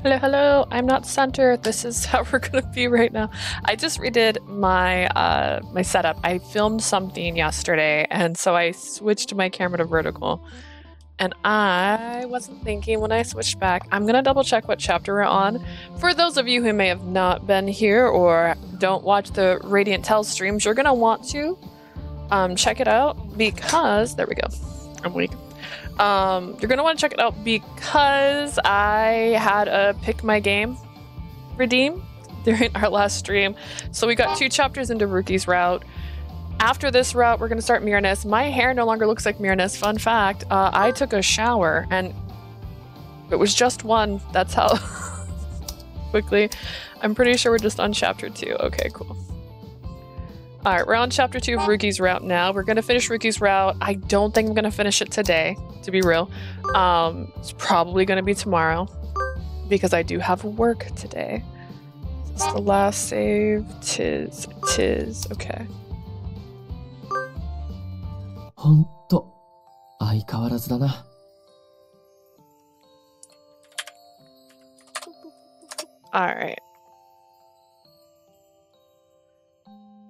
Hello, hello. I'm not center. This is how we're gonna be right now. I just redid my my setup. I filmed something yesterday, and so I switched my camera to vertical. And I wasn't thinking when I switched back. I'm gonna double check what chapter we're on. For those of you who may have not been here or don't watch the Radiant Tales streams, you're gonna want to check it out because there we go. I'm weak. You're gonna want to check it out because I had a pick my game redeem during our last stream. So we got 2 chapters into Ryuki's route. After this route, we're gonna start Miraness. My hair no longer looks like Miraness. Fun fact, I took a shower and it was just one. That's how quickly. I'm pretty sure we're just on chapter 2. Okay, cool. All right, we're on chapter 2 of Ryuki's route now. We're gonna finish Ryuki's route. I don't think I'm gonna finish it today, to be real. It's probably gonna be tomorrow because I do have work today. This is the last save. Tis. Okay. ほんと相変わらずだな。All right.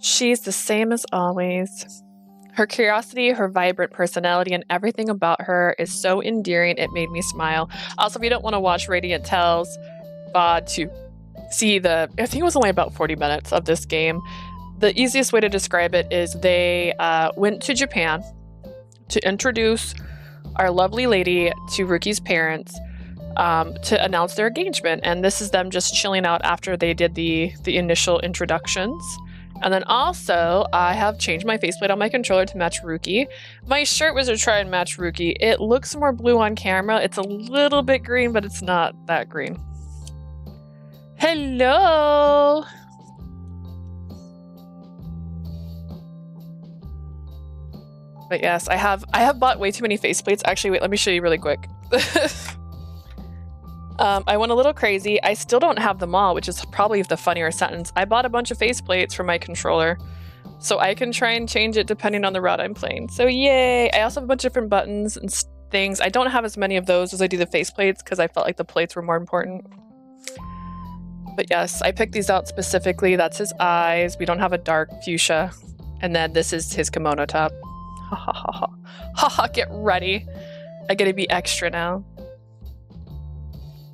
She's the same as always. Her curiosity, her vibrant personality, and everything about her is so endearing it made me smile. Also, if you don't want to watch Radiant Tales VOD to see I think it was only about 40 minutes of this game, the easiest way to describe it is they went to Japan to introduce our lovely lady to Ryuki's parents to announce their engagement. And this is them just chilling out after they did the initial introductions. And then also, I have changed my faceplate on my controller to match Ryuki. My shirt was to try and match Ryuki. It looks more blue on camera. It's a little bit green, but it's not that green. Hello! But yes, I have bought way too many faceplates. Actually, wait, let me show you really quick. I went a little crazy. I still don't have them all, which is probably the funnier sentence. I bought a bunch of faceplates for my controller, so I can try and change it depending on the route I'm playing. So yay! I also have a bunch of different buttons and things. I don't have as many of those as I do the faceplates because I felt like the plates were more important. But yes, I picked these out specifically. That's his eyes. We don't have a dark fuchsia. And then this is his kimono top. Ha ha ha ha. Ha ha, get ready. I gotta be extra now.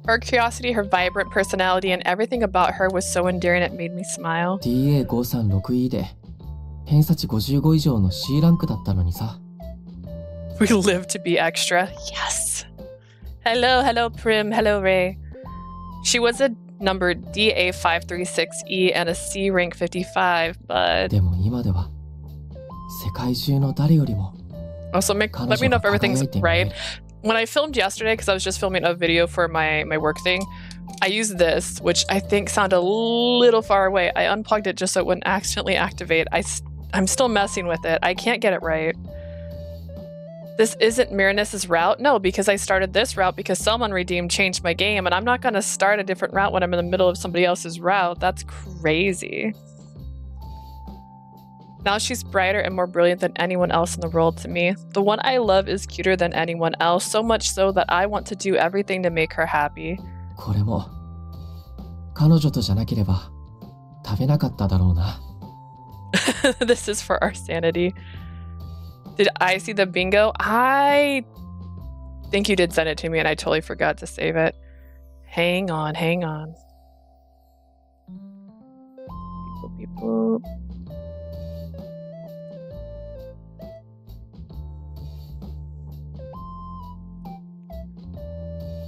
Her curiosity, her vibrant personality, and everything about her was so endearing it made me smile. TA536E で偏差値55以上の C ランクだったのにさ。We live to be extra. Yes. Hello, Prim. Hello, Ray. She was a number DA536E and a C rank 55, but... でも今では世界中の誰よりも Also, let me know if everything's right. When I filmed yesterday, because I was just filming a video for my work thing, I used this, which I think sounded a little far away. I unplugged it just so it wouldn't accidentally activate. I'm still messing with it. I can't get it right. This isn't Miraness's route? No, because I started this route because someone redeemed changed my game, and I'm not going to start a different route when I'm in the middle of somebody else's route. That's crazy. Now she's brighter and more brilliant than anyone else in the world to me. The one I love is cuter than anyone else, so much so that I want to do everything to make her happy. これも彼女とじゃなければ食べなかっただろうな。This is for our sanity. Did I see the bingo? I think you did send it to me and I totally forgot to save it. Hang on. Beep, boop.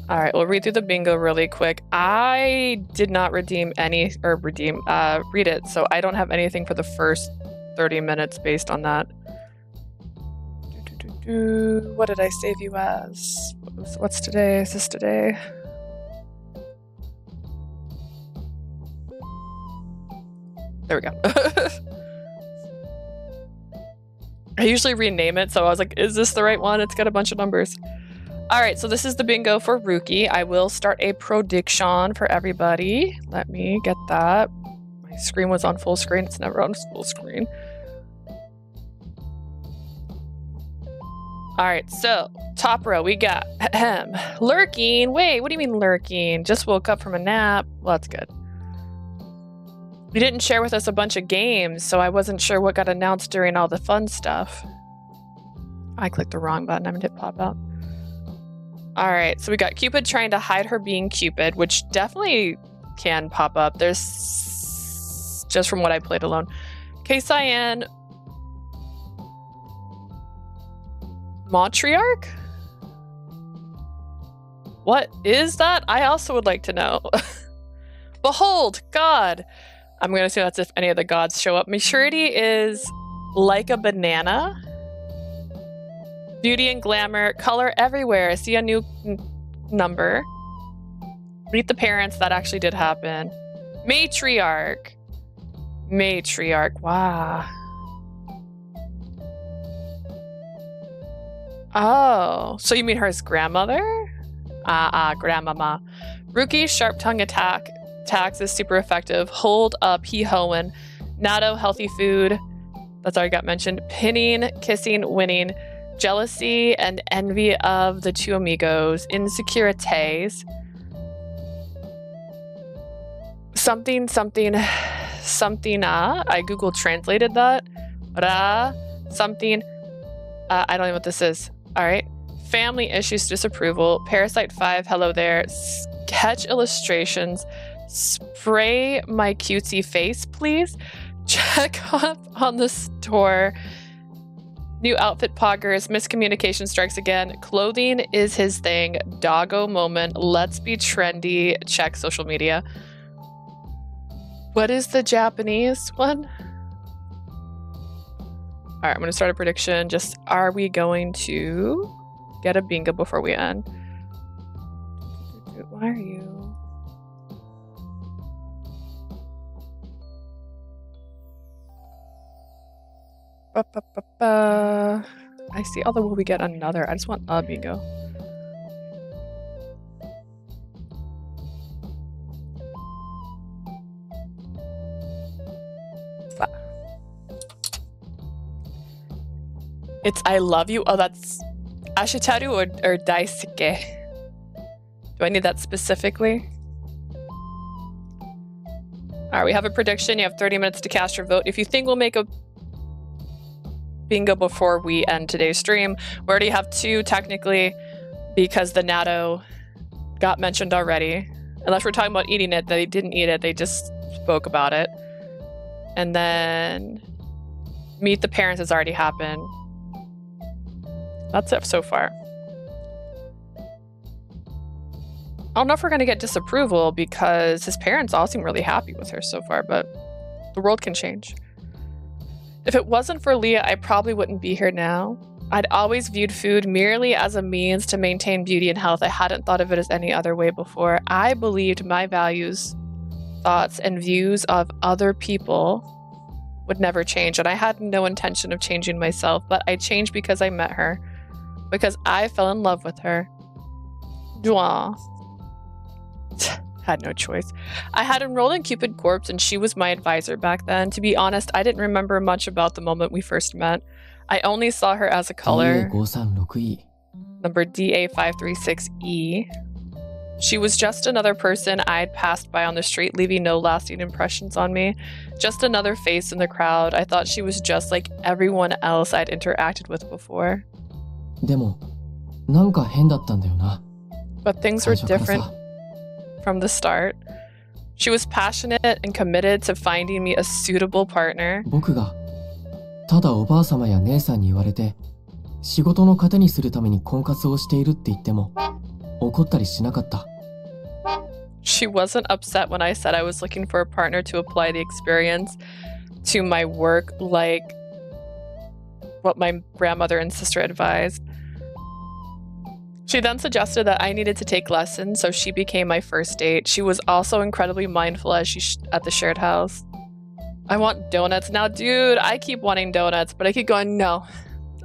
All right, we'll read through the bingo really quick. I did not read it, so I don't have anything for the first 30 minutes based on that. What did I save you as? What's today? Is this today? There we go. I usually rename it, so I was like, is this the right one? It's got a bunch of numbers. Alright, so this is the bingo for Ryuki. I will start a prediction for everybody. Let me get that. My screen was on full screen. It's never on full screen. All right, so top row, we got lurking. Wait, what do you mean lurking? Just woke up from a nap. Well, that's good. You didn't share with us a bunch of games, so I wasn't sure what got announced during all the fun stuff. I clicked the wrong button. I'm gonna hit pop out. All right, so we got Cupid trying to hide her being Cupid, which definitely can pop up. There's just from what I played alone. K-Cyan Matriarch? What is that? I also would like to know. Behold, God. I'm going to assume that's if any of the gods show up. Maturity is like a banana. Beauty and glamour, color everywhere. I see a new number. Meet the parents. That actually did happen. Matriarch. Matriarch. Wow. Oh, so you mean her as grandmother? Grandmama. Ryuki, sharp tongue attacks is super effective. Hold up, he hoeing. Natto, healthy food. That's already got mentioned. Pinning, kissing, winning. Jealousy and envy of the two amigos. Insecurities. Something. I Google translated that. Something. I don't know what this is. All right. Family issues, disapproval. Parasite 5, hello there. Sketch illustrations. Spray my cutesy face, please. Check up on the store. New outfit poggers. Miscommunication strikes again. Clothing is his thing. Doggo moment. Let's be trendy. Check social media. What is the Japanese one? All right, I'm going to start a prediction. Just, are we going to get a bingo before we end? Why are you? I see. Although will we get another? I just want a bingo. It's I love you. Oh, that's Ashitaru or Daisuke. Do I need that specifically? All right, we have a prediction. You have 30 minutes to cast your vote. If you think we'll make a bingo before we end today's stream, we already have two technically because the Natto got mentioned already. Unless we're talking about eating it, they didn't eat it. They just spoke about it. And then meet the parents has already happened. That's it so far. I don't know if we're going to get disapproval because his parents all seem really happy with her so far, but the world can change. If it wasn't for Leah, I probably wouldn't be here now. I'd always viewed food merely as a means to maintain beauty and health. I hadn't thought of it as any other way before. I believed my values, thoughts, and views of other people would never change, and I had no intention of changing myself, but I changed because I met her. Because I fell in love with her. Dwah. Had no choice. I had enrolled in Cupid Corps and she was my advisor back then. To be honest, I didn't remember much about the moment we first met. I only saw her as a color. Number DA536E. She was just another person I'd passed by on the street, leaving no lasting impressions on me. Just another face in the crowd. I thought she was just like everyone else I'd interacted with before. But things were different from the start. She was passionate and committed to finding me a suitable partner. She wasn't upset when I said I was looking for a partner to apply the experience to my work, like what my grandmother and sister advised. She then suggested that I needed to take lessons, so she became my first date. She was also incredibly mindful as she at the shared house. I want donuts now, dude. I keep wanting donuts, but I keep going, no.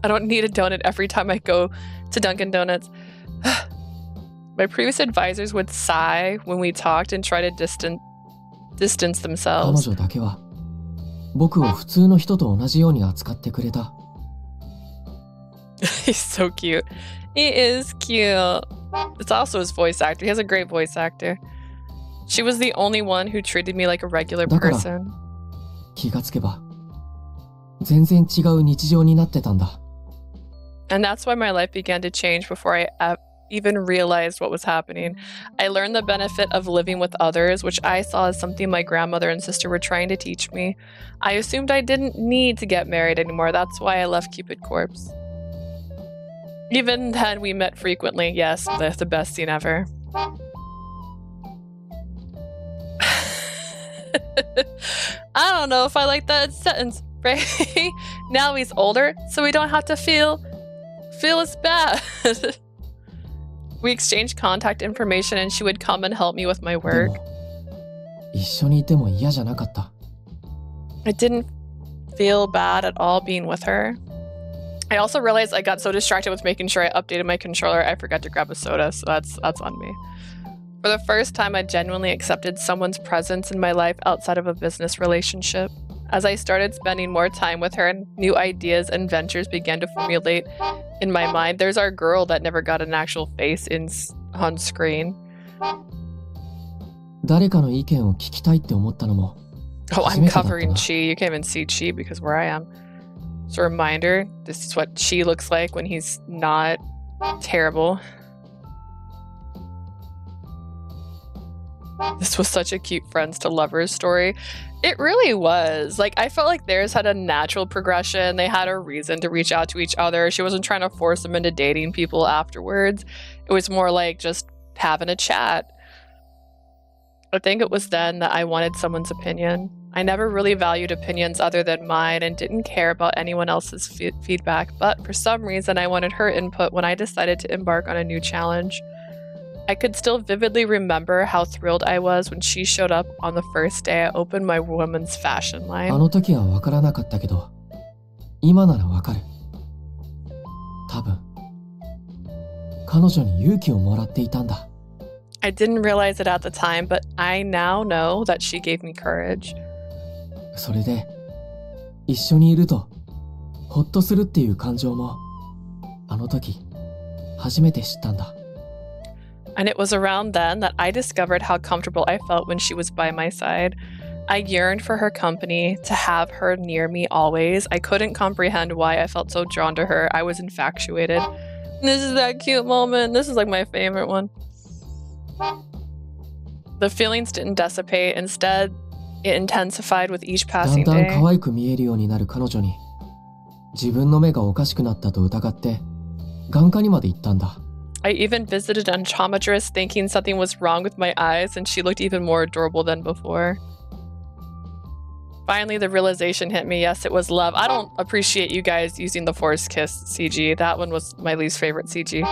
I don't need a donut every time I go to Dunkin' Donuts. My previous advisors would sigh when we talked and try to distance themselves. He's so cute. He is cute. It's also his voice actor. He has a great voice actor. She was the only one who treated me like a regular だから person. 気がつけば全然違う日常になってたんだ。 And that's why my life began to change before I even realized what was happening. I learned the benefit of living with others, which I saw as something my grandmother and sister were trying to teach me. I assumed I didn't need to get married anymore. That's why I left Cupid Corpse. Even then, we met frequently. Yes, the best scene ever. I don't know if I like that sentence, right? Now he's older, so we don't have to feel as bad. We exchanged contact information and she would come and help me with my で work. も一緒にいても嫌じゃなかった。 I didn't feel bad at all being with her. I also realized I got so distracted with making sure I updated my controller, I forgot to grab a soda, so that's on me. For the first time, I genuinely accepted someone's presence in my life outside of a business relationship. As I started spending more time with her, new ideas and ventures began to formulate in my mind. There's our girl that never got an actual face on screen. 誰かの意見を聞きたいって思ったのも Oh, 初 I'm めてだった covering な。 Chi. You can't even see Chi because where I am. It's a reminder. This is what Chi looks like when he's not terrible. This was such a cute friends to lovers story. It really was. Like, I felt like theirs had a natural progression. They had a reason to reach out to each other. She wasn't trying to force them into dating people afterwards. It was more like just having a chat. I think it was then that I wanted someone's opinion. I never really valued opinions other than mine and didn't care about anyone else's feedback, but for some reason I wanted her input when I decided to embark on a new challenge. I could still vividly remember how thrilled I was when she showed up on the first day I opened my women's fashion あ line. の時は分からなかったけど、今なら分かる。多分、彼女に勇気をもらっていたんだ。 I didn't realize it at the time, but I now know that she gave me courage. それで、一緒にいると、ほっとするっていう感情も、あの時、初めて知ったんだ。 And it was around then that I discovered how comfortable I felt when she was by my side. I yearned for her company, to have her near me always. I couldn't comprehend why I felt so drawn to her. I was infatuated. This is that cute moment. This is like my favorite one. The feelings didn't dissipate. Instead, it intensified with each だん passing だん day. 可愛く見えるようになる彼女に、自分の目がおかしくなったと疑って、眼科にまで行ったんだ。 I even visited an optometrist thinking something was wrong with my eyes, and she looked even more adorable than before. Finally, the realization hit me. Yes, it was love. I don't appreciate you guys using the Force Kiss CG. That one was my least favorite CG.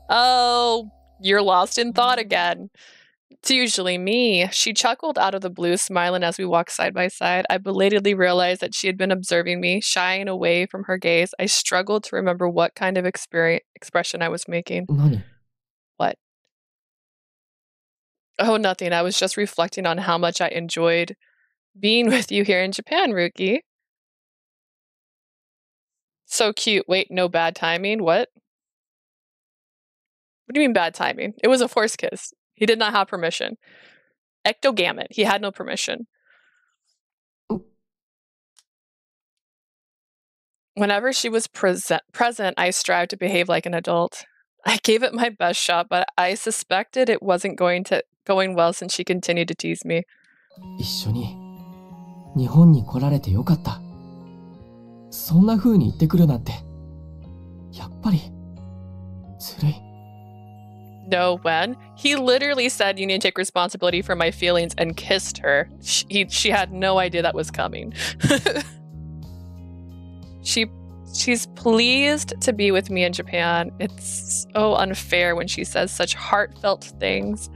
Oh, you're lost in thought again. It's usually me. She chuckled out of the blue, smiling as we walked side by side. I belatedly realized that she had been observing me, shying away from her gaze. I struggled to remember what kind of expression I was making. 何？ What? Oh, nothing. I was just reflecting on how much I enjoyed being with you here in Japan, Ryuki. So cute. Wait, no bad timing? What? What do you mean bad timing? It was a forced kiss. He did not have permission. Ectogamete. He had no permission. Whenever she was present, I strived to behave like an adult. I gave it my best shot, but I suspected it wasn't going well since she continued to tease me. 一緒に日本に来られてよかった。そんな風に言ってくるなんて、やっぱりずるい。 No, when? He literally said you need to take responsibility for my feelings and kissed her. She had no idea that was coming. She's pleased to be with me in Japan. It's so unfair when she says such heartfelt things.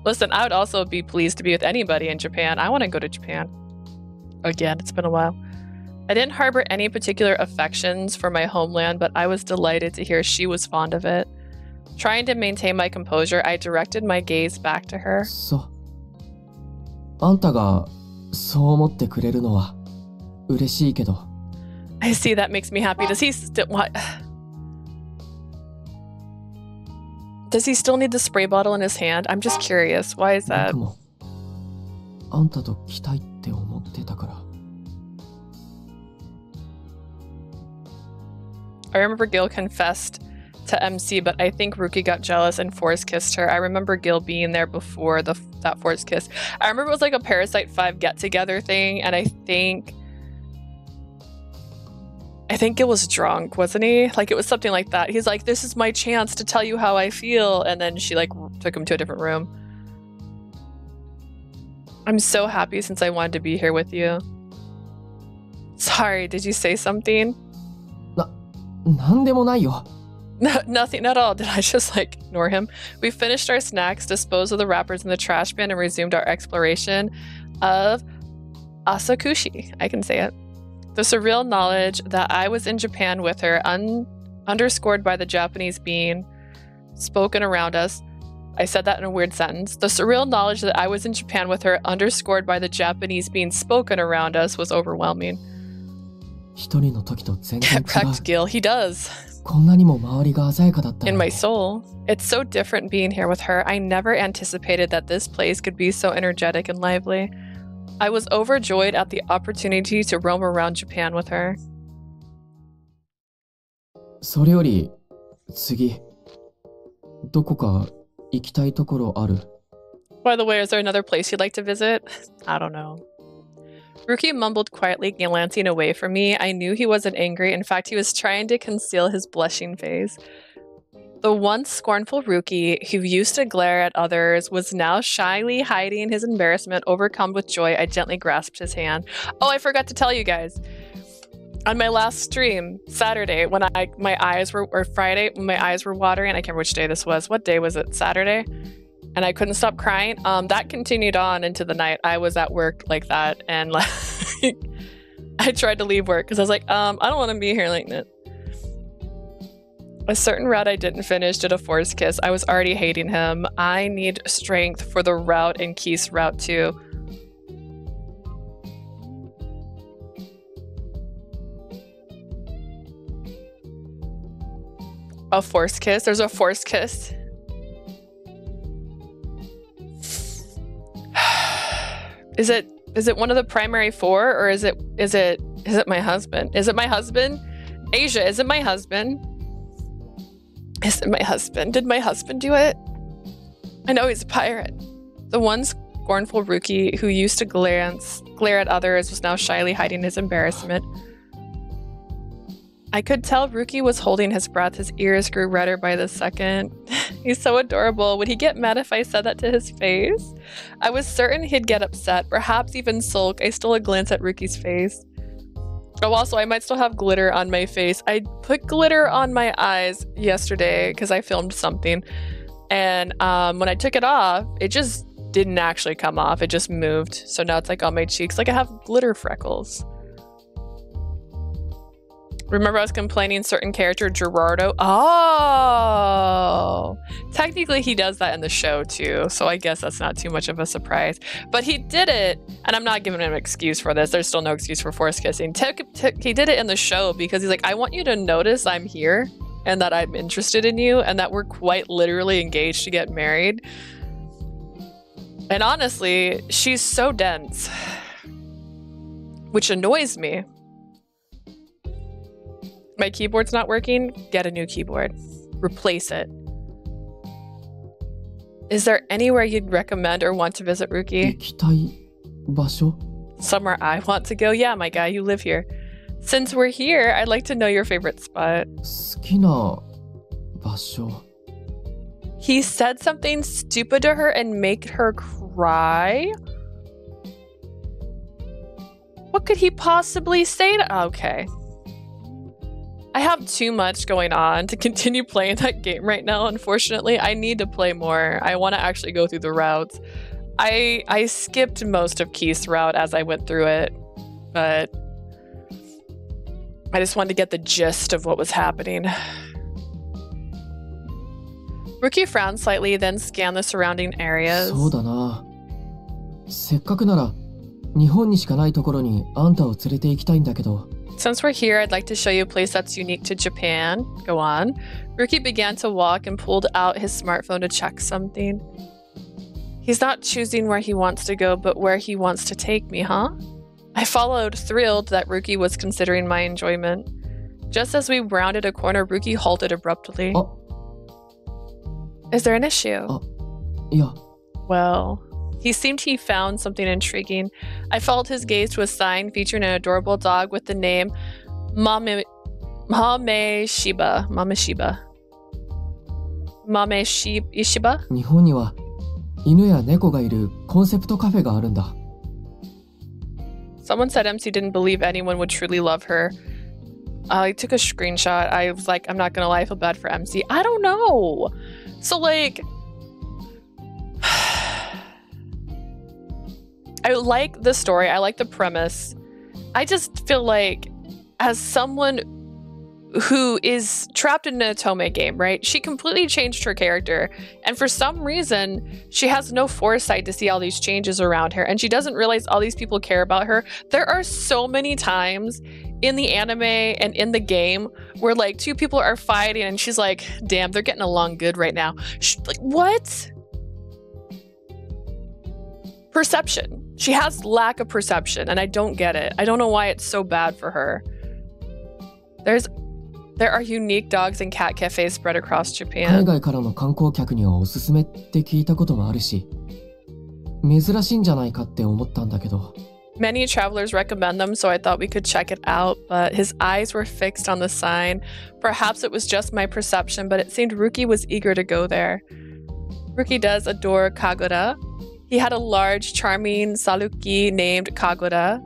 Listen, I would also be pleased to be with anybody in Japan. I want to go to Japan. Again, it's been a while. I didn't harbor any particular affections for my homeland, but I was delighted to hear she was fond of it. Trying to maintain my composure, I directed my gaze back to her. そう。あんたがそう思ってくれるのは嬉しいけど。I see, that makes me happy. Does he still what? Does he still need the spray bottle in his hand? I'm just curious. Why is that? 僕もあんたと来たいって思ってたから。I remember Gil confessed to MC, but I think Ryuki got jealous and force kissed her. I remember Gil being there before that force kiss. I remember it was like a Parasite 5 get-together thing, and I think Gil was drunk, wasn't he? Like, it was something like that. He's like, this is my chance to tell you how I feel, and then she like took him to a different room. I'm so happy since I wanted to be here with you. Sorry, did you say something? なんでもないよ。No, nothing at all. Did I just like ignore him? We finished our snacks, disposed of the wrappers in the trash bin, and resumed our exploration of Asakushi. I can say it. The surreal knowledge that I was in Japan with her, underscored by the Japanese being spoken around us. I said that in a weird sentence. The surreal knowledge that I was in Japan with her, underscored by the Japanese being spoken around us, was overwhelming. 一人の時と全然違う。Get wrecked, Gil. He does. こんなにも周りが鮮やかだったの。In my soul. It's so different being here with her. I never anticipated that this place could be so energetic and lively. I was overjoyed at the opportunity to roam around Japan with her. それより次どこか行きたいところある？ By the way, is there another place you'd like to visit? I don't know. Ryuki mumbled quietly, glancing away from me. I knew he wasn't angry. In fact, he was trying to conceal his blushing face. The once scornful Ryuki, who used to glare at others, was now shyly hiding his embarrassment. Overcome with joy, I gently grasped his hand. Oh, I forgot to tell you guys. On my last stream, Saturday, when my eyes were, or Friday, when my eyes were watering, I can't remember which day this was. What day was it? Saturday? And I couldn't stop crying. That continued on into the night. I was at work like that, and like I tried to leave work because I was like, I don't want to be here like that. A certain route I didn't finish did a forced kiss. I was already hating him. I need strength for the route in Keith's route too. A forced kiss? There's a forced kiss? Is it one of the primary four, or is it my husband? Is it my husband? Asia, is it my husband? Is it my husband? Did my husband do it? I know he's a pirate. The one scornful Ryuki who used to glare at others was now shyly hiding his embarrassment. I could tell Ryuki was holding his breath. His ears grew redder by the second. He's so adorable. Would he get mad if I said that to his face? I was certain he'd get upset, perhaps even sulk. I stole a glance at Ryuki's face. Oh, also, I might still have glitter on my face. I put glitter on my eyes yesterday because I filmed something. And when I took it off, it just didn't actually come off. It just moved. So now it's like on my cheeks. Like I have glitter freckles. Remember I was complaining certain character, Gerardo? Oh! Technically he does that in the show too, so I guess that's not too much of a surprise. But he did it, and I'm not giving him an excuse for this. There's still no excuse for force kissing. He did it in the show because he's like, I want you to notice I'm here and that I'm interested in you and that we're quite literally engaged to get married. And honestly, she's so dense, which annoys me. My keyboard's not working? Get a new keyboard. Replace it. Is there anywhere you'd recommend or want to visit, Ryuki? 行きたい場所? Somewhere I want to go? Yeah, my guy, you live here. Since we're here, I'd like to know your favorite spot. 好きな場所? He said something stupid to her and made her cry? What could he possibly say to— Okay. I have too much going on to continue playing that game right now, unfortunately. I need to play more. I want to actually go through the routes. I skipped most of Keith's route as I went through it, but I just wanted to get the gist of what was happening. Ryuki frowned slightly, then scanned the surrounding areas. そうだな。せっかくなら日本にしかないところにあんたを連れて行きたいんだけど。 Since we're here, I'd like to show you a place that's unique to Japan. Go on. Ryuki began to walk and pulled out his smartphone to check something. He's not choosing where he wants to go, but where he wants to take me, huh? I followed, thrilled that Ryuki was considering my enjoyment. Just as we rounded a corner, Ryuki halted abruptly. Is there an issue? Yeah. Well, he seemed he found something intriguing. I followed his gaze to a sign featuring an adorable dog with the name Mameshiba. Mameshiba. 日本には犬や猫がいるコンセプトカフェがあるんだ。 Someone said MC didn't believe anyone would truly love her. I took a screenshot. I was like, I'm not gonna lie, I feel bad for MC. I don't know. So like, I like the story. I like the premise. I just feel like, as someone who is trapped in an Otome game, right? She completely changed her character. And for some reason, she has no foresight to see all these changes around her. And she doesn't realize all these people care about her. There are so many times in the anime and in the game where like two people are fighting and she's like, damn, they're getting along good right now. Like, what? Perception. She has lack of perception and I don't get it. I don't know why it's so bad for her. There are unique dogs and cat cafes spread across Japan. 海外からの観光客にはおすすめって聞いたこともあるし、珍しいんじゃないかって思ったんだけど。 Many travelers recommend them, so I thought we could check it out, but his eyes were fixed on the sign. Perhaps it was just my perception, but it seemed Ryuki was eager to go there. Ryuki does adore Kagoda. He had a large, charming Saluki named Kagoda.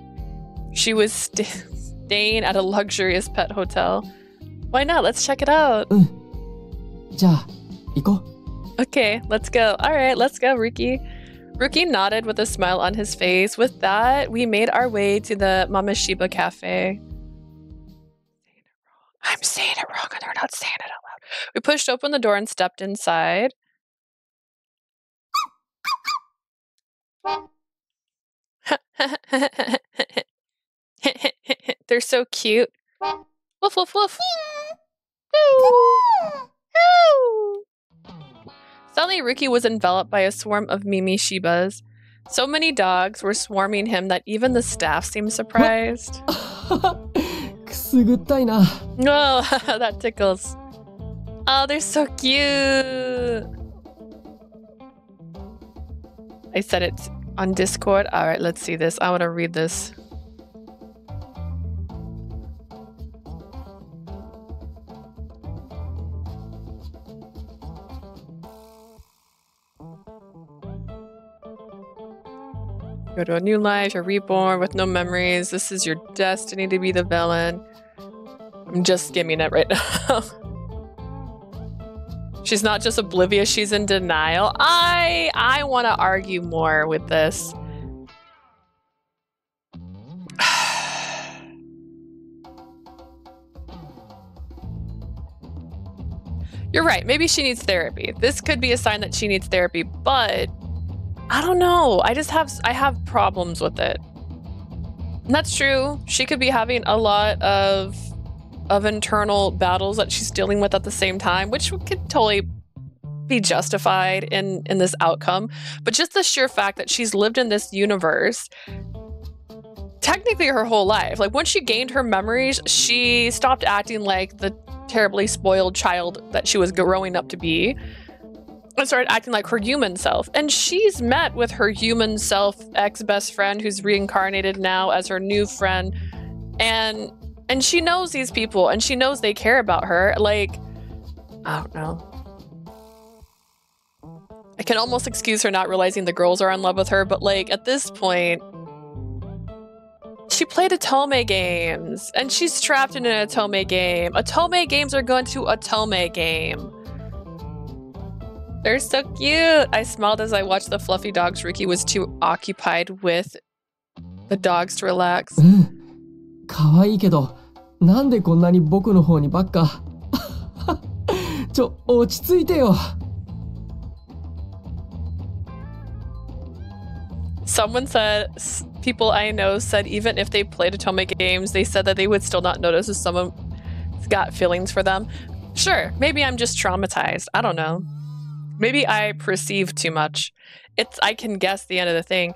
She was staying at a luxurious pet hotel. Why not? Let's check it out. じゃあ、行こう。 Okay, let's go. All right, let's go, Ryuki. Ryuki nodded with a smile on his face. With that, we made our way to the Mameshiba cafe. I'm saying it wrong and they're not saying it out loud. We pushed open the door and stepped inside. They're so cute. Woof, woof, woof. Suddenly, Ryuki was enveloped by a swarm of Mimi Shibas. So many dogs were swarming him that even the staff seemed surprised. くすぐったいな。 Oh, that tickles. Oh, they're so cute. I said it on Discord. All right, let's see this. I want to read this. Go to a new life, you're reborn with no memories. This is your destiny to be the villain. I'm just skimming it right now. She's not just oblivious, she's in denial. I want to argue more with this. You're right, maybe she needs therapy. This could be a sign that she needs therapy, but I don't know. I have problems with it. And that's true. She could be having a lot of internal battles that she's dealing with at the same time, which could totally be justified in this outcome. But just the sheer fact that she's lived in this universe technically her whole life. Like, once she gained her memories, she stopped acting like the terribly spoiled child that she was growing up to be and started acting like her human self. And she's met with her human self ex-best friend who's reincarnated now as her new friend. And she knows these people and she knows they care about her. Like, I don't know. I can almost excuse her not realizing the girls are in love with her, but like at this point, she played Otome games and she's trapped in an Otome game. Otome games are going to Otome game. They're so cute. I smiled as I watched the fluffy dogs. Ryuki was too occupied with the dogs to relax. 可愛いけど、なんでこんなに僕の方にばっか。落ち着いてよ。Someone said, people I know said even if they played Otome games, they said that they would still not notice if someone got feelings for them. Sure, maybe I'm just traumatized. I don't know. Maybe I perceive too much. I can guess the end of the thing.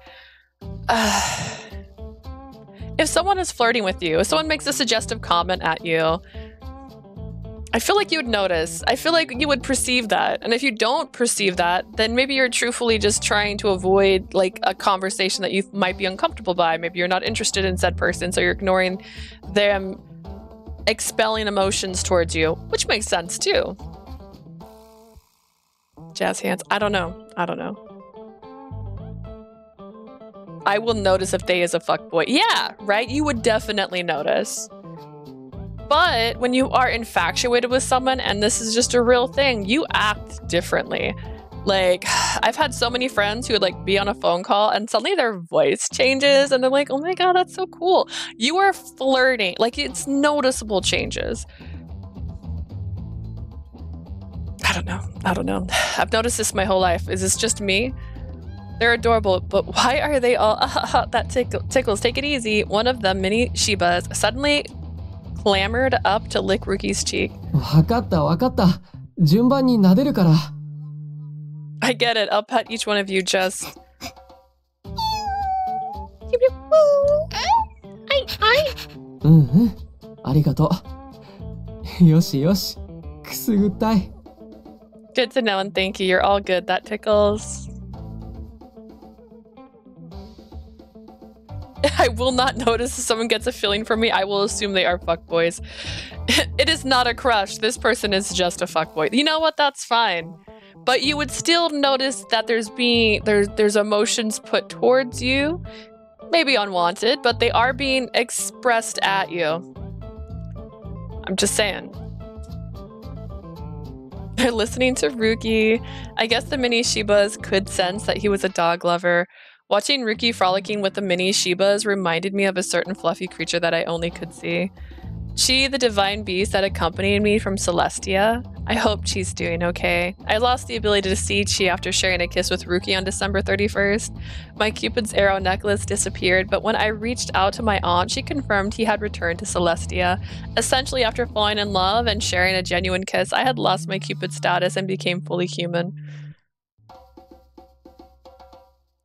If someone is flirting with you, if someone makes a suggestive comment at you, I feel like you would notice. I feel like you would perceive that. And if you don't perceive that, then maybe you're truthfully just trying to avoid like a conversation that you might be uncomfortable by. Maybe you're not interested in said person, so you're ignoring them expelling emotions towards you, which makes sense too. Jazz hands. I don't know. I don't know. I will notice if they is a fuckboy. Yeah, right? You would definitely notice. But when you are infatuated with someone and this is just a real thing, you act differently. Like, I've had so many friends who would like be on a phone call and suddenly their voice changes and they're like, oh my God, that's so cool. You are flirting. Like, it's noticeable changes. I don't know. I don't know. I've noticed this my whole life. Is this just me? They're adorable, but why are they all, that tickles, take it easy. One of the mini Shibas suddenly clambered up to lick Ryuki's cheek. わかったわかった。順番に撫でるから。I get it. I'll pet each one of you just. Mm-hmm. ありがとう。よしよし。くすぐったい。Good to know and thank you. You're all good. That tickles. I will not notice if someone gets a feeling for me. I will assume they are fuckboys. It is not a crush. This person is just a fuckboy. You know what? That's fine. But you would still notice that there's emotions put towards you. Maybe unwanted, but they are being expressed at you. I'm just saying. They're listening to Ryuki. I guess the mini Shibas could sense that he was a dog lover. Watching Ryuki frolicking with the mini Shibas reminded me of a certain fluffy creature that I only could see. Chi, the divine beast that accompanied me from Celestia. I hope Chi's doing okay. I lost the ability to see Chi after sharing a kiss with Ryuki on December 31st. My Cupid's arrow necklace disappeared, but when I reached out to my aunt, she confirmed he had returned to Celestia. Essentially, after falling in love and sharing a genuine kiss, I had lost my Cupid status and became fully human.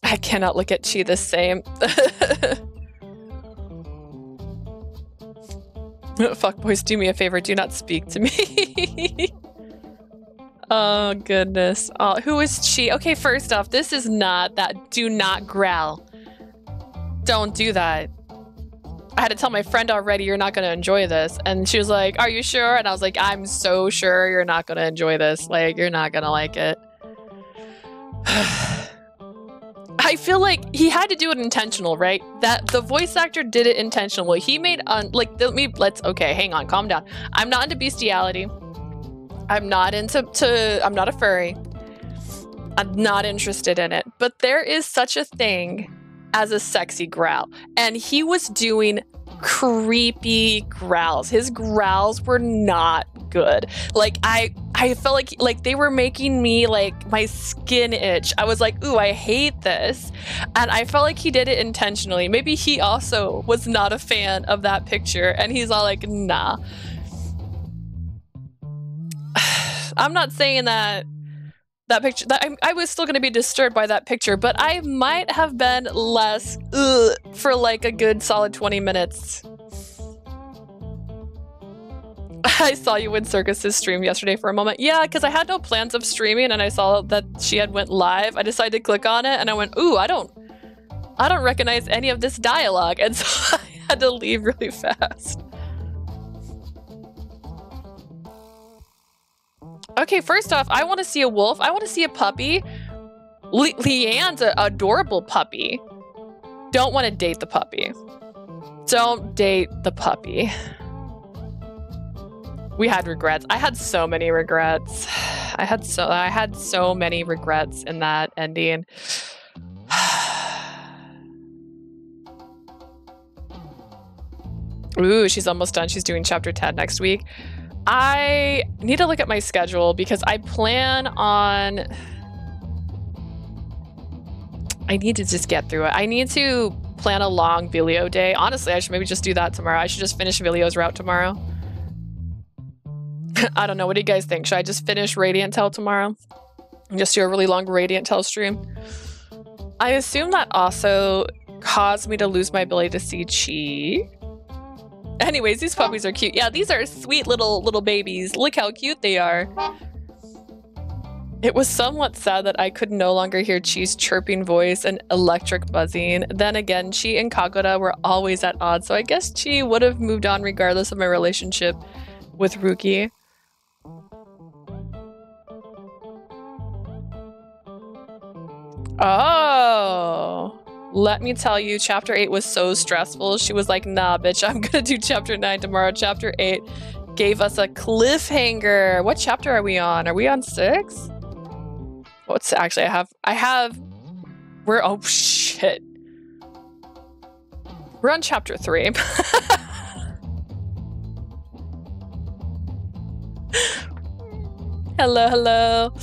I cannot look at Chi the same. Fuckboys, do me a favor. Do not speak to me. Oh, goodness. Oh, who is Chi? Okay, first off, this is not that. Do not growl. Don't do that. I had to tell my friend already, you're not going to enjoy this. And she was like, are you sure? And I was like, I'm so sure you're not going to enjoy this. Like, you're not going to like it. I feel like he had to do it intentional, right? That the voice actor did it intentionally. He made okay, hang on, calm down. I'm not into bestiality. I'm not a furry. I'm not interested in it. But there is such a thing as a sexy growl. And he was doing creepy growls. His growls were not good. Like I felt like they were making me like my skin itch. I was like, ooh, I hate this. And I felt like he did it intentionally. Maybe he also was not a fan of that picture and he's all like, nah. I'm not saying that picture, that I was still going to be disturbed by that picture, but I might have been less for like a good solid 20 minutes. I saw you in Circus's stream yesterday for a moment. Yeah, because I had no plans of streaming and I saw that she had went live. I decided to click on it and I went, ooh, I don't recognize any of this dialogue. And so I had to leave really fast. Okay, first off, I want to see a wolf. I want to see a puppy. Leanne's an adorable puppy. Don't want to date the puppy. Don't date the puppy. We had regrets. I had so many regrets. I had so many regrets in that ending. Ooh, she's almost done. She's doing chapter 10 next week. I need to look at my schedule because I plan on I need to just get through it. I need to plan a long Vilio day. Honestly, I should maybe just do that tomorrow. I should just finish Vilio's route tomorrow. I don't know. What do you guys think? Should I just finish Radiant Tail tomorrow? And just do a really long Radiant Tail stream? I assume that also caused me to lose my ability to see Chi. Anyways, these puppies are cute. Yeah, these are sweet little babies. Look how cute they are. It was somewhat sad that I could no longer hear Chi's chirping voice and electric buzzing. Then again, Chi and Kagura were always at odds, so I guess Chi would have moved on regardless of my relationship with Ryuki. Oh, let me tell you, chapter 8 was so stressful. She was like, nah, bitch, I'm gonna do chapter 9 tomorrow. Chapter 8 gave us a cliffhanger. What chapter are we on? Are we on 6? What's actually, oh shit. We're on chapter 3. Hello, hello.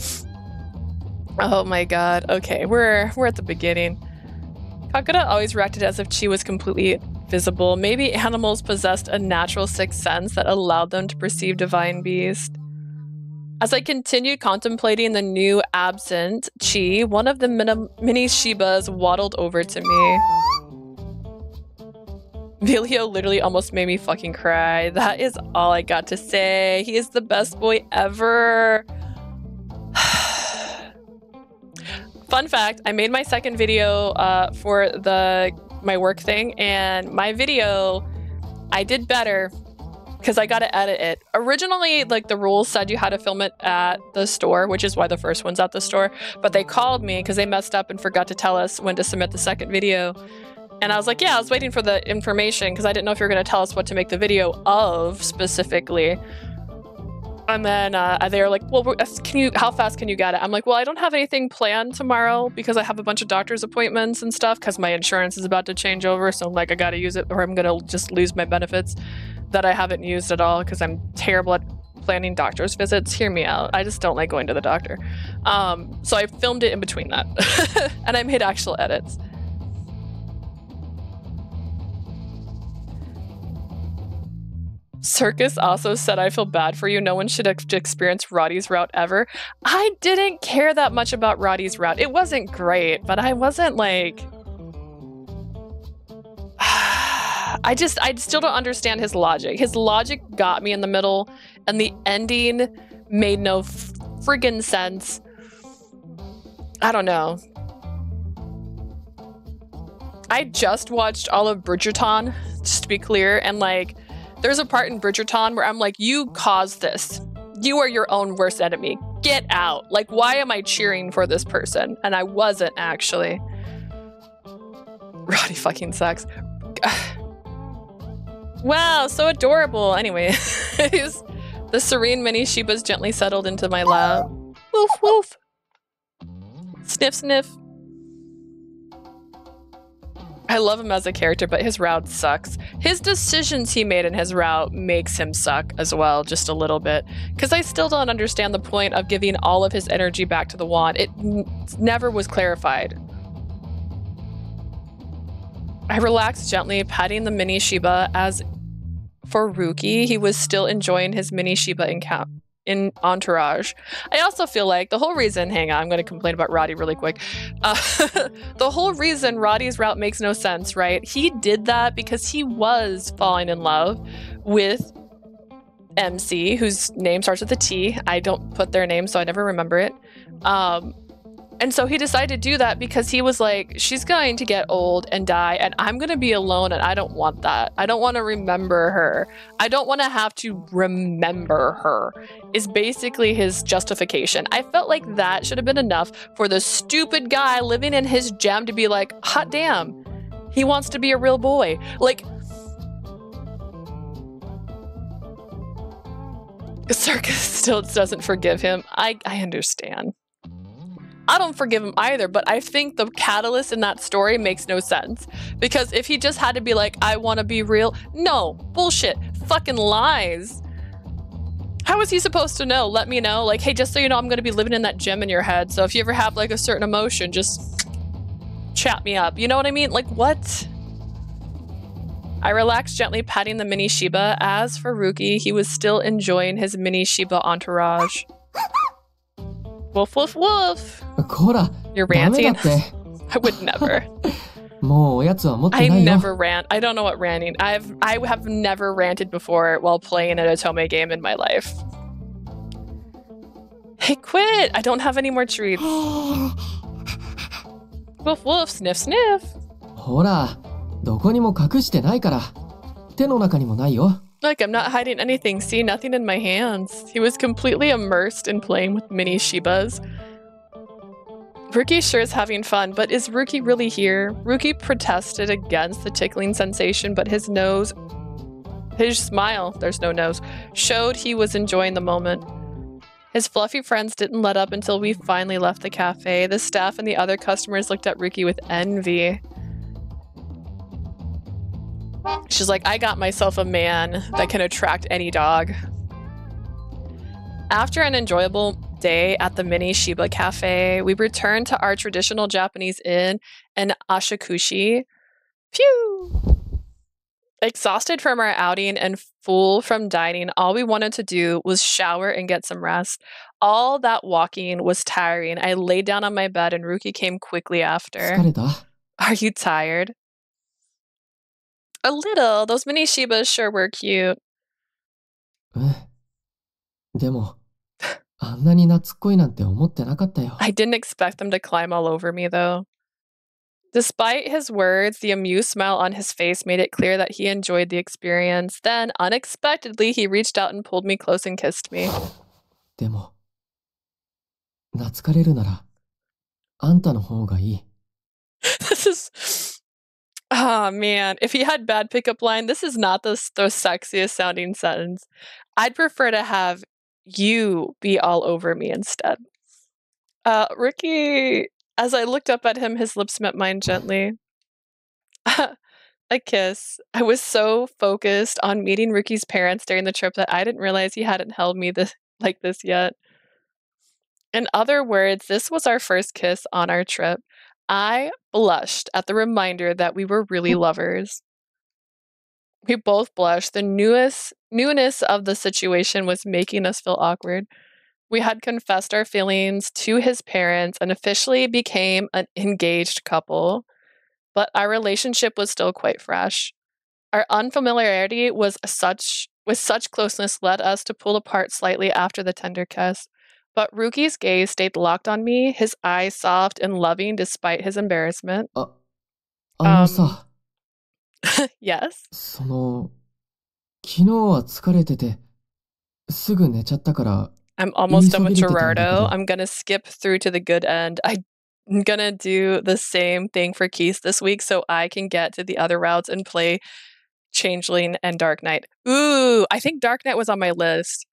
Oh my god. Okay, we're at the beginning. Kagura always reacted as if Chi was completely visible. Maybe animals possessed a natural sixth sense that allowed them to perceive divine beast. As I continued contemplating the new absent Chi, one of the mini Shibas waddled over to me. Vilio literally almost made me fucking cry. That is all I got to say. He is the best boy ever. Fun fact, I made my second video for my work thing, and my video, I did better because I got to edit it. Originally, like, the rules said you had to film it at the store, which is why the first one's at the store, but they called me because they messed up and forgot to tell us when to submit the second video. And I was like, yeah, I was waiting for the information because I didn't know if you were going to tell us what to make the video of specifically. And then they were like, well, how fast can you get it? I'm like, well, I don't have anything planned tomorrow because I have a bunch of doctor's appointments and stuff because my insurance is about to change over. So I'm like, I got to use it or I'm going to just lose my benefits that I haven't used at all because I'm terrible at planning doctor's visits. Hear me out. I just don't like going to the doctor. So I filmed it in between that and I made actual edits. Circus also said, I feel bad for you. No one should experience Roddy's route ever. I didn't care that much about Roddy's route. It wasn't great, but I wasn't like... I still don't understand his logic. His logic got me in the middle, and the ending made no friggin' sense. I don't know. I just watched all of Bridgerton, just to be clear, and like... There's a part in Bridgerton where I'm like, you caused this. You are your own worst enemy. Get out. Like, why am I cheering for this person? And I wasn't, actually. Roddy fucking sucks. Wow, so adorable. Anyway, the serene mini Shibas gently settled into my lap. Woof, woof. Sniff, sniff. I love him as a character, but his route sucks. His decisions he made in his route makes him suck as well, just a little bit. Because I still don't understand the point of giving all of his energy back to the wand. It never was clarified. I relaxed gently, patting the mini Shiba. As for Ryuki, he was still enjoying his mini Shiba in Entourage. I also feel like the whole reason, hang on, I'm going to complain about Roddy really quick. The whole reason Roddy's route makes no sense, right? He did that because he was falling in love with MC, whose name starts with a T. I don't put their name, so I never remember it. And so he decided to do that because he was like, she's going to get old and die, and I'm going to be alone, and I don't want that. I don't want to remember her. I don't want to have to remember her, is basically his justification. I felt like that should have been enough for the stupid guy living in his gem to be like, hot damn, he wants to be a real boy. Like, Circus still doesn't forgive him. I understand. I don't forgive him either, but I think the catalyst in that story makes no sense. Because if he just had to be like, I want to be real, no, bullshit, fucking lies. How was he supposed to know? Let me know. Like, hey, just so you know, I'm going to be living in that gem in your head. So if you ever have like a certain emotion, just chat me up. You know what I mean? Like, what? I relaxed, gently patting the mini Shiba. As for Ryuki, he was still enjoying his mini Shiba entourage. Woof, woof, woof. You're ranting? I would never. I never rant. I don't know what ranting. I have never ranted before while playing an Otome game in my life. Hey, quit! I don't have any more treats. Woof, woof, sniff, sniff. Like, I'm not hiding anything. See, nothing in my hands. He was completely immersed in playing with mini Shibas. Ryuki sure is having fun, but is Ryuki really here? Ryuki protested against the tickling sensation, but his smile, there's no nose, showed he was enjoying the moment. His fluffy friends didn't let up until we finally left the cafe. The staff and the other customers looked at Ryuki with envy. She's like, I got myself a man that can attract any dog. After an enjoyable day at the mini Shiba cafe, we returned to our traditional Japanese inn in Ashakushi. Phew! Exhausted from our outing and full from dining, all we wanted to do was shower and get some rest. All that walking was tiring. I laid down on my bed and Ryuki came quickly after. Are you tired? A little. Those mini Shibas sure were cute. I didn't expect them to climb all over me, though. Despite his words, the amused smile on his face made it clear that he enjoyed the experience. Then, unexpectedly, he reached out and pulled me close and kissed me. This is... Oh, man. If he had bad pickup line, this is not the sexiest sounding sentence. I'd prefer to have you be all over me instead. Ryuki, as I looked up at him, his lips met mine gently. A kiss. I was so focused on meeting Ryuki's parents during the trip that I didn't realize he hadn't held me like this yet. In other words, this was our first kiss on our trip. I blushed at the reminder that we were really lovers. We both blushed. The newness of the situation was making us feel awkward. We had confessed our feelings to his parents and officially became an engaged couple, but our relationship was still quite fresh. Our unfamiliarity with such closeness led us to pull apart slightly after the tender kiss. But Ryuki's gaze stayed locked on me, his eyes soft and loving despite his embarrassment. Yes? I'm almost done with Gerardo. I'm gonna skip through to the good end. I'm gonna do the same thing for Keith this week so I can get to the other routes and play Changeling and Dark Knight. Ooh, I think Dark Knight was on my list.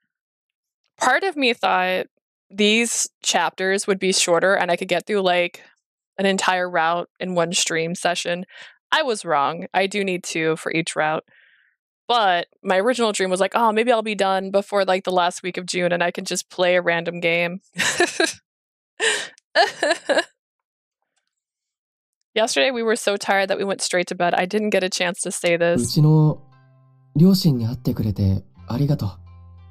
Part of me thought these chapters would be shorter and I could get through like an entire route in one stream session. I was wrong. I do need 2 for each route. But my original dream was like, oh, maybe I'll be done before like the last week of June and I can just play a random game. Yesterday we were so tired that we went straight to bed. I didn't get a chance to say this.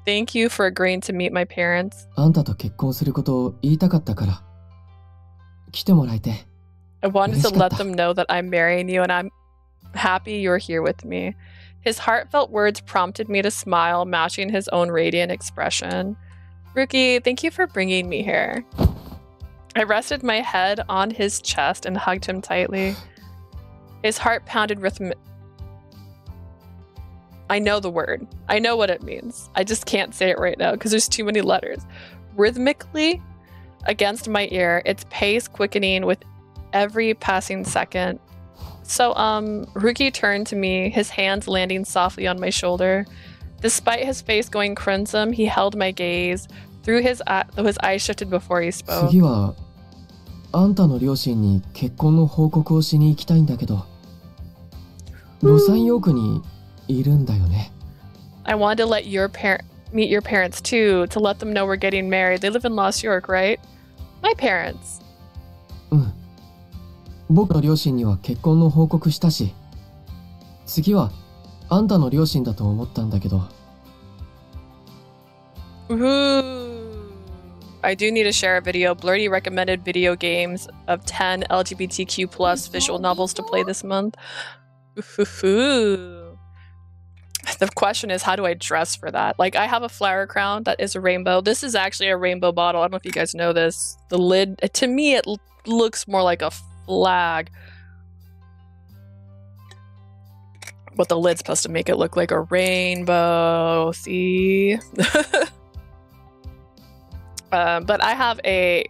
Thank you for agreeing to meet my parents. I wanted to let them know that I'm marrying you and I'm happy you're here with me. His heartfelt words prompted me to smile, matching his own radiant expression. Ryuki, thank you for bringing me here. I rested my head on his chest and hugged him tightly. His heart pounded I know the word. I know what it means. I just can't say it right now because there's too many letters. Rhythmically against my ear, its pace quickening with every passing second. So, Ryuki turned to me, his hands landing softly on my shoulder. Despite his face going crimson, he held my gaze. Through his eyes shifted before he spoke. I wanted to let meet your parents too, to let them know we're getting married. They live in Lost York, right? My parents. 僕の両親には結婚の報告したし、次はあんたの両親だと思ったんだけど。Ooh. I do need to share a video. Blurty recommended video games of 10 LGBTQ plus visual novels to play this month. Ooh. The question is, how do I dress for that? Like, I have a flower crown that is a rainbow. This is actually a rainbow bottle. I don't know if you guys know this. The lid, to me, it looks more like a flag. But the lid's supposed to make it look like a rainbow. See? But I have a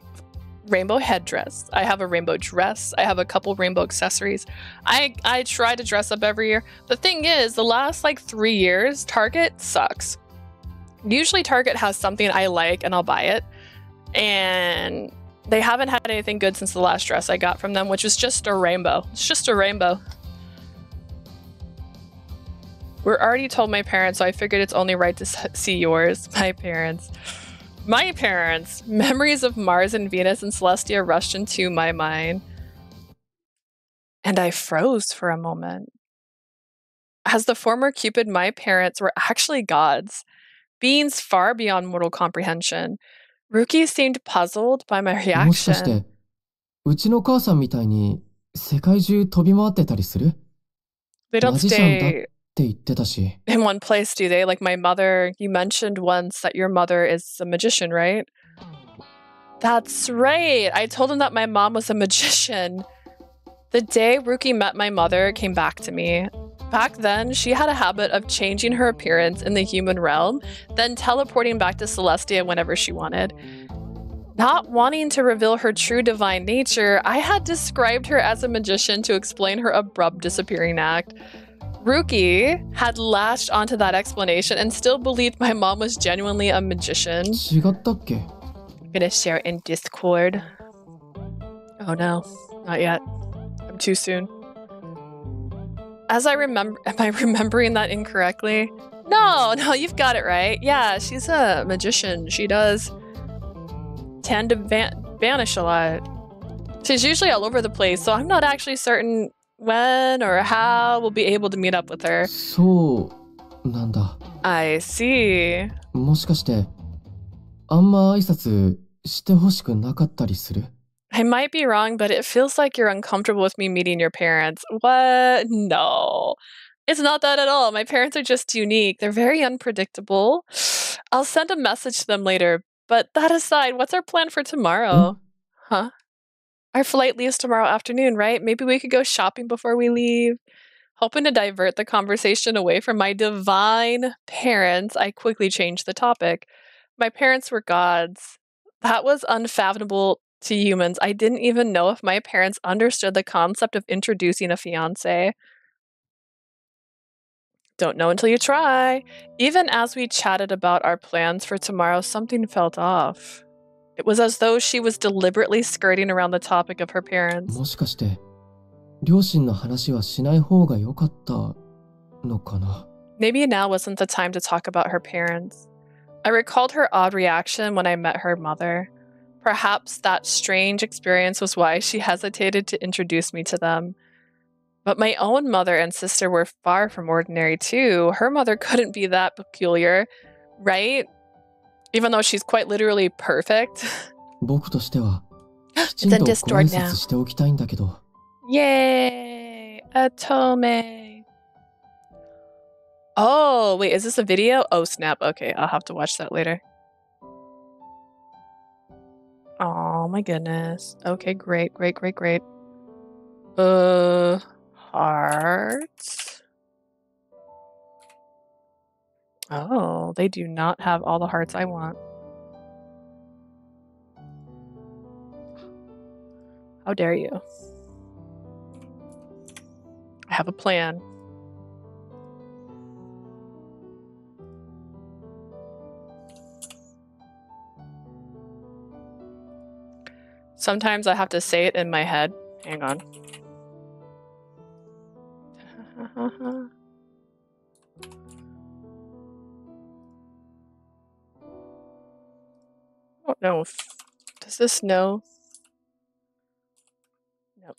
rainbow headdress. I have a rainbow dress. I have a couple rainbow accessories. I try to dress up every year. The thing is, the last like 3 years, Target sucks. Usually Target has something I like and I'll buy it. And they haven't had anything good since the last dress I got from them, which is just a rainbow. It's just a rainbow. We're already told my parents, so I figured it's only right to see yours. My parents. My parents. Memories of Mars and Venus and Celestia rushed into my mind. And I froze for a moment. As the former Cupid, my parents were actually gods. Beings far beyond mortal comprehension. Ryuki seemed puzzled by my もしかし reaction. て、うちの母さんみたいに世界中飛び回ってたりする？ They don't マジシャンだっ stay て言ってたし。 in one place, do they? Like my mother, you mentioned once that your mother is a magician, right? That's right. I told him that my mom was a magician. The day Ryuki met my mother came back to me. Back then, she had a habit of changing her appearance in the human realm, then teleporting back to Celestia whenever she wanted. Not wanting to reveal her true divine nature, I had described her as a magician to explain her abrupt disappearing act. Ryuki had latched onto that explanation and still believed my mom was genuinely a magician. 違ったっけ？ I'm gonna share it in Discord. Oh no, not yet. I'm too soon. As I remember, am I remembering that incorrectly? No, you've got it right. Yeah, she's a magician. She does tend to vanish a lot. She's usually all over the place, so I'm not actually certain when or how we'll be able to meet up with her. そうなんだ。 I see. もしかしてあんま挨拶してほしくなかったりする？ I might be wrong, but it feels like you're uncomfortable with me meeting your parents. What? No. It's not that at all. My parents are just unique. They're very unpredictable. I'll send a message to them later. But that aside, what's our plan for tomorrow? Huh? Our flight leaves tomorrow afternoon, right? Maybe we could go shopping before we leave. Hoping to divert the conversation away from my divine parents, I quickly changed the topic. My parents were gods. That was unfathomable to humans. I didn't even know if my parents understood the concept of introducing a fiancé. Don't know until you try. Even as we chatted about our plans for tomorrow, something felt off. It was as though she was deliberately skirting around the topic of her parents. もしかして両親の話はしない方が良かったのかな？ Maybe now wasn't the time to talk about her parents. I recalled her odd reaction when I met her mother. Perhaps that strange experience was why she hesitated to introduce me to them. But my own mother and sister were far from ordinary too. Her mother couldn't be that peculiar, right? Even though she's quite literally perfect. 僕としてはきちんとご挨拶しておきたいんだけど。 Yay! Atome! Oh, wait, is this a video? Oh, snap. Okay, I'll have to watch that later. Oh my goodness. Okay, great. Hearts. Oh, they do not have all the hearts I want. How dare you? I have a plan. Sometimes I have to say it in my head. Hang on. Oh no. Does this know? Nope.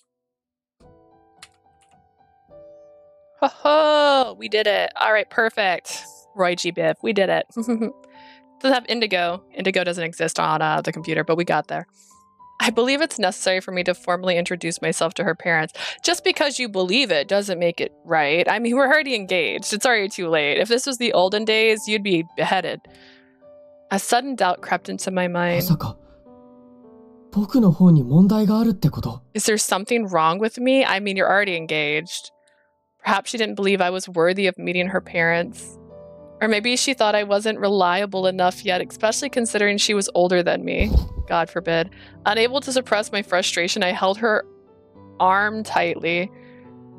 Ho ho! We did it. All right, perfect. Roy G. Biv, we did it. Doesn't have Indigo. Indigo doesn't exist on the computer, but we got there. I believe it's necessary for me to formally introduce myself to her parents. Just because you believe it doesn't make it right. I mean, we're already engaged. It's already too late. If this was the olden days, you'd be beheaded. A sudden doubt crept into my mind. Is there something wrong with me? I mean, you're already engaged. Perhaps she didn't believe I was worthy of meeting her parents. Or maybe she thought I wasn't reliable enough yet, especially considering she was older than me. God forbid. Unable to suppress my frustration, I held her arm tightly.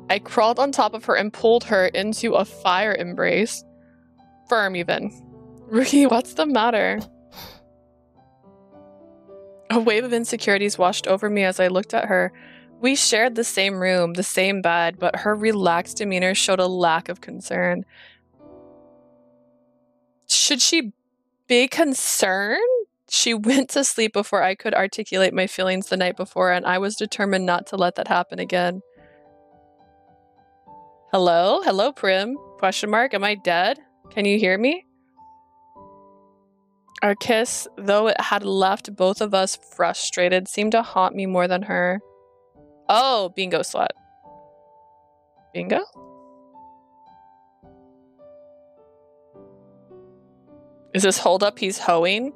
I crawled on top of her and pulled her into a fire embrace. Firm, even. Ryuki, what's the matter? A wave of insecurities washed over me as I looked at her. We shared the same room, the same bed, but her relaxed demeanor showed a lack of concern. Should she be concerned? She went to sleep before I could articulate my feelings the night before, and I was determined not to let that happen again. Hello? Hello, Prim? Question mark. Am I dead? Can you hear me? Our kiss, though it had left both of us frustrated, seemed to haunt me more than her. Oh, bingo slut. Bingo? Is this hold up he's hoeing?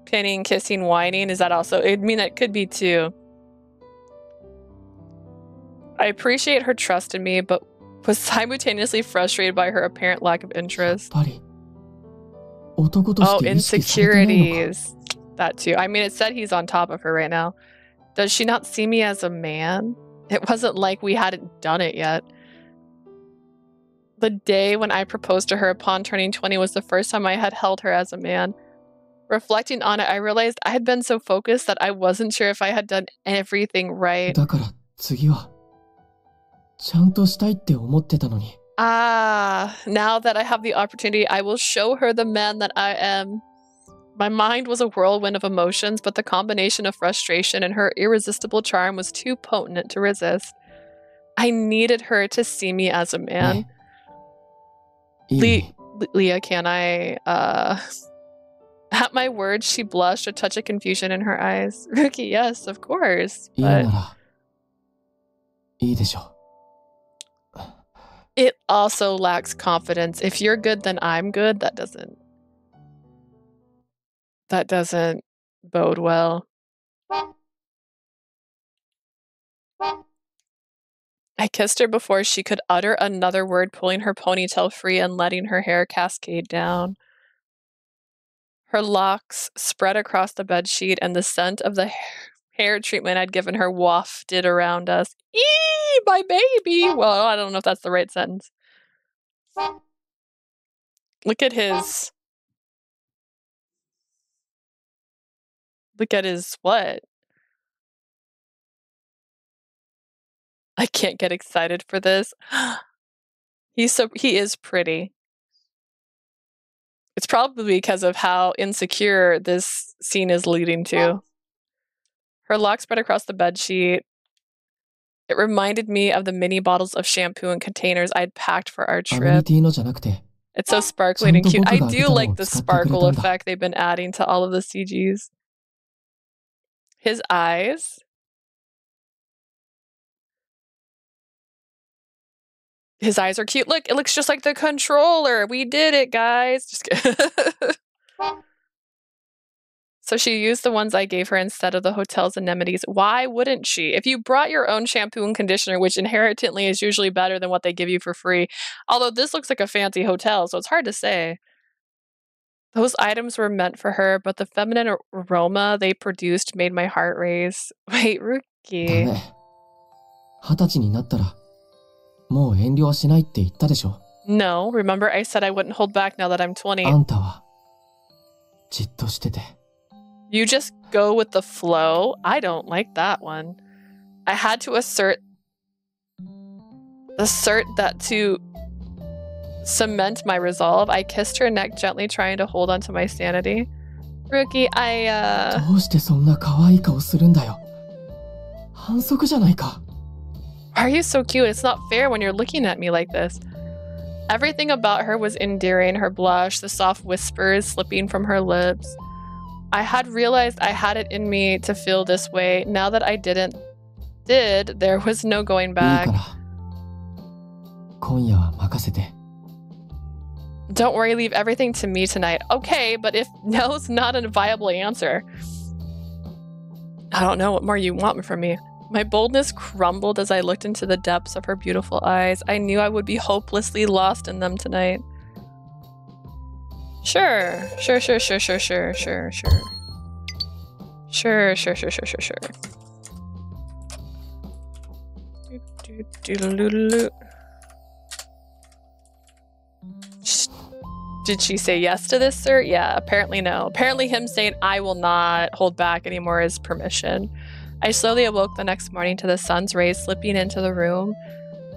Pinning, kissing, whining. Is that also? I mean, it could be too. I appreciate her trust in me, but was simultaneously frustrated by her apparent lack of interest. Oh, insecurities. That too. I mean, it said he's on top of her right now. Does she not see me as a man? It wasn't like we hadn't done it yet. The day when I proposed to her upon turning 20 was the first time I had held her as a man. Reflecting on it, I realized I had been so focused that I wasn't sure if I had done everything right. Now that I have the opportunity, I will show her the man that I am. My mind was a whirlwind of emotions, but the combination of frustration and her irresistible charm was too potent to resist. I needed her to see me as a man. Leah, can I, At my words, she blushed, a touch of confusion in her eyes. Ryuki, yes, of course, but... It also lacks confidence. If you're good, then I'm good. That doesn't bode well. I kissed her before she could utter another word, pulling her ponytail free and letting her hair cascade down. Her locks spread across the bedsheet, and the scent of the hair treatment I'd given her wafted around us. Eee, my baby! Well, I don't know if that's the right sentence. Look at his what? I can't get excited for this. He is pretty. It's probably because of how insecure this scene is leading to. Her locks spread across the bedsheet. It reminded me of the mini bottles of shampoo and containers I'd packed for our trip. It's so sparkly and cute. I do like the sparkle effect they've been adding to all of the CGs. His eyes. His eyes are cute. Look, it looks just like the controller. We did it, guys. Just kidding. So she used the ones I gave her instead of the hotel's anemones. Why wouldn't she? If you brought your own shampoo and conditioner, which inherently is usually better than what they give you for free, although this looks like a fancy hotel, so it's hard to say. Those items were meant for her, but the feminine aroma they produced made my heart race. Wait, Ryuki. No, remember I said I wouldn't hold back now that I'm 20. You just go with the flow? I don't like that one. I had to assert that to cement my resolve. I kissed her neck gently, trying to hold onto my sanity. Ryuki, どうしてそんな可愛い顔するんだよ。反則じゃないか。Why are you so cute? It's not fair when you're looking at me like this. Everything about her was endearing. Her blush, the soft whispers slipping from her lips. I had realized I had it in me to feel this way. Now that I did, there was no going いい back. から。今夜は任せて。Don't worry, leave everything to me tonight. Okay, but if no's not a viable answer. I don't know what more you want from me. My boldness crumbled as I looked into the depths of her beautiful eyes. I knew I would be hopelessly lost in them tonight. Sure. Sure. Did she say yes to this, sir? Yeah, apparently no. Apparently him saying I will not hold back anymore is permission. I slowly awoke the next morning to the sun's rays slipping into the room.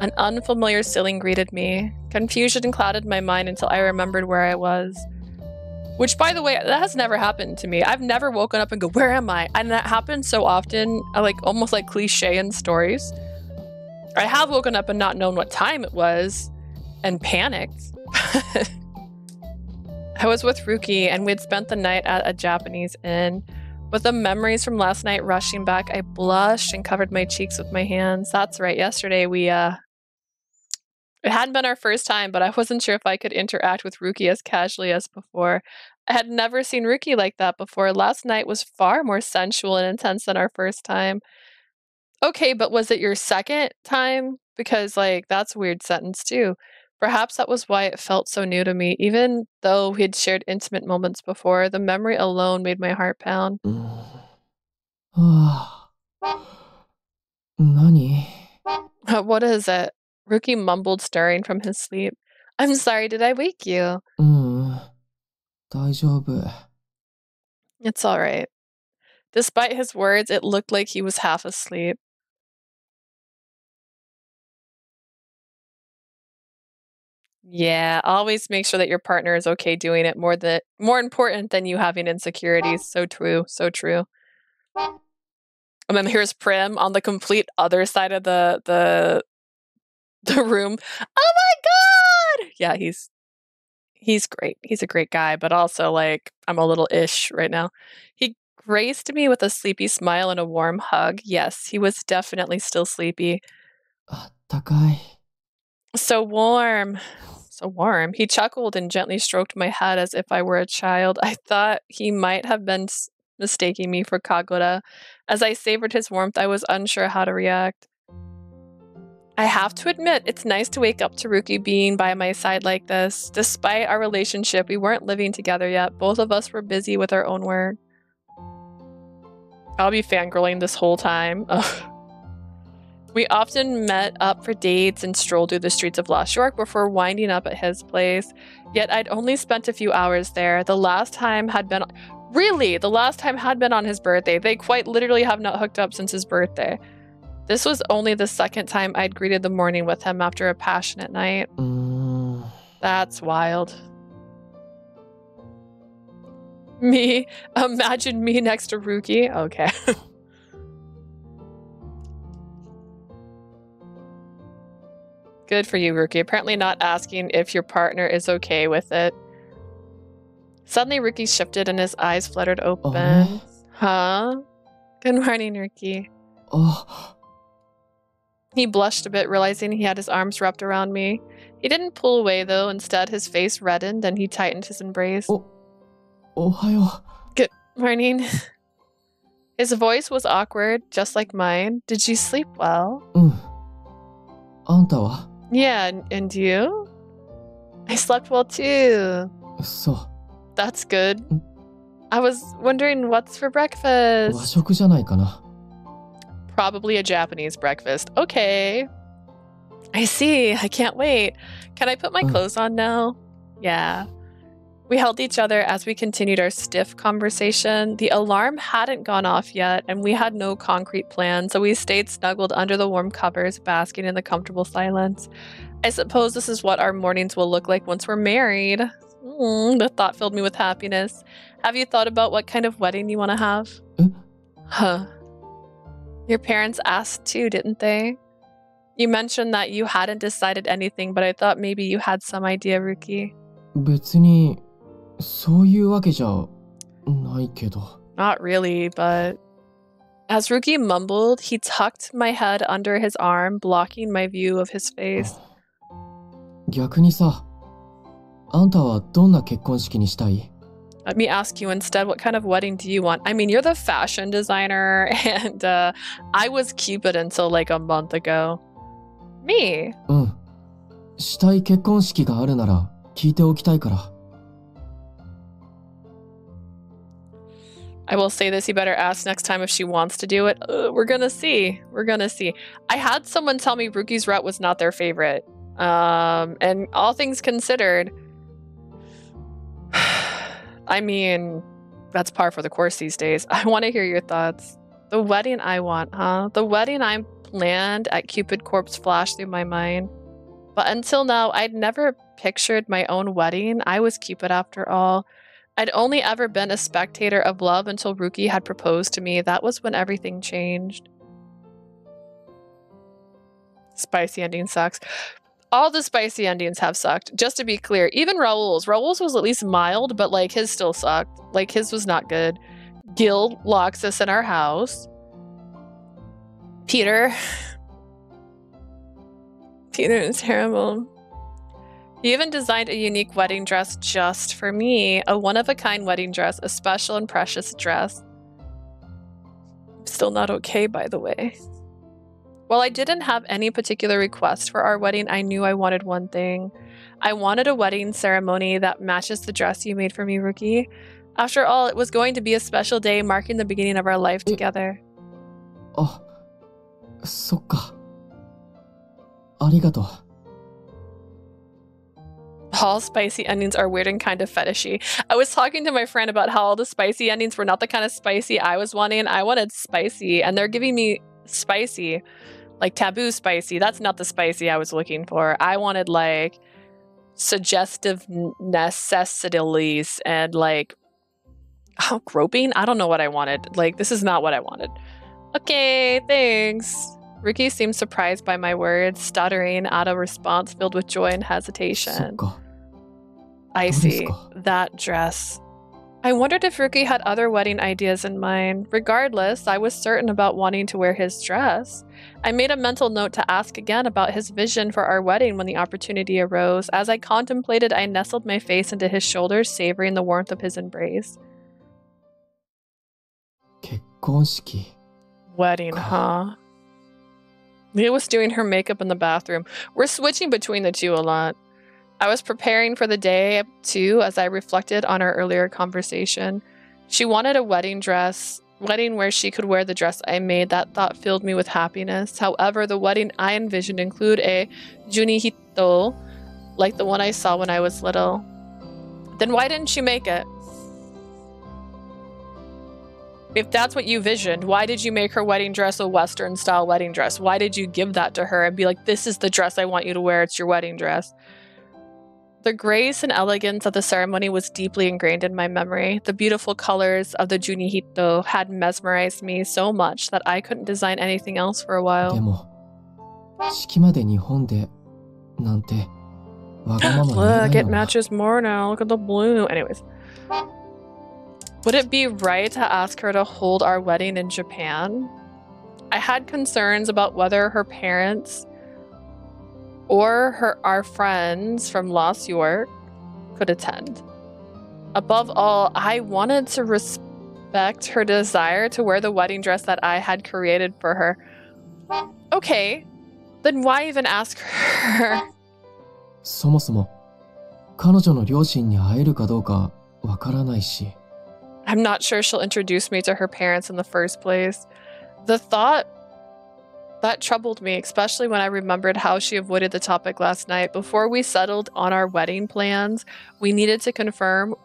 An unfamiliar ceiling greeted me. Confusion clouded my mind until I remembered where I was. Which, by the way, that has never happened to me. I've never woken up and go, where am I? And that happens so often, almost like cliche in stories. I have woken up and not known what time it was and panicked. I was with Ryuki and we'd spent the night at a Japanese inn. With the memories from last night rushing back, I blushed and covered my cheeks with my hands. That's right, yesterday it hadn't been our first time, but I wasn't sure if I could interact with Ryuki as casually as before. I had never seen Ryuki like that before. Last night was far more sensual and intense than our first time. Okay, but was it your second time? Because, that's a weird sentence too. Perhaps that was why it felt so new to me. Even though we had shared intimate moments before, the memory alone made my heart pound. 何? What is it? Ryuki mumbled, stirring from his sleep. I'm sorry, did I wake you? 大丈夫. It's all right. Despite his words, it looked like he was half asleep. Yeah, always make sure that your partner is okay doing it. More important than you having insecurities. So true, so true. And then here's Prim on the complete other side of the room. Oh my god! Yeah, he's great. He's a great guy, but also I'm a little ish right now. He graced me with a sleepy smile and a warm hug. Yes, he was definitely still sleepy. あったかい. So warm. So warm. He chuckled and gently stroked my head as if I were a child. I thought he might have been mistaking me for Kagura. As I savored his warmth, I was unsure how to react. I have to admit, it's nice to wake up to Ryuki being by my side like this. Despite our relationship, we weren't living together yet. Both of us were busy with our own work. I'll be fangirling this whole time. Ugh. We often met up for dates and strolled through the streets of Lost York before winding up at his place. Yet I'd only spent a few hours there. The last time had been on his birthday. They quite literally have not hooked up since his birthday. This was only the second time I'd greeted the morning with him after a passionate night. That's wild. Imagine me next to Ryuki. Okay. Good for you, Ryuki. Apparently not asking if your partner is okay with it. Suddenly, Ryuki shifted and his eyes fluttered open. Huh? Good morning, Ryuki. He blushed a bit, realizing he had his arms wrapped around me. He didn't pull away, though. Instead, his face reddened and he tightened his embrace. Ohayo. Good morning. His voice was awkward, just like mine. Did you sleep well? あんたは? Yeah, and you? I slept well too. そう. That's good. I was wondering what's for breakfast. 和食じゃないかな. Probably a Japanese breakfast. Okay. I see. I can't wait. Can I put my clothes on now? Yeah. We held each other as we continued our stiff conversation. The alarm hadn't gone off yet, and we had no concrete plan, so we stayed snuggled under the warm covers, basking in the comfortable silence. I suppose this is what our mornings will look like once we're married. The thought filled me with happiness. Have you thought about what kind of wedding you want to have? Huh. Your parents asked too, didn't they? You mentioned that you hadn't decided anything, but I thought maybe you had some idea, Ryuki. 別にそういうわけじゃないけど。 Not really, but... As Ryuki mumbled, he tucked my head under his arm, blocking my view of his face. 逆にさ、あんたはどんな結婚式にしたい？ Let me ask you instead, what kind of wedding do you want? I mean, you're the fashion designer, and I was Cupid until like a month ago. Me? うん。したい結婚式があるなら聞いておきたいから。I will say this, you better ask next time if she wants to do it. We're gonna see. We're gonna see. I had someone tell me Ryuki's route was not their favorite. And all things considered, I mean, that's par for the course these days. I want to hear your thoughts. The wedding I want, huh? The wedding I planned at Cupid Corpse flashed through my mind. But until now, I'd never pictured my own wedding. I was Cupid after all. I'd only ever been a spectator of love until Ryuki had proposed to me. That was when everything changed. Spicy ending sucks. All the spicy endings have sucked. Just to be clear, even Raoul's. Raoul's was at least mild, but like his still sucked. Like his was not good. Gil locks us in our house. Peter is terrible. He even designed a unique wedding dress just for me. A one-of-a-kind wedding dress. A special and precious dress. I'm still not okay, by the way. While I didn't have any particular request for our wedding, I knew I wanted one thing. I wanted a wedding ceremony that matches the dress you made for me, Ryuki. After all, it was going to be a special day marking the beginning of our life together. あ、そっか。ありがとう。All spicy endings are weird and kind of fetishy. I was talking to my friend about how all the spicy endings were not the kind of spicy I was wanting. I wanted spicy, and they're giving me spicy. Like taboo spicy. That's not the spicy I was looking for. I wanted like suggestive necessities and like groping. I don't know what I wanted. Like this is not what I wanted. Okay, thanks. Ryuki seemed surprised by my words, stuttering out a response filled with joy and hesitation. I see. That dress. I wondered if Ryuki had other wedding ideas in mind. Regardless, I was certain about wanting to wear his dress. I made a mental note to ask again about his vision for our wedding when the opportunity arose. As I contemplated, I nestled my face into his shoulders, savoring the warmth of his embrace. 結婚式 Wedding, huh? Leah was doing her makeup in the bathroom. We're switching between the two a lot. I was preparing for the day, too, as I reflected on our earlier conversation. She wanted a wedding dress, wedding where she could wear the dress I made. That thought filled me with happiness. However, the wedding I envisioned include a junihito, like the one I saw when I was little. Then why didn't you make it? If that's what you visioned, why did you make her wedding dress a Western-style wedding dress? Why did you give that to her and be like, this is the dress I want you to wear, it's your wedding dress? The grace and elegance of the ceremony was deeply ingrained in my memory. The beautiful colors of the junihito had mesmerized me so much that I couldn't design anything else for a while. でも、式まで日本でなんてわがまま言えない Look, よ it な。 matches more now. Look at the blue. Anyways. Would it be right to ask her to hold our wedding in Japan? I had concerns about whether her parents or our friends from Lost York could attend. Above all, I wanted to respect her desire to wear the wedding dress that I had created for her. Okay, then why even ask her? そもそも彼女の両親に会えるかどうかわからないし。 I'm not sure she'll introduce me to her parents in the first place. The thought that troubled me, especially when I remembered how she avoided the topic last night. Before we settled on our wedding plans, we needed to confirm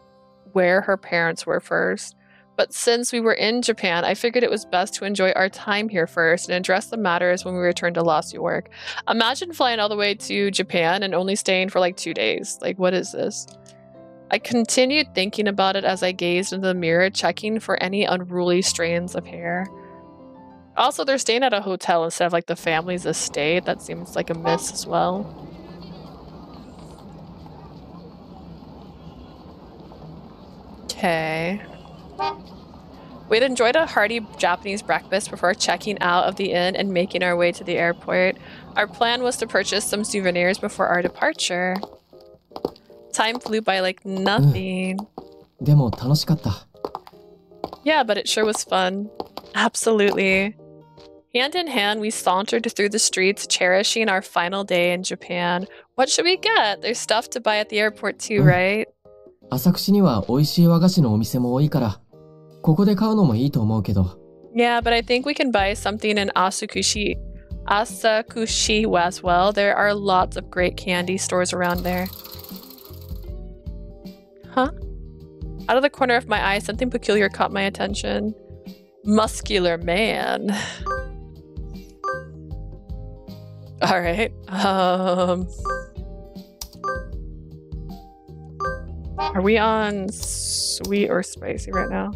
where her parents were first. But since we were in Japan, I figured it was best to enjoy our time here first and address the matters when we returned to Lost York. Imagine flying all the way to Japan and only staying for like 2 days. Like, what is this? I continued thinking about it as I gazed into the mirror, checking for any unruly strands of hair. Also, they're staying at a hotel instead of like the family's estate. That seems like a miss as well. Okay. We'd enjoyed a hearty Japanese breakfast before checking out of the inn and making our way to the airport. Our plan was to purchase some souvenirs before our departure. Time flew by like nothing. でも楽しかった。 Yeah, but it sure was fun. Absolutely. Hand in hand, we sauntered through the streets, cherishing our final day in Japan. What should we get? There's stuff to buy at the airport too, right? 浅口には美味しい和菓子のお店も多いから、ここで買うのもいいと思うけど。Yeah, but I think we can buy something in Asakushi as well. There are lots of great candy stores around there. Huh? Out of the corner of my eye, something peculiar caught my attention. Muscular man. All right. Are we on sweet or spicy right now?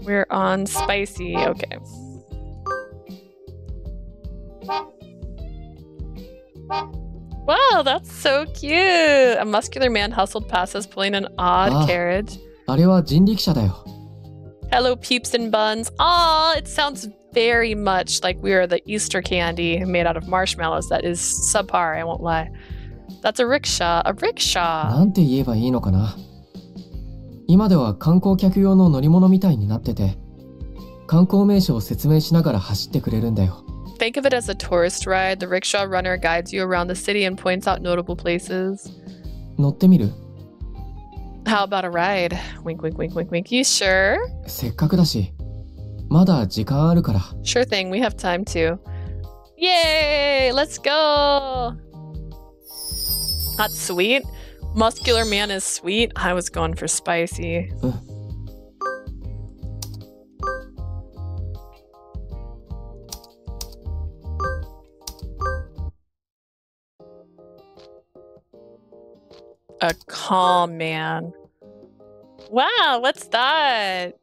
We're on spicy. Okay. Wow, that's so cute. A muscular man hustled past us, pulling an odd carriage. あれは人力車だよ。 Hello, peeps and buns. Aw, it sounds very much like we are the Easter candy made out of marshmallows. That is subpar, I won't lie. That's a rickshaw. A rickshaw. なんて言えばいいのかな。今では観光客用の乗り物みたいになってて、観光名所を説明しながら走ってくれるんだよ。 Think of it as a tourist ride. The rickshaw runner guides you around the city and points out notable places. 乗ってみる？ How about a ride? Wink, wink, wink, wink, wink. You sure? せっかくだし、まだ時間あるから。 Sure thing, we have time too. Yay! Let's go! That's sweet. Muscular man is sweet. I was going for spicy. A calm man. Wow, what's that?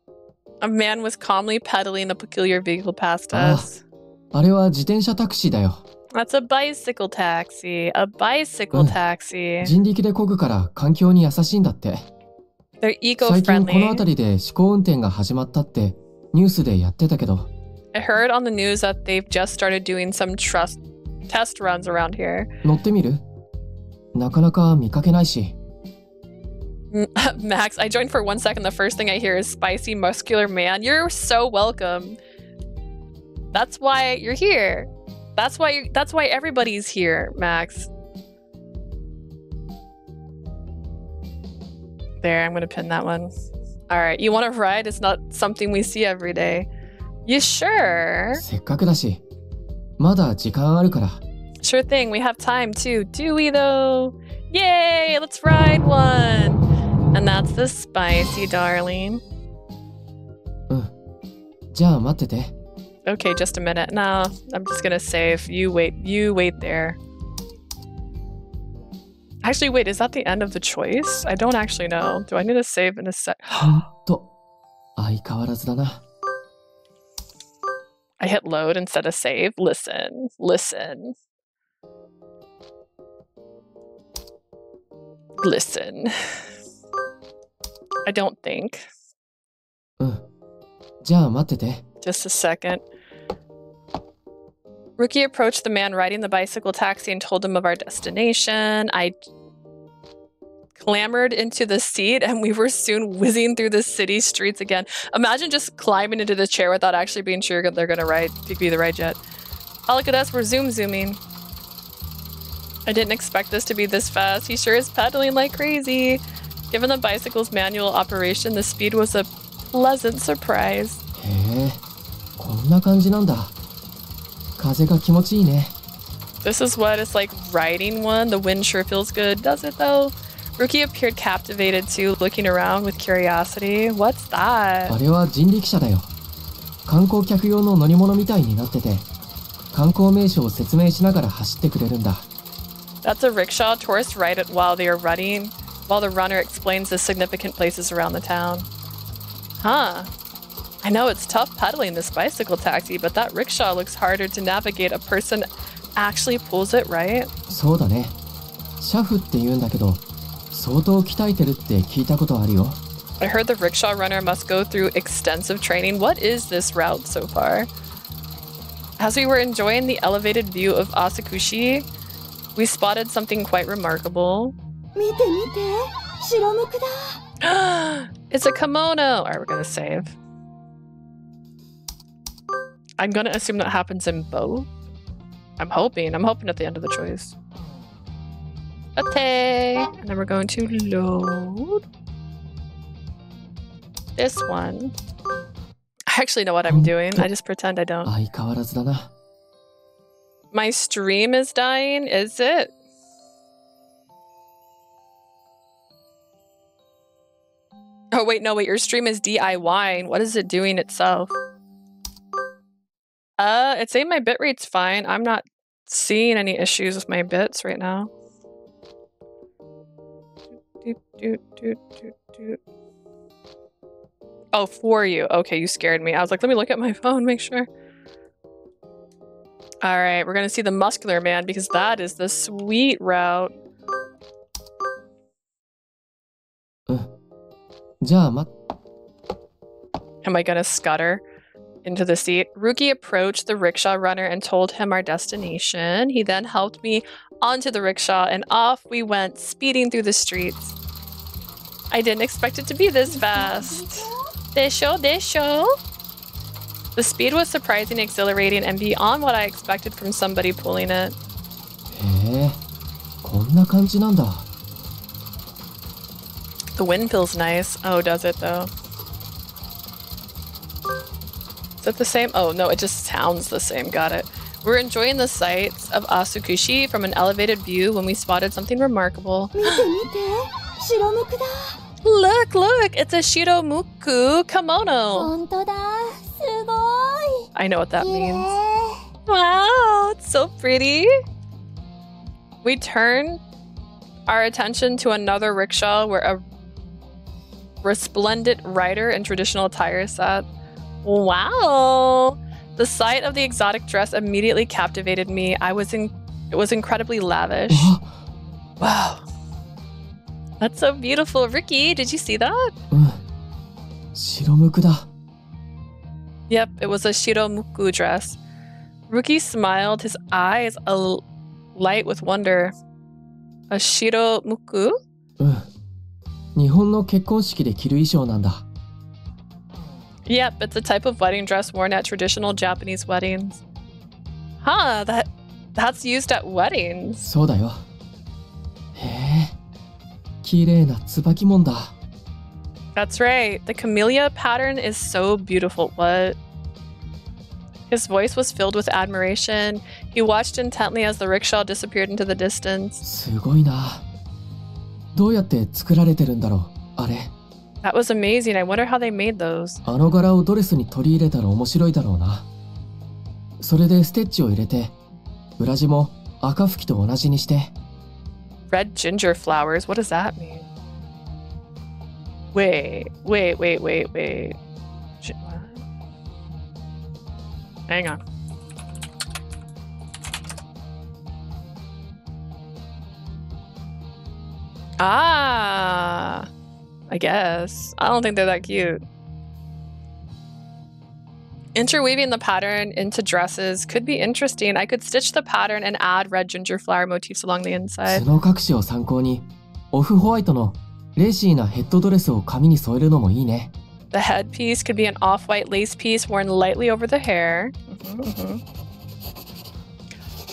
A man was calmly pedaling a peculiar vehicle past us. あれは自転車タクシーだよ。 That's a bicycle taxi. A bicycle taxi. 人力で漕ぐから環境に優しいんだって。 They're 最近この eco-friendly. 辺りで試行運転が始まったってニュースでやってたけど。 I heard on the news that they've just started doing some test runs around here. 乗ってみる？なかなか見かけないし。 Max, I joined for 1 second. The first thing I hear is spicy muscular man. You're so welcome. That's why you're here. That's why everybody's here, Max. There, I'm gonna pin that one. All right, you want to ride? It's not something we see every day. You sure? せっかくだし、まだ時間あるから。 Sure thing, we have time too. Do we though? Yay, let's ride one. And that's the spicy, darling. じゃあ待ってて。 Okay, just a minute. No, I'm just gonna save. You wait there. Actually, wait, is that the end of the choice? I don't actually know. Do I need to save in a sec? ほんと、相変わらずだな。 I hit load instead of save. Listen. I don't think. じゃあ待ってて。 Just a second. Ryuki approached the man riding the bicycle taxi and told him of our destination. I clambered into the seat and we were soon whizzing through the city streets again. Imagine just climbing into the chair without actually being sure they're going to be the right jet. Oh, look at us. We're zooming. I didn't expect this to be this fast. He sure is pedaling like crazy. Given the bicycle's manual operation, the speed was a pleasant surprise. へえ、こんな感じなんだ。風が気持ちいいね。 This is what it's like riding one. The wind sure feels good, does it though? Ryuki appeared captivated too, looking around with curiosity. What's that? あれは人力車だよ。観光客用の乗り物みたいになってて、観光名所を説明しながら走ってくれるんだ。 That's a rickshaw. Tourists ride it while while the runner explains the significant places around the town. Huh. I know it's tough pedaling this bicycle taxi, but that rickshaw looks harder to navigate. A person actually pulls it, right? そうだね。車夫って言うんだけど、相当鍛えてるって聞いたことあるよ。I heard the rickshaw runner must go through extensive training. What is this route so far? As we were enjoying the elevated view of Asakushi, we spotted something quite remarkable. 見て見て、白むくだ。It's a kimono! Alright, we're gonna save. I'm gonna assume that happens in both. I'm hoping at the end of the choice. Okay, and then we're going to load this one. I actually know what I'm doing. I just pretend I don't. 相変わらずだな。My stream is dying, is it? Oh wait, no, wait, your stream is DIYing. What is it doing itself? It's saying my bitrate's fine. I'm not seeing any issues with my bits right now. Oh, for you. Okay, you scared me. I was like, let me look at my phone, make sure. Alright, we're gonna see the muscular man because that is the sweet route. じゃあま Am I gonna scutter into the seat? Ryuki approached the rickshaw runner and told him our destination. He then helped me onto the rickshaw and off we went, speeding through the streets. I didn't expect it to be this fast. Desho, desho. The speed was surprisingly exhilarating and beyond what I expected from somebody pulling it. へえ、こんな感じなんだ。The wind feels nice. Oh, does it though? Is it the same? Oh, no, it just sounds the same. Got it. We're enjoying the sights of Asakushi from an elevated view when we spotted something remarkable. 見て見て、白むくだ。Look, look! It's a Shiromuku kimono! 本当だ、すごい。 I know what that 綺麗。 means. Wow, it's so pretty! We turn our attention to another rickshaw where a resplendent rider in traditional attire sat. Wow! The sight of the exotic dress immediately captivated me. It was incredibly lavish. Wow. That's so beautiful. Ricky, did you see that? 白むくだ。 Yep, it was a Shiromuku dress. Ryuki smiled, his eyes alight with wonder. A Shiromuku? 日本の結婚式で着る衣装なんだ。Yep, it's a type of wedding dress worn at traditional Japanese weddings. Huh, that's used at weddings. そうだよ。へえ、綺麗な椿もんだ。That's right. The camellia pattern is so beautiful. What? His voice was filled with admiration. He watched intently as the rickshaw disappeared into the distance. すごいな。どうやって作られてるんだろう、あれ。That was amazing. I wonder how they made those. あの柄をドレスに取り入れたら面白いだろうな。それでステッチを入れて、裏地も赤吹きと同じにして。Red ginger flowers? What does that mean? Wait. Hang on. Ah, I guess. I don't think they're that cute. Interweaving the pattern into dresses could be interesting. I could stitch the pattern and add red ginger flower motifs along the inside. 角隠しを参考に、オフホワイトのレーシーなヘッドドレスを髪に添えるのもいいね。The headpiece could be an off-white lace piece worn lightly over the hair.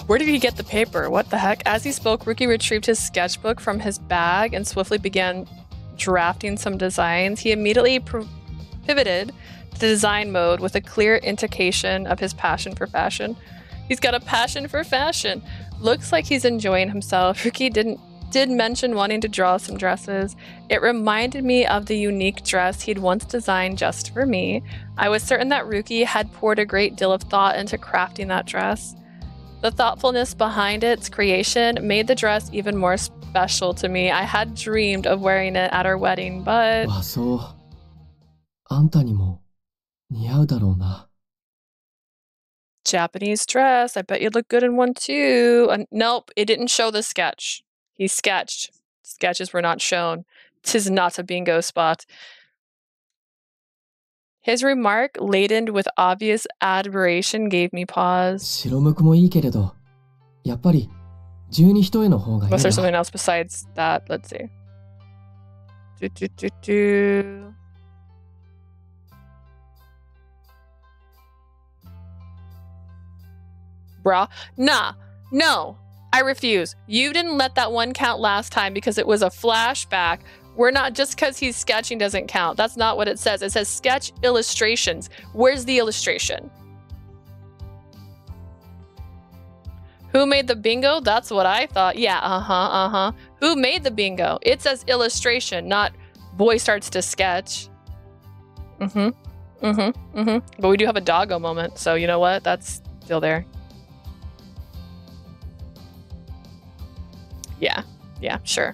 Where did he get the paper? What the heck? As he spoke, Ryuki retrieved his sketchbook from his bag and swiftly began drafting some designs. He immediately pivoted to design mode with a clear indication of his passion for fashion. He's got a passion for fashion. Looks like he's enjoying himself. Ryuki did mention wanting to draw some dresses. It reminded me of the unique dress he'd once designed just for me. I was certain that Ryuki had poured a great deal of thought into crafting that dress. The thoughtfulness behind its creation made the dress even more special to me. I had dreamed of wearing it at our wedding, but 和装、あんたにも似合うだろうな。 Japanese dress. I bet you'd look good in one too. Nope, it didn't show the sketch. He sketched. Sketches were not shown. 'Tis not a bingo spot. His remark, laden with obvious admiration, gave me pause. 白むくもいいけれど、やっぱり十二人への方がいい Was there な。 something else besides that? Let's see. Do. Bruh. Nah. No. I refuse. You didn't let that one count last time because it was a flashback. We're not, just because he's sketching doesn't count. That's not what it says. It says sketch illustrations. Where's the illustration? Who made the bingo? That's what I thought. Yeah, Who made the bingo? It says illustration, not boy starts to sketch. But we do have a doggo moment, so you know what? That's still there. Yeah, sure.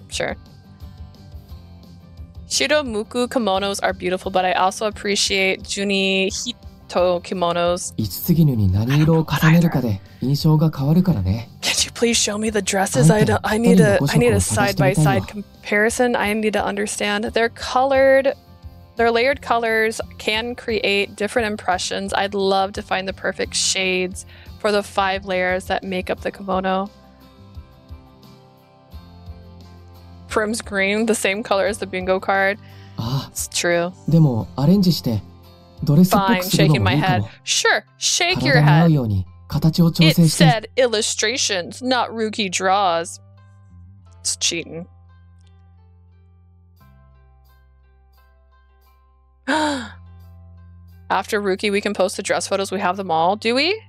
Shiromuku kimonos are beautiful, but I also appreciate Junihito kimonos. 五つ絹に何色を重ねるかで印象が変わるからね。 Can you please show me the dresses? I need a side-by-side comparison. I need to understand. They're layered colors can create different impressions. I'd love to find the perfect shades for the 5 layers that make up the kimono. Prim's green, the same color as the bingo card. ああ、 It's true. でもアレンジしてドレスっぽ Fine, くするの shaking も my いいか head. も。 Sure, shake your 体に合う head. ように形を調 It 整して。 said illustrations, not Ryuki draws. It's cheating. After Ryuki, we can post the dress photos. We have them all. Do we?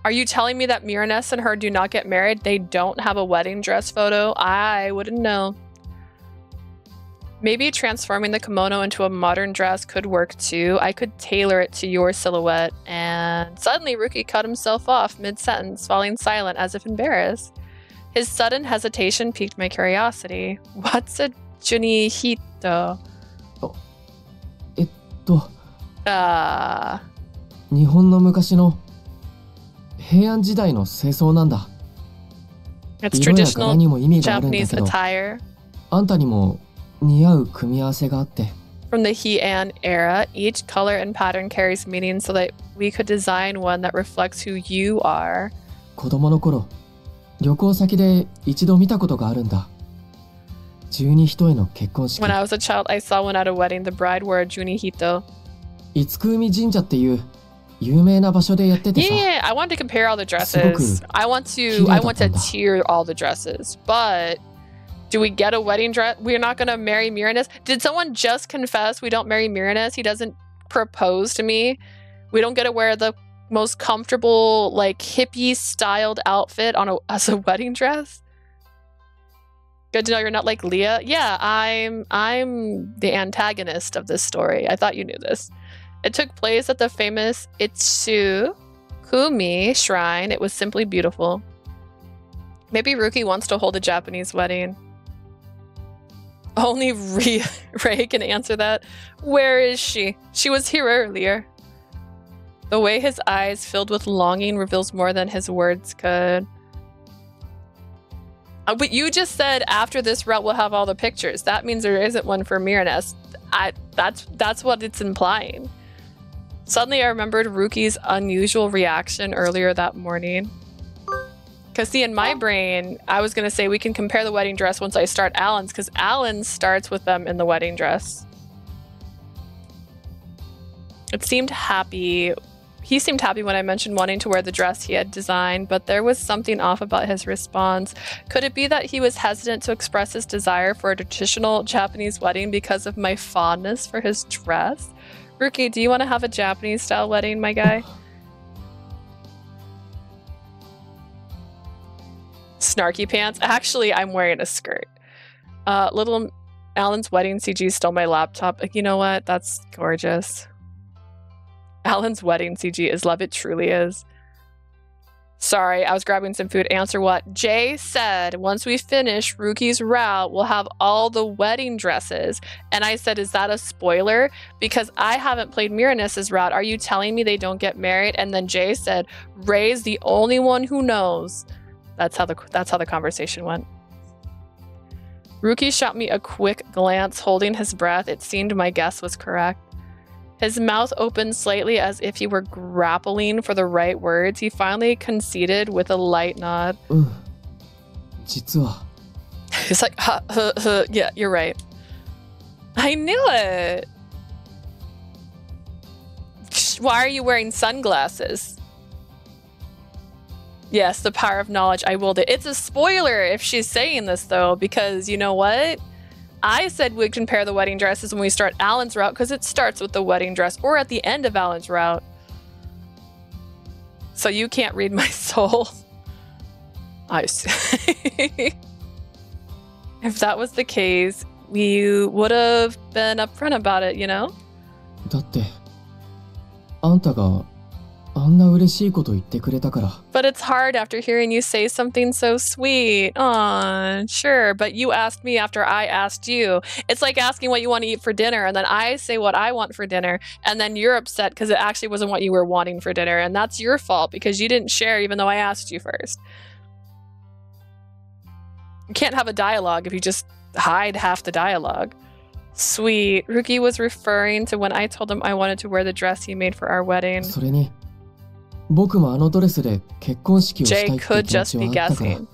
Are you telling me that Miraness and her do not get married? They don't have a wedding dress photo? I wouldn't know. Maybe transforming the kimono into a modern dress could work too. I could tailor it to your silhouette. And suddenly Ryuki cut himself off mid-sentence, falling silent as if embarrassed. His sudden hesitation piqued my curiosity. What's a Junihito? 日本の昔の平安時代の正装なんだ。 It's 色や柄 traditional にも意味があるんだ Japanese けど、 attire. あんたにも似合う組み合わせがあって。 From the Heian era, each color and pattern carries meaning so that we could design one that reflects who you are. 子供の頃、旅行先で一度見たことがあるんだ。十二人への結婚式。 When I was a child, I saw one at a wedding. The bride wore a junihito. 五海神社っていう有名な場所でやっててさ。 Yeah, I want to compare all the dresses. I want to tier all the dresses. But do we get a wedding dress? We're not going to marry Miraness. Did someone just confess we don't marry Miraness? He doesn't propose to me. We don't get to wear the most comfortable, like hippie styled outfit as a wedding dress. Good to know you're not like Leah. Yeah, I'm the antagonist of this story. I thought you knew this. It took place at the famous Itsukumi shrine. It was simply beautiful. Maybe Ryuki wants to hold a Japanese wedding. Only Ray can answer that. Where is she? She was here earlier. The way his eyes filled with longing reveals more than his words could. But you just said after this route we'll have all the pictures. That means there isn't one for Miraness. That's what it's implying. Suddenly I remembered Ryuki's unusual reaction earlier that morning. Because see, in my brain, I was going to say we can compare the wedding dress once I start Alan's, because Alan starts with them in the wedding dress. It seemed happy. He seemed happy when I mentioned wanting to wear the dress he had designed, but there was something off about his response. Could it be that he was hesitant to express his desire for a traditional Japanese wedding because of my fondness for his dress? Ryuki, do you want to have a Japanese-style wedding, my guy? Snarky pants? Actually, I'm wearing a skirt. Little Alan's wedding CG stole my laptop. You know what? That's gorgeous. Alan's wedding CG is love. It truly is. Sorry, I was grabbing some food. Answer what? Jay said, once we finish Ryuki's route, we'll have all the wedding dresses. And I said, is that a spoiler? Because I haven't played Miraness's route. Are you telling me they don't get married? And then Jay said, Ray's the only one who knows. That's how the conversation went. Ryuki shot me a quick glance, holding his breath. It seemed my guess was correct. His mouth opened slightly as if he were grappling for the right words. He finally conceded with a light nod. 実は He's like, yeah, you're right. I knew it. Why are you wearing sunglasses? Yes, the power of knowledge. I willed it. It's a spoiler if she's saying this, though, because you know what? I said we'd compare the wedding dresses when we start Alan's route because it starts with the wedding dress or at the end of Alan's route. So you can't read my soul. I see. If that was the case, we would have been upfront about it, you know? だってあんたがあんな嬉しいこと言ってくれたから。 But it's hard after hearing you say something so sweet. Aw, sure, but you asked me after I asked you. It's like asking what you want to eat for dinner, and then I say what I want for dinner, and then you're upset because it actually wasn't what you were wanting for dinner, and that's your fault because you didn't share even though I asked you first. You can't have a dialogue if you just hide half the dialogue. Sweet. Ryuki was referring to when I told him I wanted to wear the dress he made for our wedding. それに僕もあのドレスで結婚式をしたい Jay って could 気持 just ち be はあったから guessing.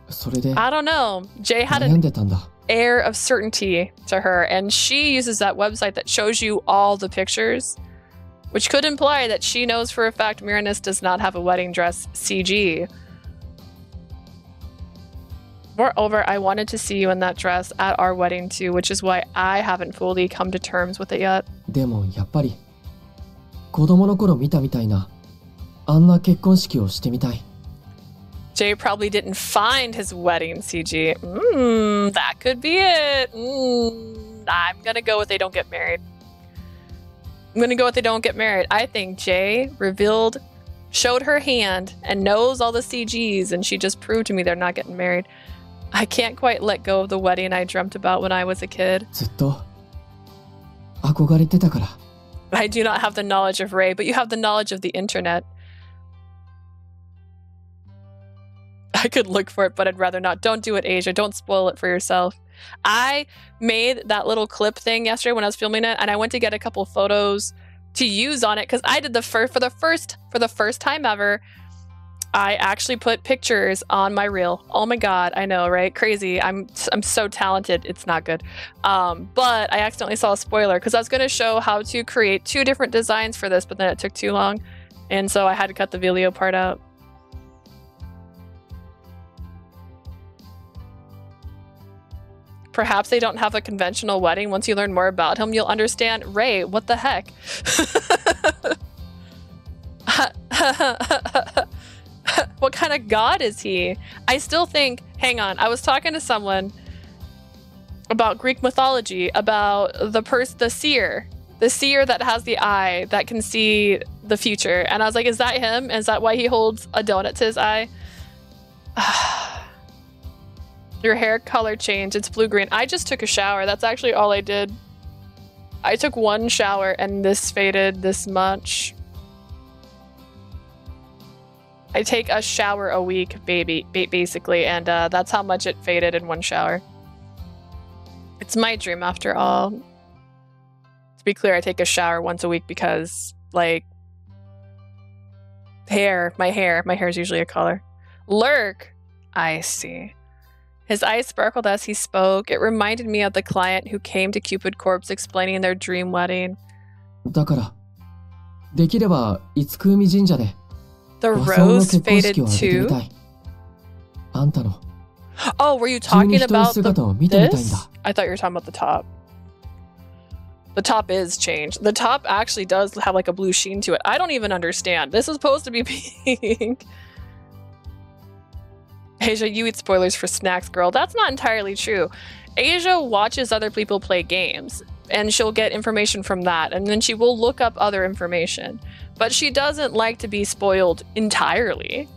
それで I don't know. Jay had 悩ん an でたんだ。 air of certainty to her, and she uses that website that shows you all the pictures, which could imply that she knows for a fact Miraness does not have a wedding dress CG. Moreover, I wanted to see you in that dress at our wedding too, which is why I haven't fully come to terms with it yet. でもやっぱり子供の頃見たみたいなあんな結婚式をしてみたい。 Jay probably didn't find his wedding CG. That could be it. I'm gonna go with they don't get married. I'm gonna go with they don't get married. I think Jay showed her hand and knows all the CGs, and she just proved to me they're not getting married. I can't quite let go of the wedding I dreamt about when I was a kid. ずっと憧れてたから。 I do not have the knowledge of Ray, but you have the knowledge of the internet. I could look for it, but I'd rather not. Don't do it, Asia. Don't spoil it for yourself. I made that little clip thing yesterday when I was filming it, and I went to get a couple photos to use on it because I did for the first time ever. I actually put pictures on my reel. Oh my god, I know, right? Crazy. I'm so talented. It's not good. But I accidentally saw a spoiler because I was going to show how to create 2 different designs for this, but then it took too long, and so I had to cut the video part out. Perhaps they don't have a conventional wedding. Once you learn more about him, you'll understand. Ray, what the heck? What kind of god is he? I still think, hang on, I was talking to someone about Greek mythology, about the seer that has the eye that can see the future. And I was like, is that him? Is that why he holds a donut to his eye? Your hair color changed. It's blue-green. I just took a shower. That's actually all I did. I took 1 shower and this faded this much. I take a shower a week, basically, and that's how much it faded in 1 shower. It's my dream after all. To be clear, I take a shower once a week because, like, my hair is usually a color. Lurk! I see. His eyes sparkled as he spoke. It reminded me of the client who came to Cupid Corpse explaining their dream wedding. だからできれば五九海神社で The 和装の rose 結婚式 faded を挙げてみ too? たい。あんたの Oh, were you 十二 talking 人 about 姿を見てみたいん this? だ。 I thought you were talking about the top. The top is changed. The top actually does have like a blue sheen to it. I don't even understand. This is supposed to be pink. Asia, you eat spoilers for snacks, girl. That's not entirely true. Asia watches other people play games, and she'll get information from that, and then she will look up other information. But she doesn't like to be spoiled entirely.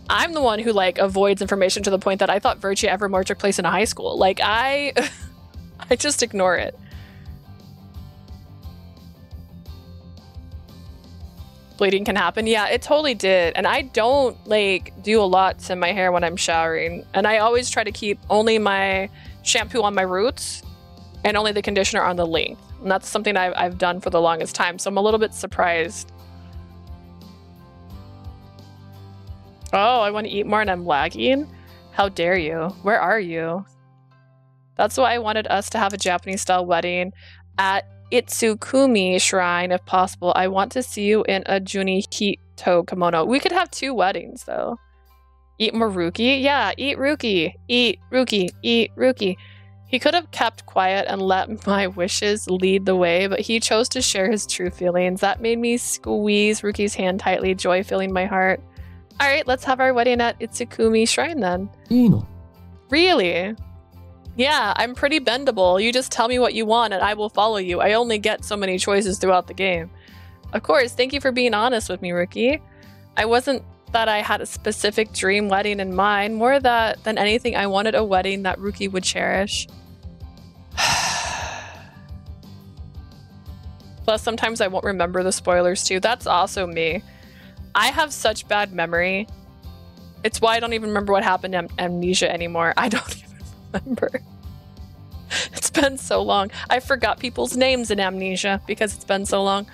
I'm the one who like avoids information to the point that I thought Virtue Evermore took place in a high school. Like I just ignore it. Bleeding can happen. Yeah, it totally did. And I don't like do a lot to my hair when I'm showering. And I always try to keep only my shampoo on my roots and only the conditioner on the length. And that's something I've done for the longest time. So I'm a little bit surprised. Oh, I want to eat more and I'm lagging? How dare you? Where are you? That's why I wanted us to have a Japanese style wedding at Itsukumi Shrine if possible. I want to see you in a Junihito kimono. We could have 2 weddings though. Eat more Ryuki? Yeah, eat Ryuki. Eat Ryuki. Eat Ryuki. He could have kept quiet and let my wishes lead the way, but he chose to share his true feelings. That made me squeeze Ryuki's hand tightly, joy filling my heart. Alright, let's have our wedding at Itsukumi Shrine then. Really? Yeah, I'm pretty bendable. You just tell me what you want and I will follow you. I only get so many choices throughout the game. Of course, thank you for being honest with me, Ryuki. I wasn't that I had a specific dream wedding in mind, more that than anything I wanted a wedding that Ryuki would cherish. Plus, sometimes I won't remember the spoilers too. That's also me. I have such bad memory. It's why I don't even remember what happened in Amnesia anymore. I don't even remember. It's been so long. I forgot people's names in Amnesia because it's been so long.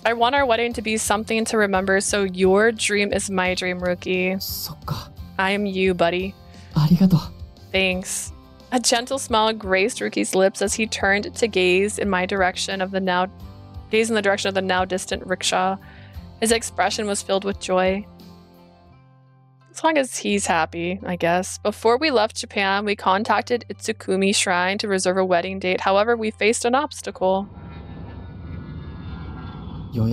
I want our wedding to be something to remember, so your dream is my dream, Ryuki. I am you, buddy. Thanks. A gentle smile graced Ryuki's lips as he turned to gaze in the direction of the now distant rickshaw. His expression was filled with joy. As long as he's happy, I guess. Before we left Japan, we contacted Itsukumi Shrine to reserve a wedding date. However, we faced an obstacle. You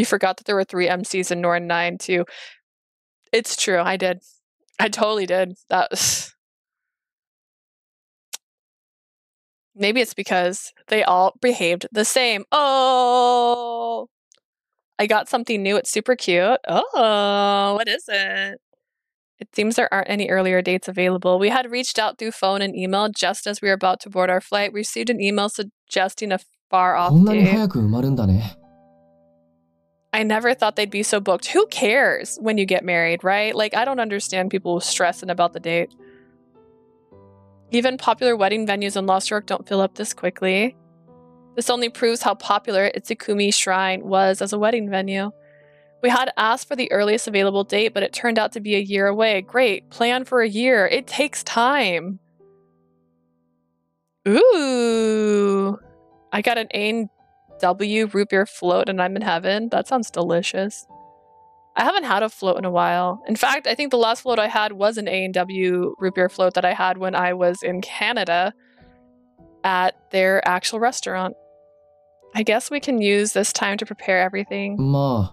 forgot that there were 3 MCs in Norn 9 too. It's true, I did. I totally did. That was... Maybe it's because they all behaved the same. Oh! I got something new. It's super cute. Oh, what is it? It seems there aren't any earlier dates available. We had reached out through phone and email just as we were about to board our flight. We received an email suggesting a far-off date. I never thought they'd be so booked. Who cares when you get married, right? Like, I don't understand people stressing about the date. Even popular wedding venues in Lost York don't fill up this quickly. This only proves how popular Itsukumi Shrine was as a wedding venue. We had asked for the earliest available date, but it turned out to be a year away. Great, plan for a year. It takes time. Ooh. I got an A&W root beer float and I'm in heaven. That sounds delicious. I haven't had a float in a while. In fact, I think the last float I had was an A&W root beer float that I had when I was in Canada at their actual restaurant. I guess we can use this time to prepare everything. Yeah,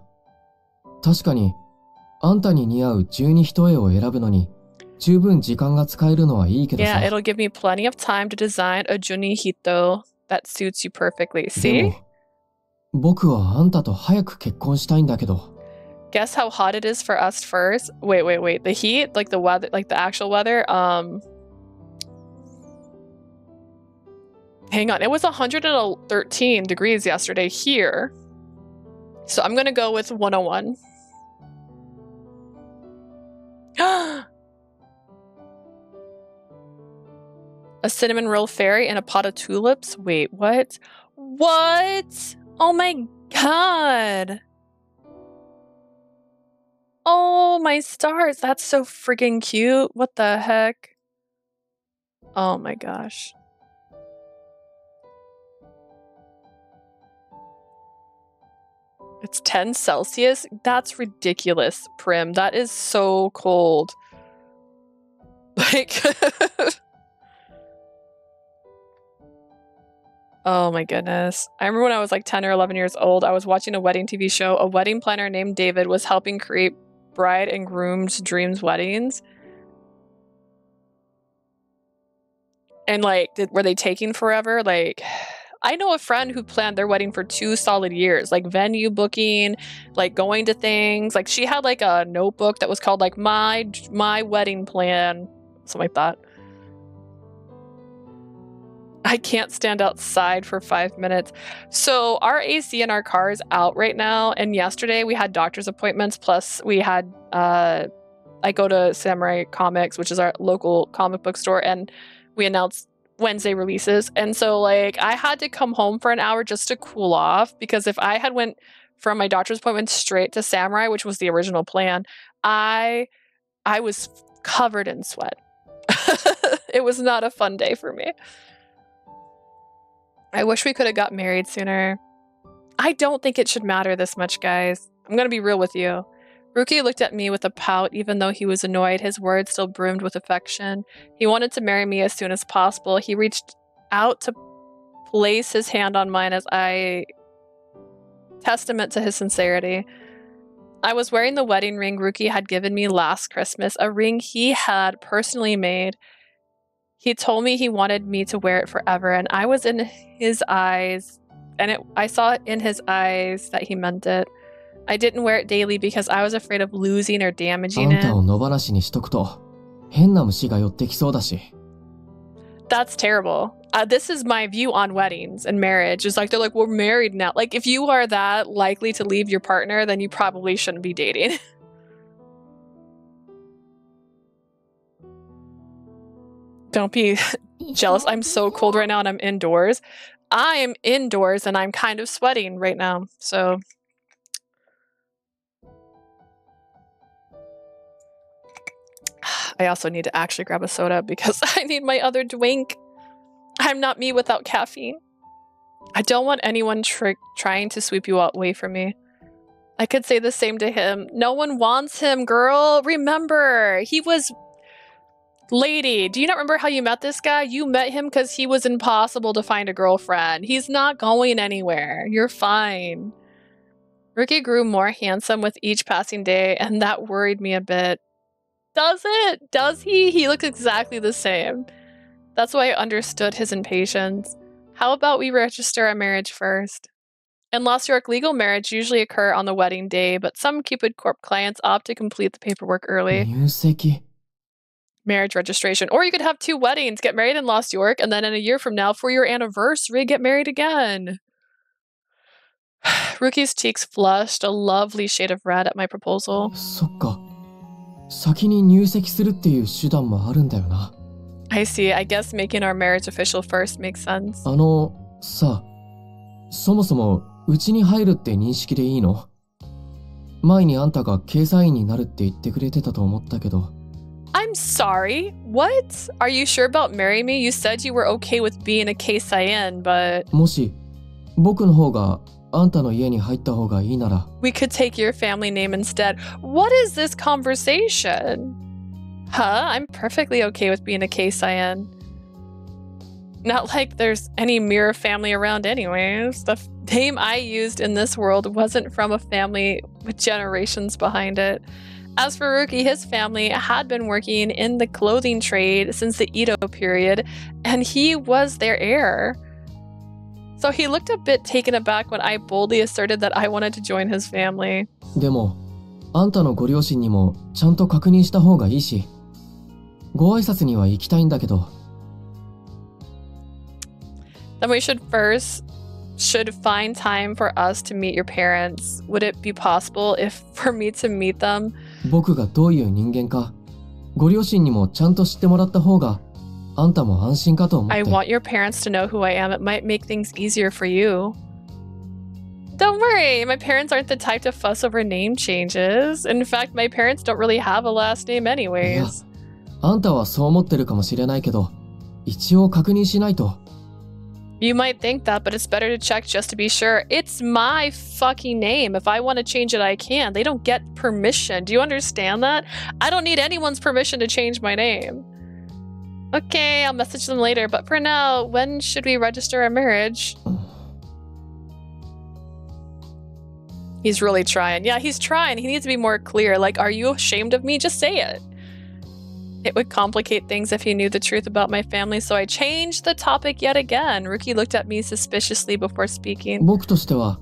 it'll give me plenty of time to design a Junihito that suits you perfectly. See? Guess how hot it is for us first? Wait. The heat? Like the weather, like the actual weather? Hang on. It was 113 degrees yesterday here. So I'm going to go with 101. A cinnamon roll fairy and a pot of tulips? Wait, what? What? Oh my god. Oh my stars. That's so freaking cute. What the heck? Oh my gosh. It's 10 Celsius? That's ridiculous, Prim. That is so cold. Like... Oh my goodness. I remember when I was like 10 or 11 years old, I was watching a wedding TV show. A wedding planner named David was helping create bride and groom's dreams weddings. And like, were they taking forever? Like, I know a friend who planned their wedding for 2 solid years, like venue booking, like going to things. Like she had like a notebook that was called like my wedding plan, something like that. I can't stand outside for 5 minutes. So our AC in our car is out right now. And yesterday we had doctor's appointments. Plus we had, I go to Samurai Comics, which is our local comic book store. And we announced Wednesday releases. And so like I had to come home for an hour just to cool off. Because if I had went from my doctor's appointment straight to Samurai, which was the original plan, I was covered in sweat. It was not a fun day for me. I wish we could have got married sooner. I don't think it should matter this much, guys. I'm gonna be real with you. Ryuki looked at me with a pout, even though he was annoyed. His words still brimmed with affection. He wanted to marry me as soon as possible. He reached out to place his hand on mine as I... testament to his sincerity. I was wearing the wedding ring Ryuki had given me last Christmas, a ring he had personally made. He told me he wanted me to wear it forever, and I was in his eyes, and I saw it in his eyes that he meant it. I didn't wear it daily because I was afraid of losing or damaging it. That's terrible. This is my view on weddings and marriage. It's like, they're like, we're married now. Like, if you are that likely to leave your partner, then you probably shouldn't be dating. Don't be jealous. I'm so cold right now and I'm indoors. I am indoors and I'm kind of sweating right now. So I also need to actually grab a soda because I need my other drink. I'm not me without caffeine. I don't want anyone trying to sweep you away from me. I could say the same to him. No one wants him, girl. Remember, he was... Lady, do you not remember how you met this guy? You met him because he was impossible to find a girlfriend. He's not going anywhere. You're fine. Ryuki grew more handsome with each passing day, and that worried me a bit. Does it? Does he? He looks exactly the same. That's why I understood his impatience. How about we register our marriage first? In Lost York, legal marriage usually occur on the wedding day, but some Cupid Corp clients opt to complete the paperwork early. Marriage registration. Or you could have 2 weddings, get married in Lost York, and then in a year from now, for your anniversary, get married again. Ryuki's cheeks flushed, a lovely shade of red at my proposal. I see. I guess making our marriage official first makes sense. I'm sorry? What? Are you sure about marrying me? You said you were okay with being a Keisaien, but... We could take your family name instead. What is this conversation? Huh? I'm perfectly okay with being a Keisaien. Not like there's any Mira family around anyways. The name I used in this world wasn't from a family with generations behind it. As for Ryuki, his family had been working in the clothing trade since the Edo period, and he was their heir. So he looked a bit taken aback when I boldly asserted that I wanted to join his family. Then we should find time for us to meet your parents. Would it be possible for me to meet them? I want your parents to know who I am. It might make things easier for you. Don't worry, my parents aren't the type to fuss over name changes. In fact, my parents don't really have a last name anyways. You might think that, but it's better to check just to be sure. It's my fucking name. If I want to change it, I can. They don't get permission. Do you understand that? I don't need anyone's permission to change my name. Okay, I'll message them later, but for now, when should we register our marriage? He's really trying. Yeah, he's trying. He needs to be more clear. Like, are you ashamed of me? Just say it. It would complicate things if he knew the truth about my family, so I changed the topic yet again. Ryuki looked at me suspiciously before speaking. 僕としては、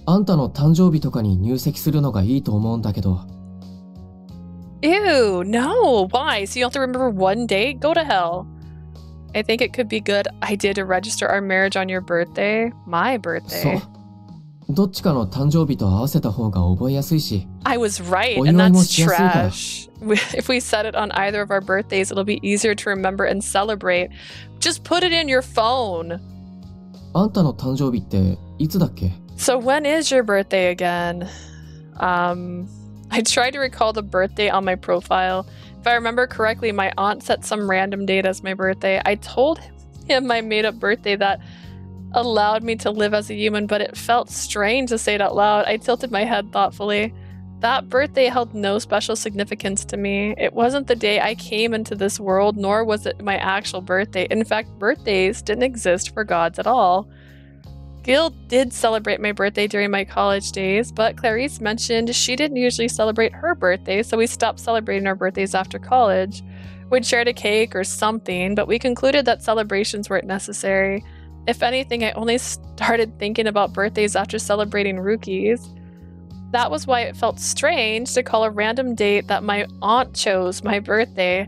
あんたの誕生日とかに入籍するのがいいと思うんだけど。Ew, no, why? So you have to remember one date? Go to hell. I think it could be good idea to register our marriage on your birthday. My birthday. そう。どっちかの誕生日と合わせた方が覚えやすいし。I was right, and that's trash. If we set it on either of our birthdays, it'll be easier to remember and celebrate. Just put it in your phone. あんたの誕生日っていつだっけ? So when is your birthday again? I tried to recall the birthday on my profile. If I remember correctly, my aunt set some random date as my birthday. I told him my made-up birthday that allowed me to live as a human, but it felt strange to say it out loud. I tilted my head thoughtfully. That birthday held no special significance to me. It wasn't the day I came into this world, nor was it my actual birthday. In fact, birthdays didn't exist for gods at all. Gil did celebrate my birthday during my college days, but Clarice mentioned she didn't usually celebrate her birthday, so we stopped celebrating our birthdays after college. We'd shared a cake or something, but we concluded that celebrations weren't necessary. If anything, I only started thinking about birthdays after celebrating Ryuki's. That was why it felt strange to call a random date that my aunt chose my birthday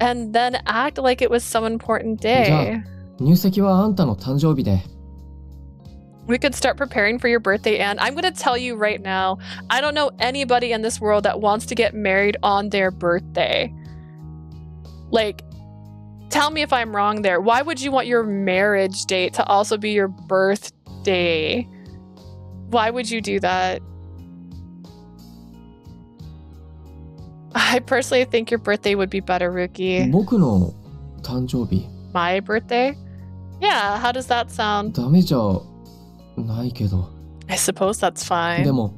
and then act like it was some important day. じゃあ、入籍はあんたの誕生日で。We could start preparing for your birthday, and I'm going to tell you right now, I don't know anybody in this world that wants to get married on their birthday. Like, tell me if I'm wrong there. Why would you want your marriage date to also be your birthday? Why would you do that? I personally think your birthday would be better, Ryuki. 僕の誕生日。My birthday? Yeah, how does that sound? ダメじゃないけど。I suppose that's fine. でも、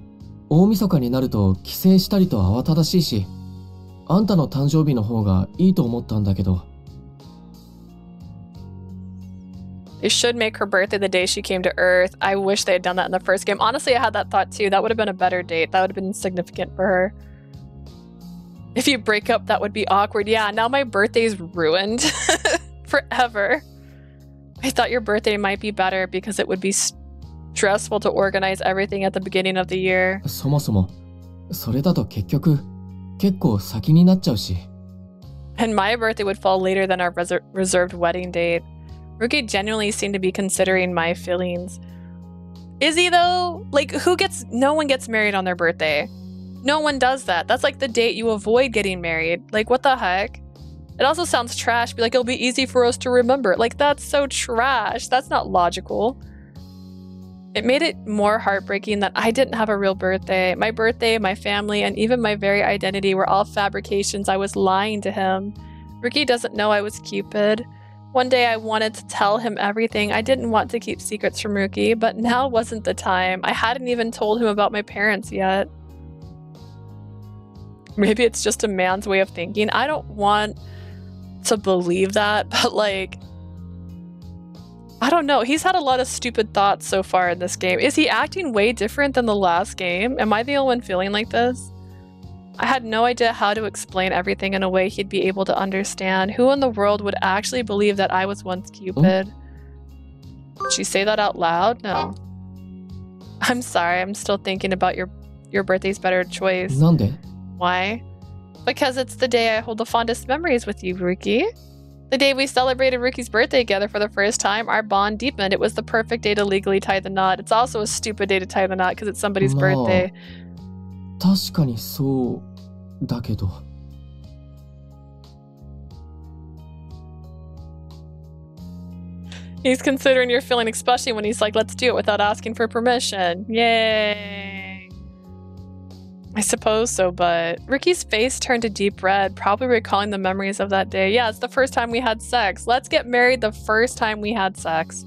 大晦日になると帰省したりと慌ただしいし、あんたの誕生日の方がいいと思ったんだけど。They should make her birthday the day she came to Earth. I wish they had done that in the first game. Honestly, I had that thought too. That would have been a better date. That would have been significant for her. If you break up, that would be awkward. Yeah, now my birthday's ruined forever. I thought your birthday might be better because it would be stressful to organize everything at the beginning of the year. そもそも、それだと結局、結構先になっちゃうし。And my birthday would fall later than our reserved wedding date. Ryuki genuinely seemed to be considering my feelings. Is he though? Like, no one gets married on their birthday. No one does that. That's like the date you avoid getting married. Like, what the heck? It also sounds trash. Be like, it'll be easy for us to remember. Like, that's so trash. That's not logical. It made it more heartbreaking that I didn't have a real birthday. My birthday, my family, and even my very identity were all fabrications. I was lying to him. Ryuki doesn't know I was Cupid. One day I wanted to tell him everything. I didn't want to keep secrets from Ryuki, but now wasn't the time. I hadn't even told him about my parents yet. Maybe it's just a man's way of thinking. I don't want to believe that, but like, I don't know. He's had a lot of stupid thoughts so far in this game. Is he acting way different than the last game? Am I the only one feeling like this? I had no idea how to explain everything in a way he'd be able to understand. Who in the world would actually believe that I was once Cupid? Did she say that out loud? No. I'm sorry. I'm still thinking about your birthday's better choice. なんで? Why? Because it's the day I hold the fondest memories with you, Ryuki. The day we celebrated Ryuki's birthday together for the first time, our bond deepened. It was the perfect day to legally tie the knot. It's also a stupid day to tie the knot because it's somebody's birthday. 確かにそうだけど。He's considering your feeling, especially when he's like, let's do it without asking for permission. Yay. I suppose so, but Ricky's face turned a deep red, probably recalling the memories of that day. Yeah, it's the first time we had sex. Let's get married the first time we had sex.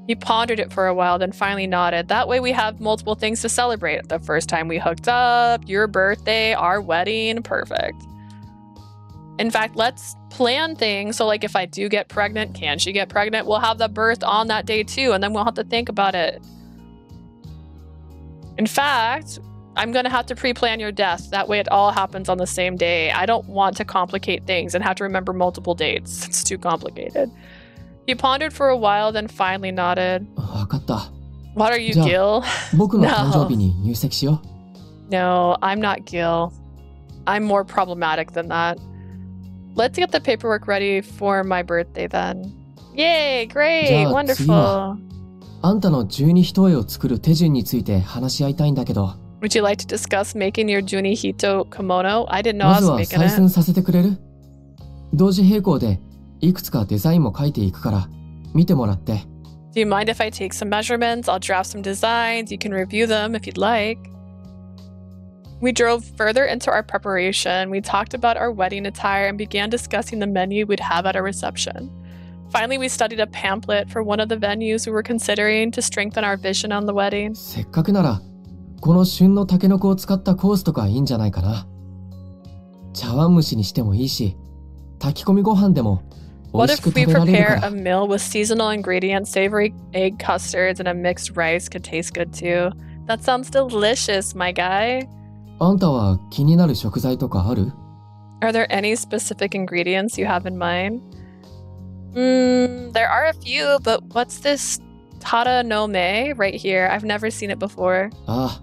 He pondered it for a while, then finally nodded. That way we have multiple things to celebrate. The first time we hooked up, your birthday, our wedding. Perfect. In fact, let's plan things. So like if I do get pregnant, can she get pregnant? We'll have the birth on that day too, and then we'll have to think about it. In fact, I'm gonna have to pre-plan your death. That way it all happens on the same day. I don't want to complicate things and have to remember multiple dates. It's too complicated. He pondered for a while, then finally nodded. わかった。 What are you, じゃあ、 Gil? 僕の誕生日に入籍しよう。 No, I'm not Gil. I'm more problematic than that. Let's get the paperwork ready for my birthday then. Yay, great, じゃあ、 wonderful. 次は、あんたの十二一重を作る手順について話し合いたいんだけど。 Would you like to discuss making your Junihito kimono? I didn't know ま I ず was は making 採 it. 寸させてくれる？同時並行でいくつかデザインも書いていくから見てもらって。 Do you mind if I take some measurements? I'll draft some designs. You can review them if you'd like. We drove further into our preparation. We talked about our wedding attire and began discussing the menu we'd have at our reception. Finally, we studied a pamphlet for one of the venues we were considering to strengthen our vision on the wedding. せっかくならこの旬のタケノコを使ったコースとかいいんじゃないかな。茶碗蒸しにしてもいいし、炊き込みご飯でも美 What 味しく if we 食べられるか prepare ら。 a meal with seasonal ingredients, savory egg custards, and a mixed rice could taste good too? That sounds delicious, my guy. あんたは気になる食材とかある？ Are there any specific ingredients you have in mind? There are a few, but what's this Tata no me right here? I've never seen it before. あ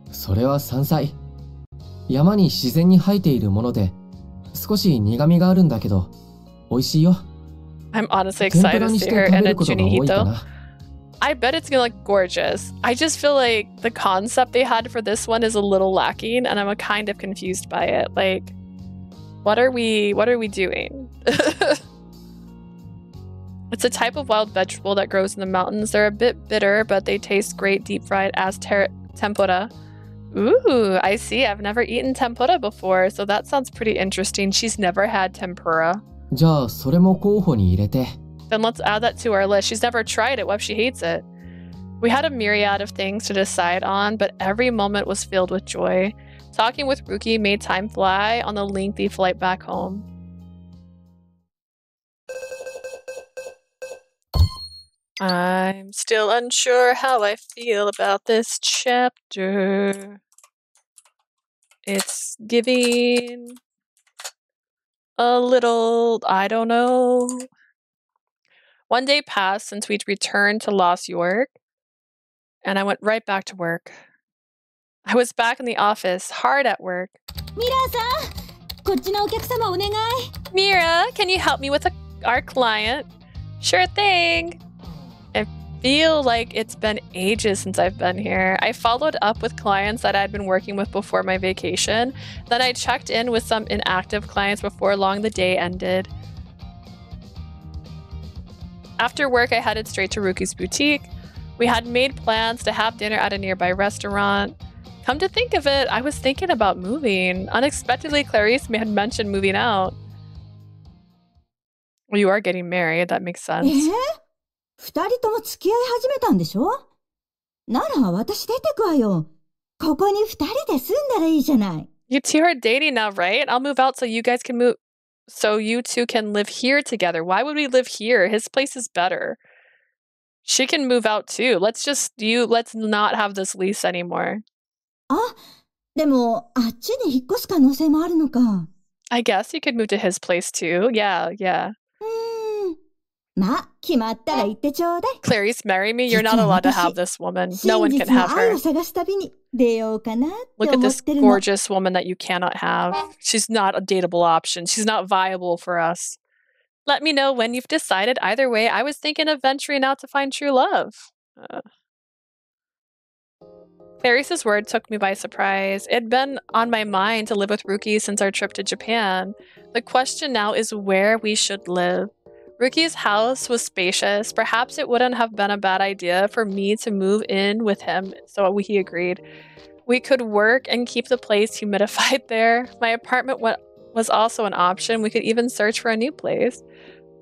あ、それは山菜。山に自然に生えているもので、少し苦味があるんだけど、美味しいよ。 I'm honestly 天ぷ excited ら to に see して her 食 in べ a ることが多いか Junihito. な。 I bet it's gonna look gorgeous. I just feel like the concept they had for this one is a little lacking, and I'm kind of confused by it. Like, what are we doing? It's a type of wild vegetable that grows in the mountains. They're a bit bitter, but they taste great deep fried as tempura. Ooh, I see. I've never eaten tempura before, so that sounds pretty interesting. She's never had tempura. じゃあそれも候補に入れて。 Then let's add that to our list. She's never tried it. What if she hates it? We had a myriad of things to decide on, but every moment was filled with joy. Talking with Ryuki made time fly on the lengthy flight back home. I'm still unsure how I feel about this chapter. It's giving a little, I don't know. One day passed since we'd returned to Lost York, and I went right back to work. I was back in the office, hard at work. ミラーさん、こっちのお客様お願い。 Mira, can you help me with our client? Sure thing. I feel like it's been ages since I've been here. I followed up with clients that I'd been working with before my vacation. Then I checked in with some inactive clients before long the day ended. After work, I headed straight to Ryuki's boutique. We had made plans to have dinner at a nearby restaurant. Come to think of it, I was thinking about moving. Unexpectedly, Clarice had mentioned moving out. Well, you are getting married, that makes sense. 二人とも付き合い始めたんでしょ？なら私出てくわよ。ここに二人で住んだらいいじゃない。You two are dating now, right? I'll move out so you guys can move. So you two can live here together. Why would we live here? His place is better. She can move out too. Let's not have this lease anymore. あ、でもあっちに引っ越す可能性もあるのか。I guess you could move to his place too. Yeah. ま、決まったら言ってちょうだい。 Clarice, marry me. You're not allowed to have this woman. No one can have 真実の愛 her. を探す旅に出ようかなって Look at 思っ this てるの。 gorgeous woman that you cannot have. She's not a dateable option. She's not viable for us. Let me know when you've decided. Either way, I was thinking of venturing out to find true love. Clarice's word took me by surprise. It had been on my mind to live with Ryuki since our trip to Japan. The question now is where we should live. Ryuki's house was spacious. Perhaps it wouldn't have been a bad idea for me to move in with him, so he agreed. We could work and keep the place humidified there. My apartment was also an option. We could even search for a new place.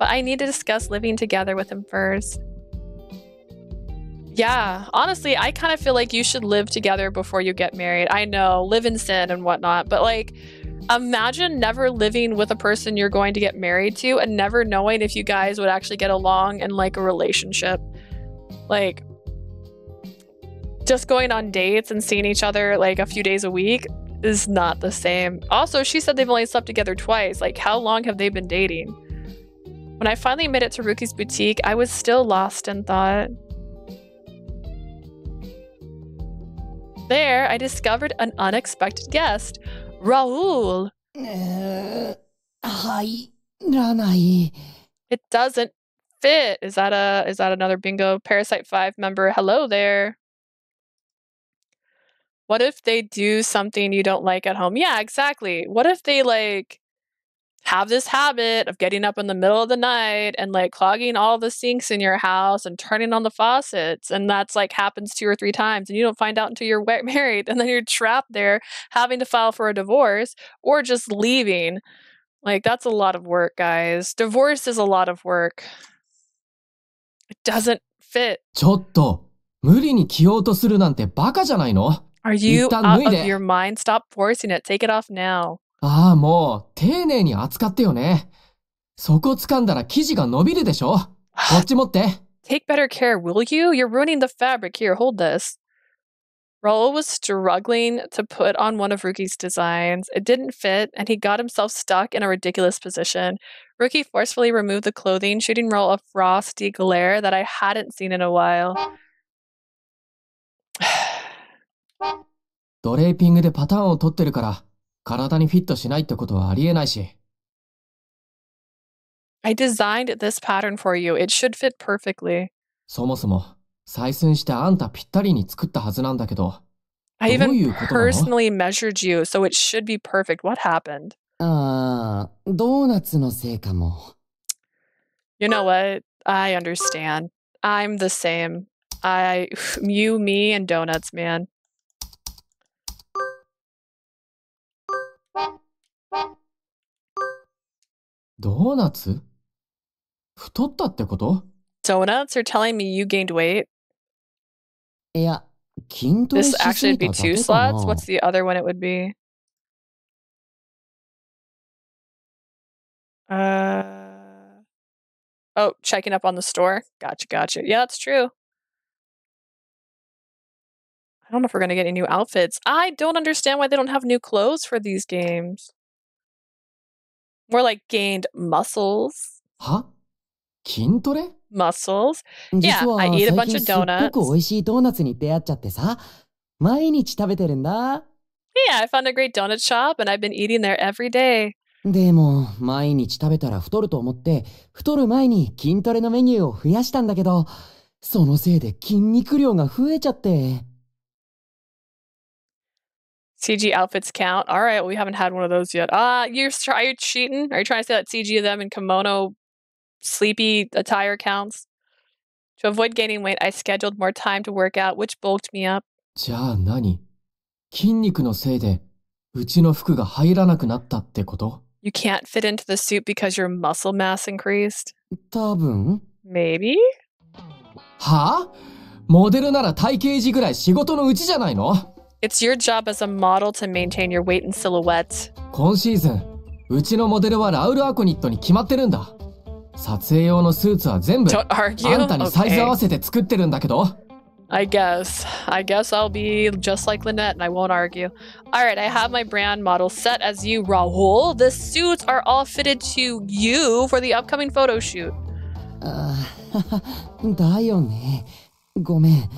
But I need to discuss living together with him first. Yeah, honestly, I kind of feel like you should live together before you get married. I know, live in sin and whatnot, but like, imagine never living with a person you're going to get married to and never knowing if you guys would actually get along in like a relationship. Like, Just going on dates and seeing each other like a few days a week is not the same. Also, she said they've only slept together twice. Like, how long have they been dating? When I finally made it to Ruki's boutique, I was still lost in thought. There, I discovered an unexpected guest, Raul. It doesn't fit. Is that another bingo Parasite 5 member? Hello there. What if they do something you don't like at home? Yeah, exactly. What if they like have this habit of getting up in the middle of the night and like clogging all the sinks in your house and turning on the faucets, and that's like happens 2 or 3 times and you don't find out until you're married, and then you're trapped there having to file for a divorce or just leaving. Like, that's a lot of work, guys. Divorce is a lot of work. It doesn't fit. ちょっと、無理に着ようとするなんてバカじゃないの? Are you out of your mind? Stop forcing it. Take it off now. ああ、もう、丁寧に扱ってよね。そこ掴んだら生地が伸びるでしょ? こっち持って。Take better care, will you? You're ruining the fabric. Here, hold this. Raul was struggling to put on one of Ruki's designs. It didn't fit, and he got himself stuck in a ridiculous position. Ruki forcefully removed the clothing, shooting Raul a frosty glare that I hadn't seen in a while. ドレーピングでパターンを取ってるから、体にフィットしないってことはありえないし。I designed this pattern for you. It should fit perfectly. そもそも、採寸してあんたぴったりに作ったはずなんだけど。I even personally measured you, so it should be perfect. What happened? ああ、ドーナツのせいかも。You know what? I understand. I'm the same. You, me, and donuts, man. ドーナツ? 太ったってこと? Donuts are telling me you gained weight? いや、筋トレし This す actually ぎ would た be だ 2 けか slots? な。 What's the other one it would be? Oh, checking up on the store. Gotcha. Yeah, that's true. I don't know if we're going to get any new outfits. I don't understand why they don't have new clothes for these games. More like gained muscles. は? 筋トレ? Muscles. 実 Yeah, は I eat a 最 bunch 近 of すっご donuts. く美味しいドーナツに出会っちゃってさ、毎日食べてるんだ。Yeah, I found a great donut shop and I've been eating there every day. でも、毎日食べたら太ると思って、太る前に筋トレのメニューを増やしたんだけど、そのせいで筋肉量が増えちゃって。CG outfits count. All right, well, we haven't had one of those yet. Are you cheating? Are you trying to say that CG of them in kimono sleepy attire counts? To avoid gaining weight, I scheduled more time to work out, which bulked me up. じゃあ何? 筋肉のせいで、うちの服が入らなくなったってこと? You can't fit into the suit because your muscle mass increased? 多分 Maybe? はあ? モデルなら体型維持ぐらい仕事のうちじゃないの? It's your job as a model to maintain your weight and silhouette. 今シーズン、うちのモデルはラウル・アコニットに決まってるんだ。撮影用のスーツは全部、Don't argue. あんたにサイズ合わせて作ってるんだけど。I guess I'll be just like Lynette and I won't argue. Alright, I have my brand model set as you, Raul. The suits are all fitted to you for the upcoming photo shoot. ああ、だよね。ごめん。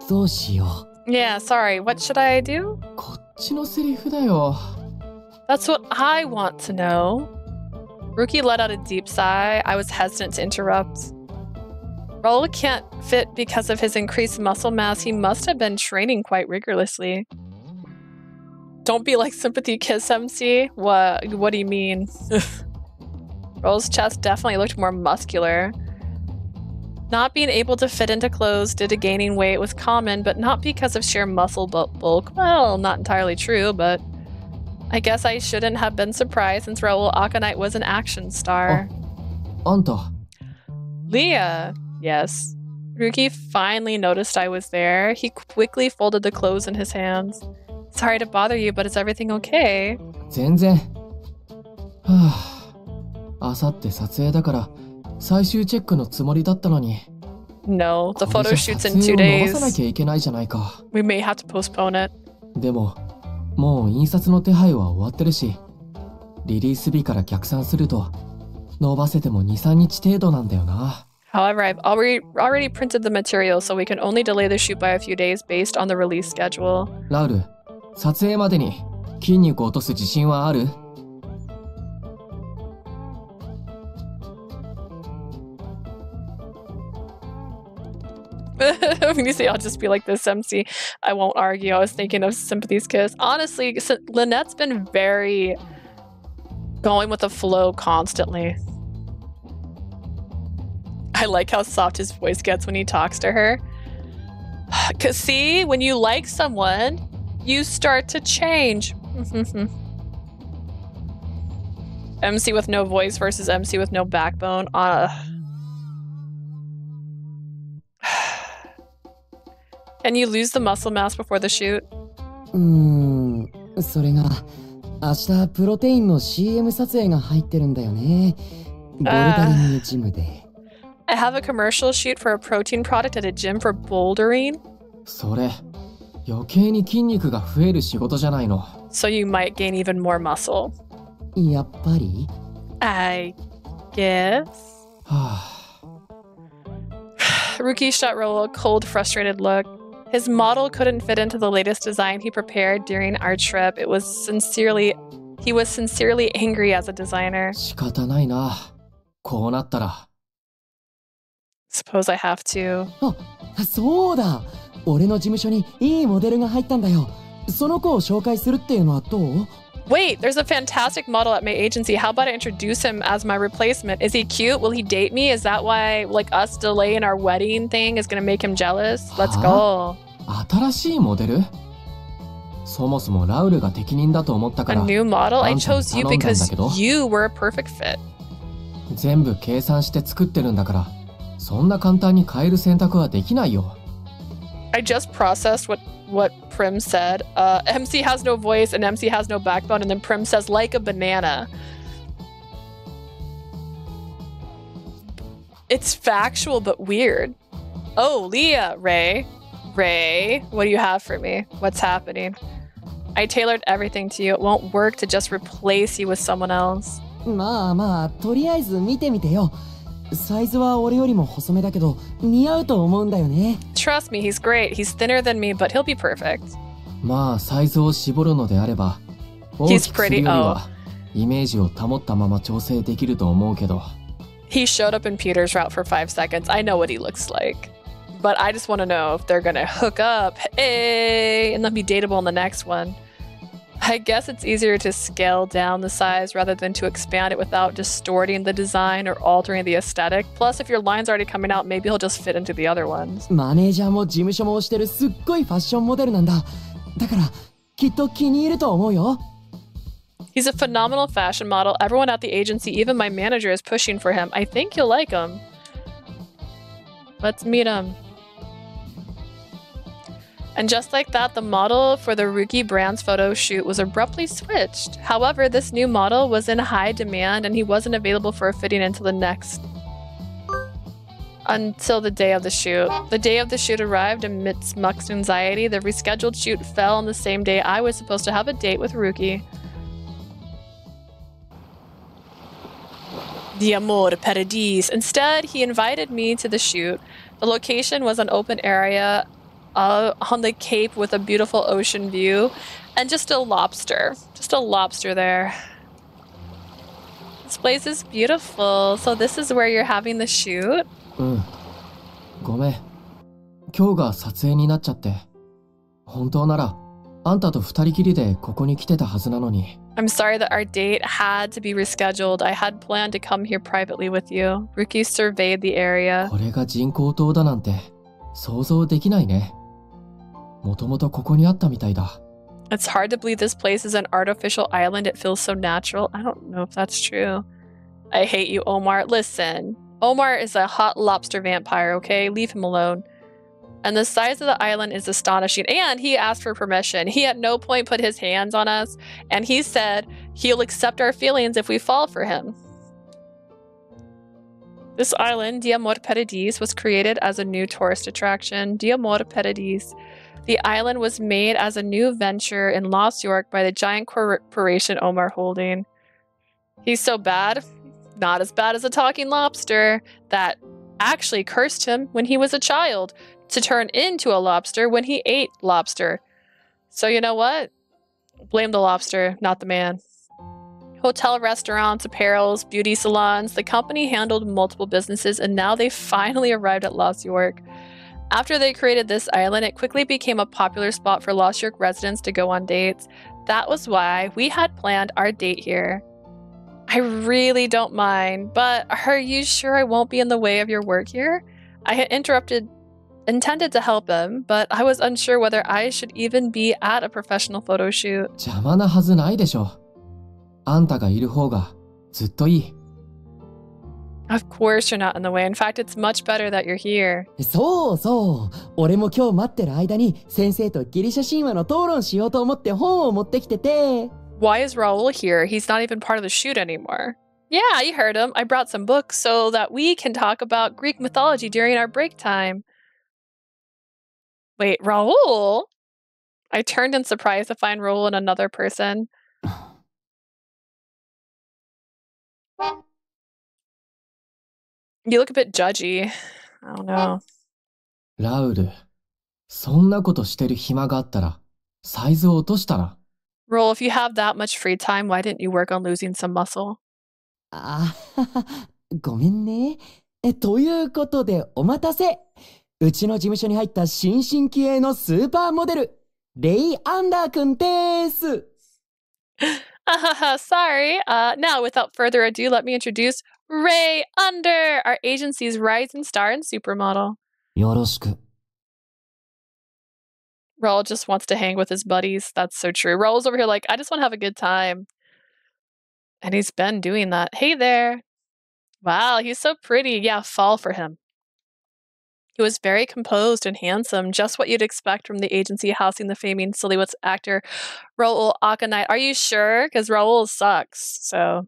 どうしよう。Yeah, sorry. What should I do? こっちのセリフだよ。That's what I want to know. Ryuki let out a deep sigh. I was hesitant to interrupt. Raul can't fit because of his increased muscle mass. He must have been training quite rigorously. Don't be like Sympathy Kiss MC. What do you mean? Raul's chest definitely looked more muscular. Not being able to fit into clothes due to gaining weight was common, but not because of sheer muscle bulk. Well, not entirely true, but I guess I shouldn't have been surprised since Raul Akonite was an action star. Anta. Leah. Yes. Ryuki finally noticed I was there. He quickly folded the clothes in his hands. Sorry to bother you, but is everything okay? 全然。はあ、あさって撮影だから最終チェックのつもりだったのに。No, the こ photo れじゃ shoot's 撮 in 2影を伸ばさな days. きゃいけないじゃないか。 We may have to postpone it. でも、もう印刷の手配は終わってるし、リリース日から逆算すると、伸ばせても2、3日程度なんだよな。However, I've already printed the material, so we can only delay the shoot by a few days based on the release schedule. ラウル、撮影までに筋肉を落とす自信はある？When you say I'll just be like this, MC, I won't argue. I was thinking of Sympathy's Kiss. Honestly, Lynette's been very going with the flow constantly. I like how soft his voice gets when he talks to her. Because see, when you like someone, you start to change. MC with no voice versus MC with no backbone. Can you lose the muscle mass before the shoot? それが明日プロテインの CM 撮影が入ってるんだよね。ボルダリングジムで。I have a commercial shoot for a protein product at a gym for bouldering. それ、余計に筋肉が増える仕事じゃないの。So you might gain even more muscle. やっぱり I guess. はぁ。Ryuki shot Rolo a cold, frustrated look. His model couldn't fit into the latest design he prepared during our trip. He was sincerely angry as a designer. 仕方ないな。こうなったら。Suppose I have to. あ、そうだ。俺の事務所にいいモデルが入ったんだよ。その子を紹介するっていうのはどう？ Wait, there's a fantastic model at my agency. How about I introduce him as my replacement? Is he cute? Will he date me? Is that why, like, us delaying our wedding thing is gonna make him jealous? Let's go. 新しいモデル？そもそもラウルが適任だと思ったか A ら。 new model? I あんたに chose you 頼んだんだけ because ど。 you were a perfect fit. 全部計算して作ってるんだから、そんな簡単に変える選択はできないよ。I just processed what Prim said. MC has no voice and MC has no backbone, and then Prim says, like a banana. It's factual but weird. Oh, Leah, Ray, what do you have for me? What's happening? I tailored everything to you. It won't work to just replace you with someone else. まあまあ、とりあえず見てみてよ。サイズは俺よりも細めだけど似合うと思うんだよね。Trust me, he's great. He's thinner than me, but he'll be perfect. まあサイズを絞るのであれば、大きくするよりはイメージを保ったまま調整できると思うけど。He showed up in Peter's route for 5 seconds. I know what he looks like. But I just want to know if they're gonna hook up, hey, and then be dateable in the next one. I guess it's easier to scale down the size rather than to expand it without distorting the design or altering the aesthetic. Plus, if your line's already coming out, maybe he'll just fit into the other ones. マネージャーも事務所もしてるすっごいファッションモデルなんだ。だからきっと気に入ると思うよ。He's a phenomenal fashion model. Everyone at the agency, even my manager, is pushing for him. I think you'll like him. Let's meet him. And just like that, the model for the Ryuki brand's photo shoot was abruptly switched. However, this new model was in high demand and he wasn't available for a fitting until the day of the shoot. The day of the shoot arrived amidst Muck's anxiety. The rescheduled shoot fell on the same day I was supposed to have a date with Ryuki. The amor paradis. Instead, he invited me to the shoot. The location was an open area on the cape with a beautiful ocean view and just a lobster there. This place is beautiful. So this is where you're having the shoot? ごめん。今日が撮影になっちゃって。本当ならあんたと二人きりでここに来てたはずなのに。I'm sorry that our date had to be rescheduled. I had planned to come here privately with you. Ryuki surveyed the area. これが人工島だなんて想像できないね。もともとここにあったみたいだ。It's hard to believe this place is an artificial island. It feels so natural. I don't know if that's true. I hate you, Omar. Listen, Omar is a hot lobster vampire, okay? Leave him alone. And the size of the island is astonishing. And he asked for permission. He at no point put his hands on us. And he said he'll accept our feelings if we fall for him. This island, Diamor Paradis, was created as a new tourist attraction. Diamor Paradis. The island was made as a new venture in Lost York by the giant corporation Omar Holding. He's so bad, not as bad as a talking lobster, that actually cursed him when he was a child to turn into a lobster when he ate lobster. So you know what? Blame the lobster, not the man. Hotel, restaurants, apparels, beauty salons. The company handled multiple businesses, and now they finally arrived at Lost York. After they created this island, it quickly became a popular spot for Lost York residents to go on dates. That was why we had planned our date here. I really don't mind, but are you sure I won't be in the way of your work here? I had intended to help him, but I was unsure whether I should even be at a professional photo shoot. 邪魔なはずないでしょ。あんたがいる方がずっといい。Of course you're not in the way. In fact, it's much better that you're here. そうそう。俺も今日待ってる間に先生とギリシャ神話の討論しようと思って本を持ってきてて。Why is Raul here? He's not even part of the shoot anymore. Yeah, you heard him. I brought some books so that we can talk about Greek mythology during our break time. Wait, Raul? I turned in surprise to find Raul in another person. You look a bit judgy. I don't know. ラウル、そんなことしてる暇があったら、サイズを落としたら。Raul, if you have that much free time, why didn't you work on losing some muscle? あはごめんね。ということでお待たせ。うちの事務所に入った新進気鋭のスーパーモデル、レイ・アンダーくんです。Sorry. Now, without further ado, let me introduce Ray Under, our agency's rising star and supermodel. よろしく。Raul just wants to hang with his buddies. That's so true. Raul's over here like, I just want to have a good time. And he's been doing that. Hey there. Wow, he's so pretty. Yeah, fall for him. He was very composed and handsome, just what you'd expect from the agency housing the famous Silhouettes actor Raul Akanite. Are you sure? Because Raul sucks, so...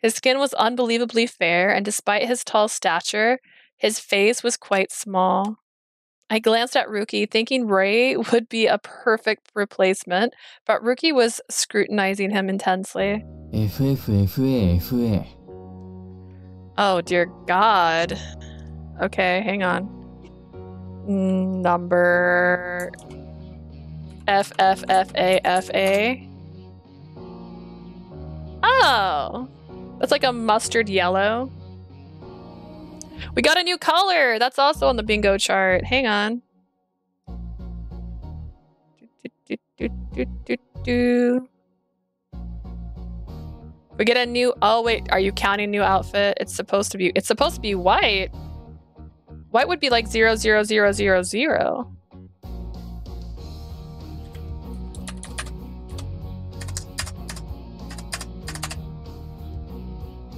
His skin was unbelievably fair, and despite his tall stature, his face was quite small. I glanced at Ryuki, thinking Ray would be a perfect replacement, but Ryuki was scrutinizing him intensely. FA. Oh, dear God. Okay, hang on. Number... FFFAFA. Oh! That's like a mustard yellow. We got a new color! That's also on the bingo chart. Hang on. We get a new... Oh, wait. Are you counting new outfit? It's supposed to be white. White would be like 00000.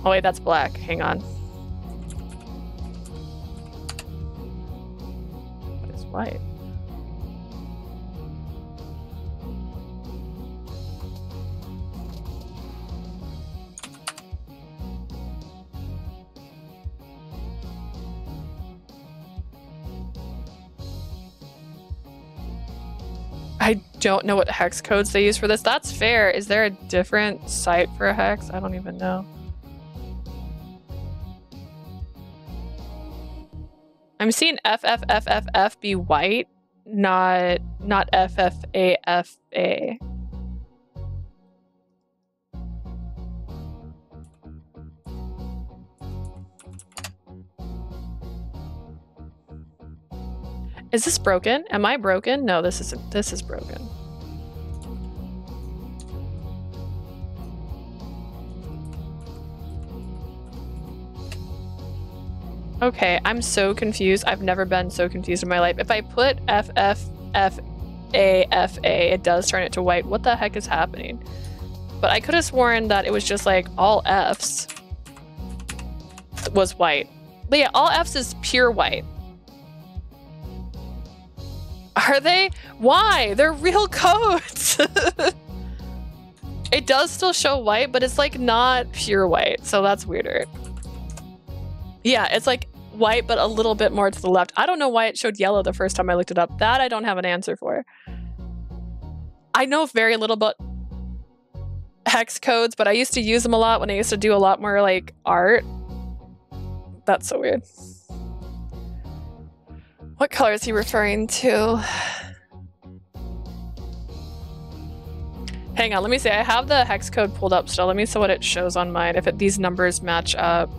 Oh wait, that's black. Hang on. What is white? I don't know what hex codes they use for this. That's fair. Is there a different site for a hex? I don't even know. I'm seeing FFFFF be white, not FFAFA. Is this broken? Am I broken? No, this isn't. This is broken. Okay, I'm so confused. I've never been so confused in my life. If I put FFFAFA, it does turn it to white. What the heck is happening? But I could have sworn that it was just like all Fs was white. But yeah, all Fs is pure white. Are they? Why? They're real codes. It does still show white, but it's like not pure white, so that's weirder. Yeah, it's like white, but a little bit more to the left. I don't know why it showed yellow the first time I looked it up. That I don't have an answer for. I know very little about hex codes, but I used to use them a lot when I used to do a lot more like art. That's so weird. What color is he referring to? Hang on, let me see. I have the hex code pulled up still. Let me see what it shows on mine, if these numbers match up.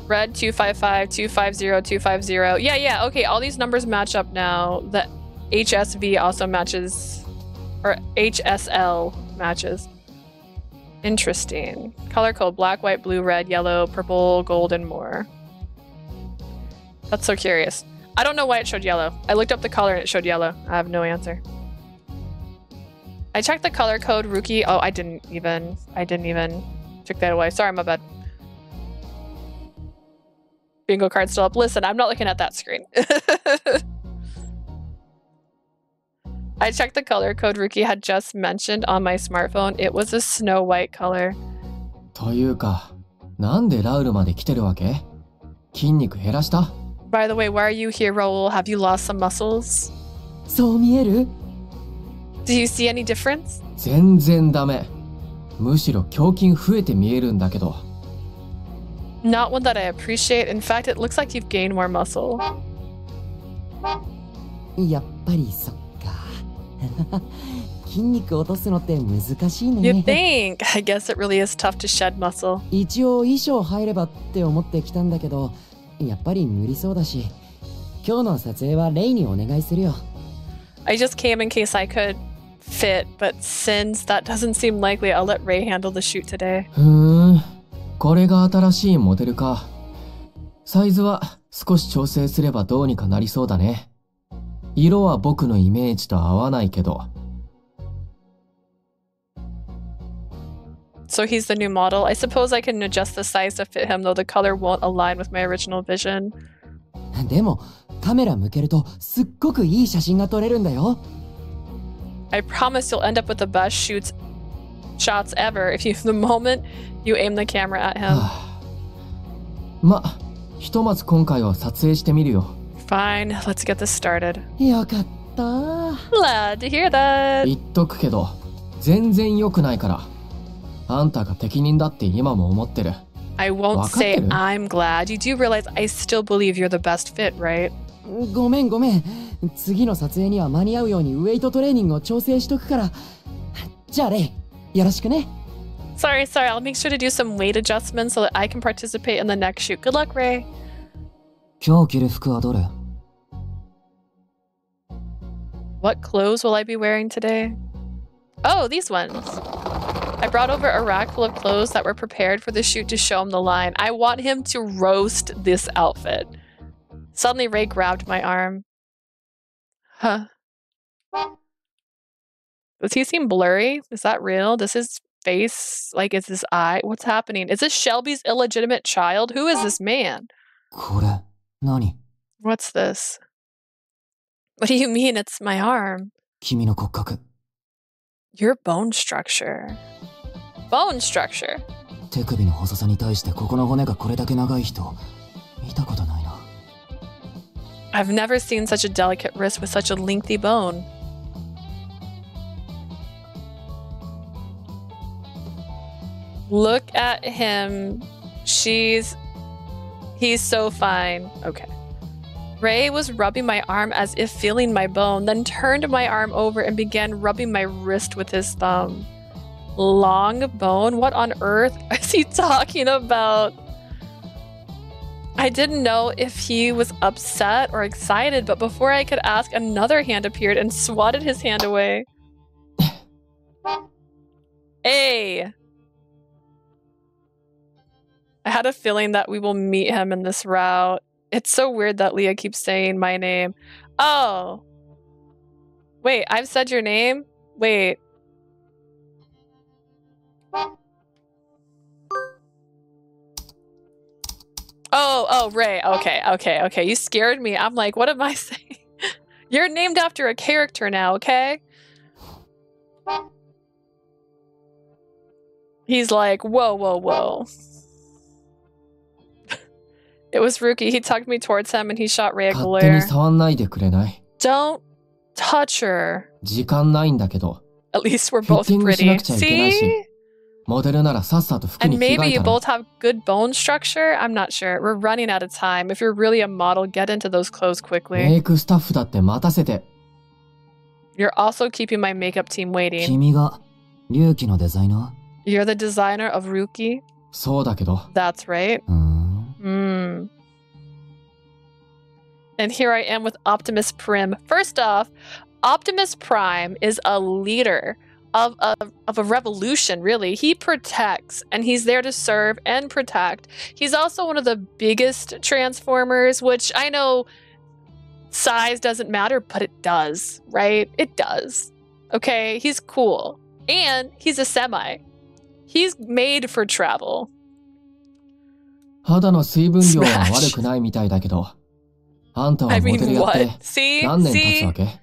Red 255, 250, 250. Yeah, okay, all these numbers match up now. The HSV also matches, or HSL matches. Interesting. Color code: black, white, blue, red, yellow, purple, gold, and more. That's so curious. I don't know why it showed yellow. I looked up the color and it showed yellow. I have no answer. I checked the color code Ryuki. Oh, I didn't even took that away. Sorry, my bad. Bingo card still up. Listen, I'm not looking at that screen. I checked the color code Ryuki had just mentioned on my smartphone. It was a snow white color. というか、なんでラウルまで来てるわけ？筋肉減らした？ By the way, why are you here, Raoul? Have you lost some muscles? そう見える？ Do you see any difference? 全然ダメ。むしろ胸筋増えて見えるんだけど。 Not one that I appreciate. In fact, it looks like you've gained more muscle. やっぱりそっか。筋肉落とすのって難しいね。 You think? I guess it really is tough to shed muscle. 一応衣装入ればって思ってきたんだけど、やっぱり無理そうだし、今日の撮影はレイにお願いするよ。I just came in case I could fit, but since that doesn't seem likely, I'll let Ray handle the shoot today. これが新しいモデルか。サイズは少し調整すればどうにかなりそうだね。色は僕のイメージと合わないけど。So he's the new model. I suppose I can adjust the size to fit him, though the color won't align with my original vision. でもカメラ向けるとすっごくいい写真が撮れるんだよ。I promise you'll end up with the best shots ever if you the moment you aim the camera at him. ま、ひとまず今回は撮影してみるよ。Fine, let's get this started. よかった。Glad to hear that. 言っとくけど、全然良くないから。あんたが適任だって今も思ってる。I won't say I'm glad. You do realize I still believe you're the best fit, right? ごめん。次の撮影には間に合うようにウェイトトレーニングを調整しとくから。じゃあレイ、よろしくね。Sorry. I'll make sure to do some weight adjustments so that I can participate in the next shoot. Good luck, Ray. 今日着る服はどれ？ What clothes will I be wearing today? Oh, these ones. I brought over a rack full of clothes that were prepared for the shoot to show him the line. I want him to roast this outfit. Suddenly, Ray grabbed my arm. Huh. Does he seem blurry? Is that real? Does his face, like, is his eye? What's happening? Is this Shelby's illegitimate child? Who is this man? これ、何？ What's this? What do you mean it's my arm? 君の骨格。 Your bone structure. Bone structure. 手首の細さに対してここの骨がこれだけ長い人、見たことないな。I've never seen such a delicate wrist with such a lengthy bone. Look at him. He's so fine. Okay. Ray was rubbing my arm as if feeling my bone, then turned my arm over and began rubbing my wrist with his thumb. Long bone? What on earth is he talking about? I didn't know if he was upset or excited, but before I could ask, another hand appeared and swatted his hand away. Hey! I had a feeling that we will meet him in this route. It's so weird that Leah keeps saying my name. Oh! Wait, I've said your name? Wait. Oh, Ray. Okay. You scared me. I'm like, what am I saying? You're named after a character now, okay? He's like, whoa, whoa, whoa. It was Ryuki. He tugged me towards him and he shot Ray a 勝手に glare. 触んないでくれない Don't touch her. 時間ないんだけど。 At least we're フィッ both ティングしな pretty. くちゃいけないし。 See? モデルならさっさと服 And に着替 maybe え you たら。 both have good bone structure? I'm not sure. We're running out of time. If you're really a model, get into those clothes メ quickly. イクスタッフだって待たせて。 You're also keeping my makeup team waiting. 君が龍騎のデザイナ You're the designer of Ryuki? そうだけど。 That's right. ー And here I am with Optimus Prim. First off, Optimus Prime is a leader of a revolution, really. He protects, and he's there to serve and protect. He's also one of the biggest Transformers, which I know size doesn't matter, but it does, right? It does. Okay, he's cool. And he's a semi. He's made for travel. 肌の水分量は悪くないみたいだけど。あんたは I モデ mean, ルやっ what? て See? 何年経つ See? わけ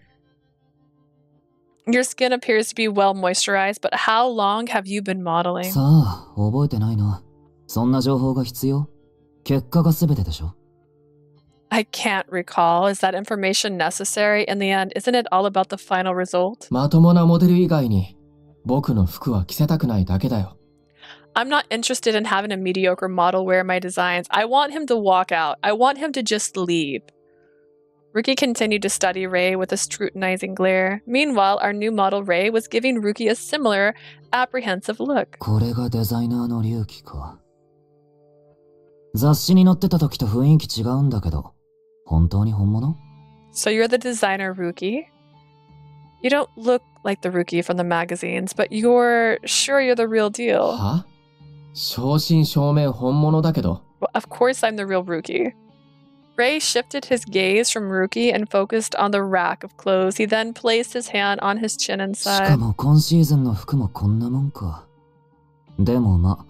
Your skin appears to be well moisturized, but how long have you been modeling? さあ、覚えてないな。そんな情報が必要？結果が全てでしょ？ I can't recall. Is that information necessary? In the end, isn't it all about the final result? まともなモデル以外に僕の服は着せたくないだけだよ。 I'm not interested in having a mediocre model wear my designs. I want him to walk out. I want him to just leave. Ryuki continued to study Ray with a scrutinizing glare. Meanwhile, our new model Ray was giving Ryuki a similar, apprehensive look. これがデザイナーの龍騎か。雑誌に載ってた時と雰囲気違うんだけど、本当に本物？ So you're the designer Ryuki? You don't look like the Ryuki from the magazines, but you're sure you're the real deal. は？正真正銘本物だけど。 Well, of course I'm the real Ryuki. Ray shifted his gaze from Ryuki and focused on the rack of clothes. He then placed his hand on his chin and しか said, も今シーズンの服もこんなもんか。でもま、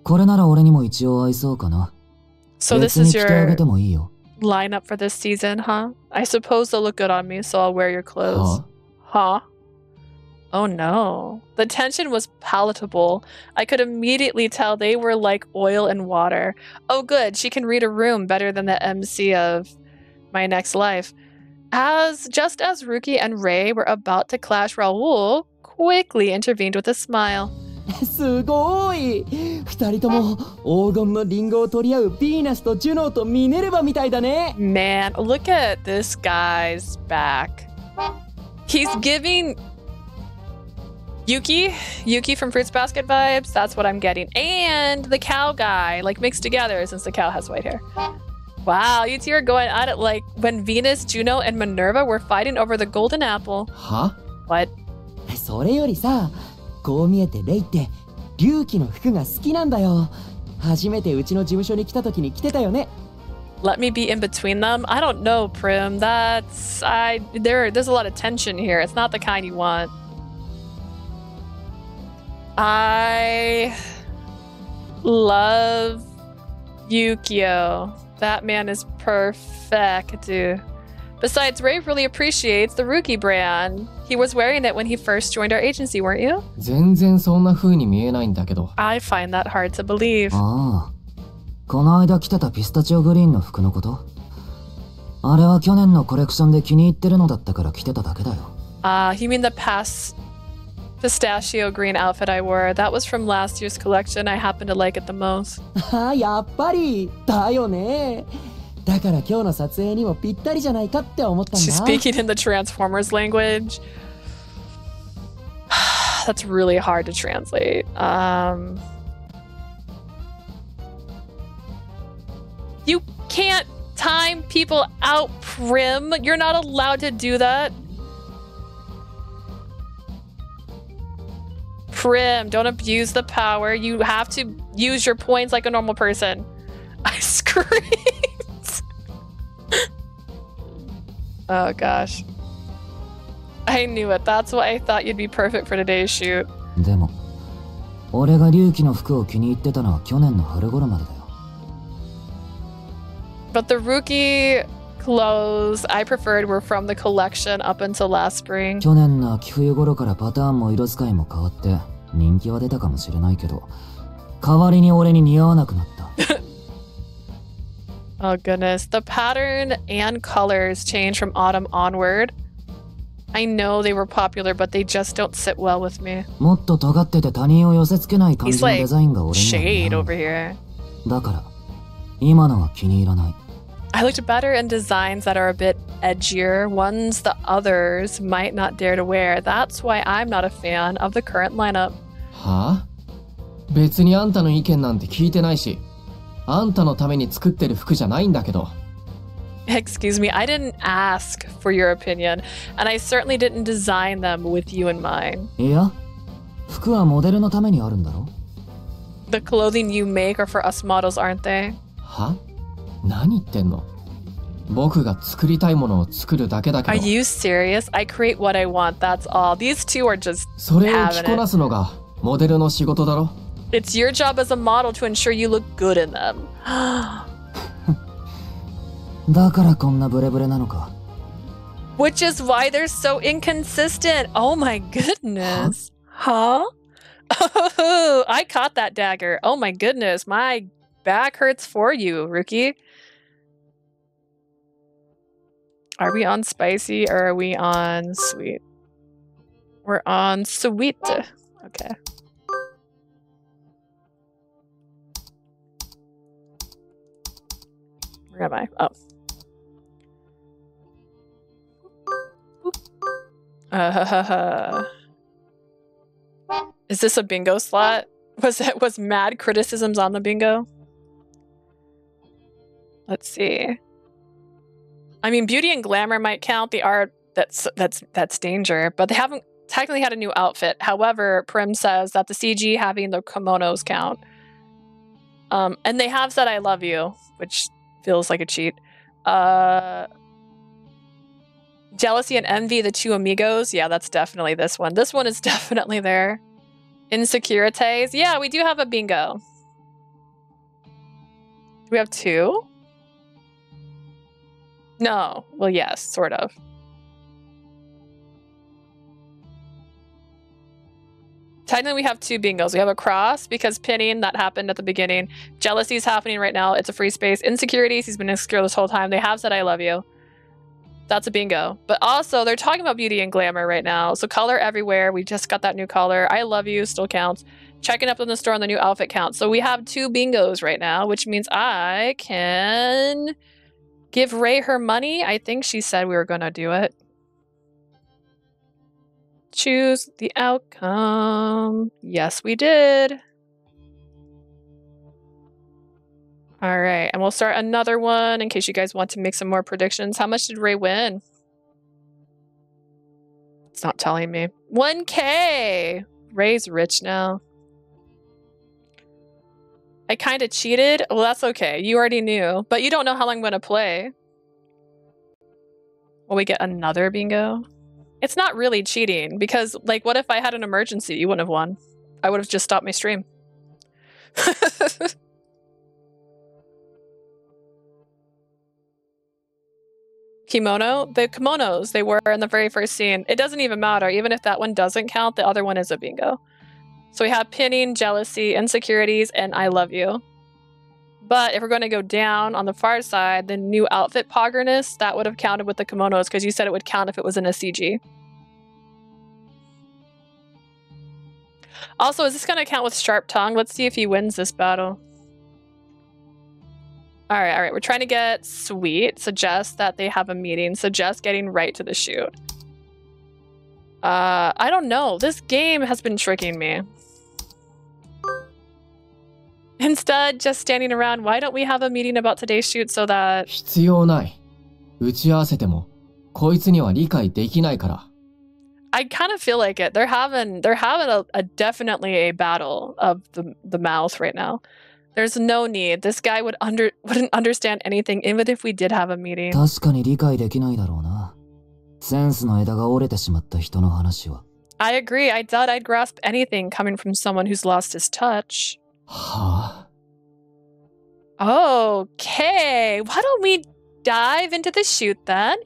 これなら俺にも一応合いそうかな。 So this 別に is 着てあげ your てもいいよ。 lineup for this season, huh? I suppose they'll look good on me, so I'll wear your clothes. は？ Huh? Oh no. The tension was palatable. I could immediately tell they were like oil and water. Oh good, she can read a room better than the MC of my next life. Just as Ryuki and Ray were about to clash, Raoul quickly intervened with a smile. すごい！二人とも黄金のリンゴを取り合うヴィーナスとジュノーとミネルヴァみたいだね。 Man, look at this guy's back. He's giving Yuki from Fruits Basket vibes. That's what I'm getting. And the cow guy, like mixed together since the cow has white hair. Wow, you two are going at it like when Venus, Juno, and Minerva were fighting over the golden apple. は？ What? それよりさ、こう見えてレイって龍騎の服が好きなんだよ。初めてうちの事務所に来た時に着てたよね。 Let me be in between them? I don't know, Prim. There's a lot of tension here. It's not the kind you want. I love Yukio. That man is perfect. Besides, Ray really appreciates the Ryuki brand. He was wearing it when he first joined our agency, weren't you? 全然そんな風に見えないんだけど。 I find that hard to believe. ああ、この間着てたピスタチオグリーンの服のこと？あれは去年のコレクションで気に入ってるのだったから着てただけだよ。You mean the pistachio green outfit I wore? That was from last year's collection. I happen to like it the most. ああ、やっぱりだよね。だから今日の撮影にもぴったりじゃないかって思ったんだ。 She's speaking in the Transformers language. That's really hard to translate. You can't time people out, Prim. You're not allowed to do that. Prim, don't abuse the power. You have to use your points like a normal person. I screamed. Oh gosh. I knew it. That's why I thought you'd be perfect for today's shoot. でも、俺が龍騎の服を気に入ってたのは去年の春頃までだよ。 But the Ryuki clothes I preferred were from the collection up until last spring. 去年の秋冬頃からパターンも色使いも変わって、人気は出たかもしれないけど、代わりに俺に似合わなくなった。Oh goodness, the pattern and colors change from autumn onward. I know they were popular, but they just don't sit well with me. もっと尖ってて他人を寄せ付けない感じのデザインが俺には似合う。Shade over here. だから、今のは気に入らない。I looked better in designs that are a bit edgier, ones the others might not dare to wear. That's why I'm not a fan of the current lineup. はあ？別にあんたの意見なんて聞いてないし、あんたのために作ってる服じゃないんだけど。Excuse me, I didn't ask for your opinion, and I certainly didn't design them with you in mind. いや、服はモデルのためにあるんだろ？ The clothing you make are for us models, aren't they? は？何言ってんの？僕が作りたいものを作るだけだけど。Are you serious? I create what I want, that's all. These two are just それを着こなすのがモデルの仕事だろ？ It's your job as a model to ensure you look good in them. だからこんなブレブレなのか。Which is why they're so inconsistent. Oh my goodness. Huh? Oh, I caught that dagger. Oh my goodness. My back hurts for you, Ryuki. Are we on spicy or are we on sweet? We're on sweet. Okay. Where am I? Oh. Is this a bingo slot? Was mad criticisms on the bingo? Let's see. I mean, beauty and glamour might count. The art that's danger, but they haven't technically had a new outfit. However, Prim says that the CG having the kimonos count. And they have said "I love you," which feels like a cheat. Jealousy and envy, the two amigos. Yeah, that's definitely this one. This one is definitely there. Insecurities. Yeah, we do have a bingo. Do we have two? No. Well, yes, sort of. Technically, we have two bingos. We have a cross because pinning, that happened at the beginning. Jealousy is happening right now. It's a free space. Insecurities, he's been insecure this whole time. They have said "I love you." That's a bingo. But also, they're talking about beauty and glamour right now. So color everywhere. We just got that new color. "I love you" still counts. Checking up in the store on the new outfit counts. So we have two bingos right now, which means I can give Ray her money. I think she said we were going to do it. Choose the outcome. Yes, we did. All right, and we'll start another one in case you guys want to make some more predictions. How much did Ray win? It's not telling me. 1K! Ray's rich now. I kind of cheated. Well, that's okay. You already knew, but you don't know how long I'm going to play. Will we get another bingo? It's not really cheating because, like, what if I had an emergency? You wouldn't have won. I would have just stopped my stream. Kimono? The kimonos they were in the very first scene. It doesn't even matter. Even if that one doesn't count, the other one is a bingo. So we have pinning, jealousy, insecurities, and "I love you." But if we're going to go down on the far side, the new outfit poggerness, that would have counted with the kimonos because you said it would count if it was in a CG. Also, is this going to count with Sharp Tongue? Let's see if he wins this battle. All right. We're trying to get sweet. Suggest that they have a meeting. Suggest getting right to the shoot. I don't know. This game has been tricking me. Instead, just standing around, why don't we have a meeting about today's shoot so that... 必要ない。打ち合わせても、こいつには理解できないから。I kind of feel like it. They're having a definitely a battle of the mouth right now. There's no need. This guy wouldn't understand anything even if we did have a meeting. 確かに理解できないだろうな。センスの枝が折れてしまった人の話は。I agree. I doubt I'd grasp anything coming from someone who's lost his touch. はあ? Okay. Why don't we dive into the shoot then?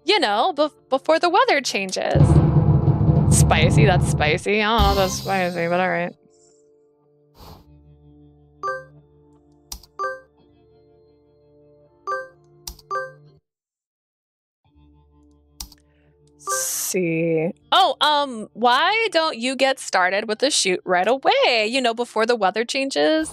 You know, before the weather changes. Spicy? That's spicy? I don't know if that's spicy, but alright. See. Oh, why don't you get started with the shoot right away? You know, before the weather changes?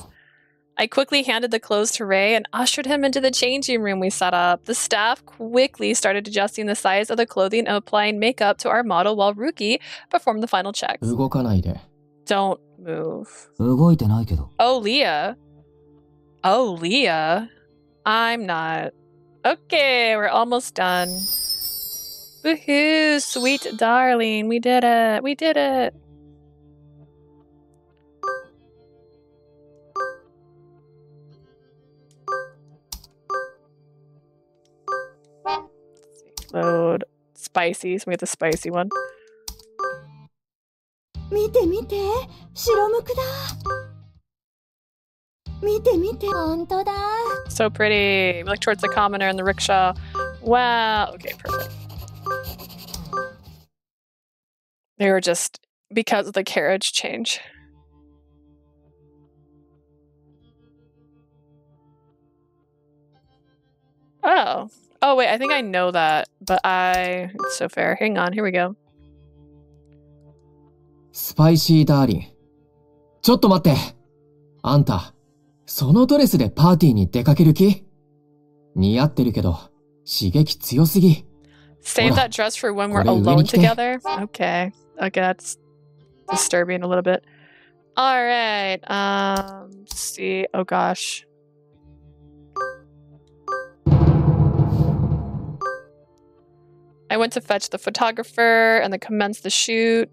I quickly handed the clothes to Ray and ushered him into the changing room we set up. The staff quickly started adjusting the size of the clothing and applying makeup to our model while Ryuki performed the final checks. Don't move. Oh, Leah. Oh, Leah. I'm not. Okay, we're almost done. Woohoo, sweet darling. We did it. We did it. Load. Spicy. So we get the spicy one. 見て見て、白むくだ。見て見て、本当だ。So pretty. We look towards the commoner in the rickshaw. Wow. Okay, perfect. They were just because of the carriage change. Oh. Oh, wait, I think I know that, but it's so fair. Hang on, here we go. スパイシーダーリン。ちょっと待って。あんた、そのドレスでパーティーに出かける気？似合ってるけど、刺激強すぎ。Save that dress for when we're alone together? Okay. Okay, that's disturbing a little bit. Alright, let's see. Oh gosh. I went to fetch the photographer and then commence the shoot.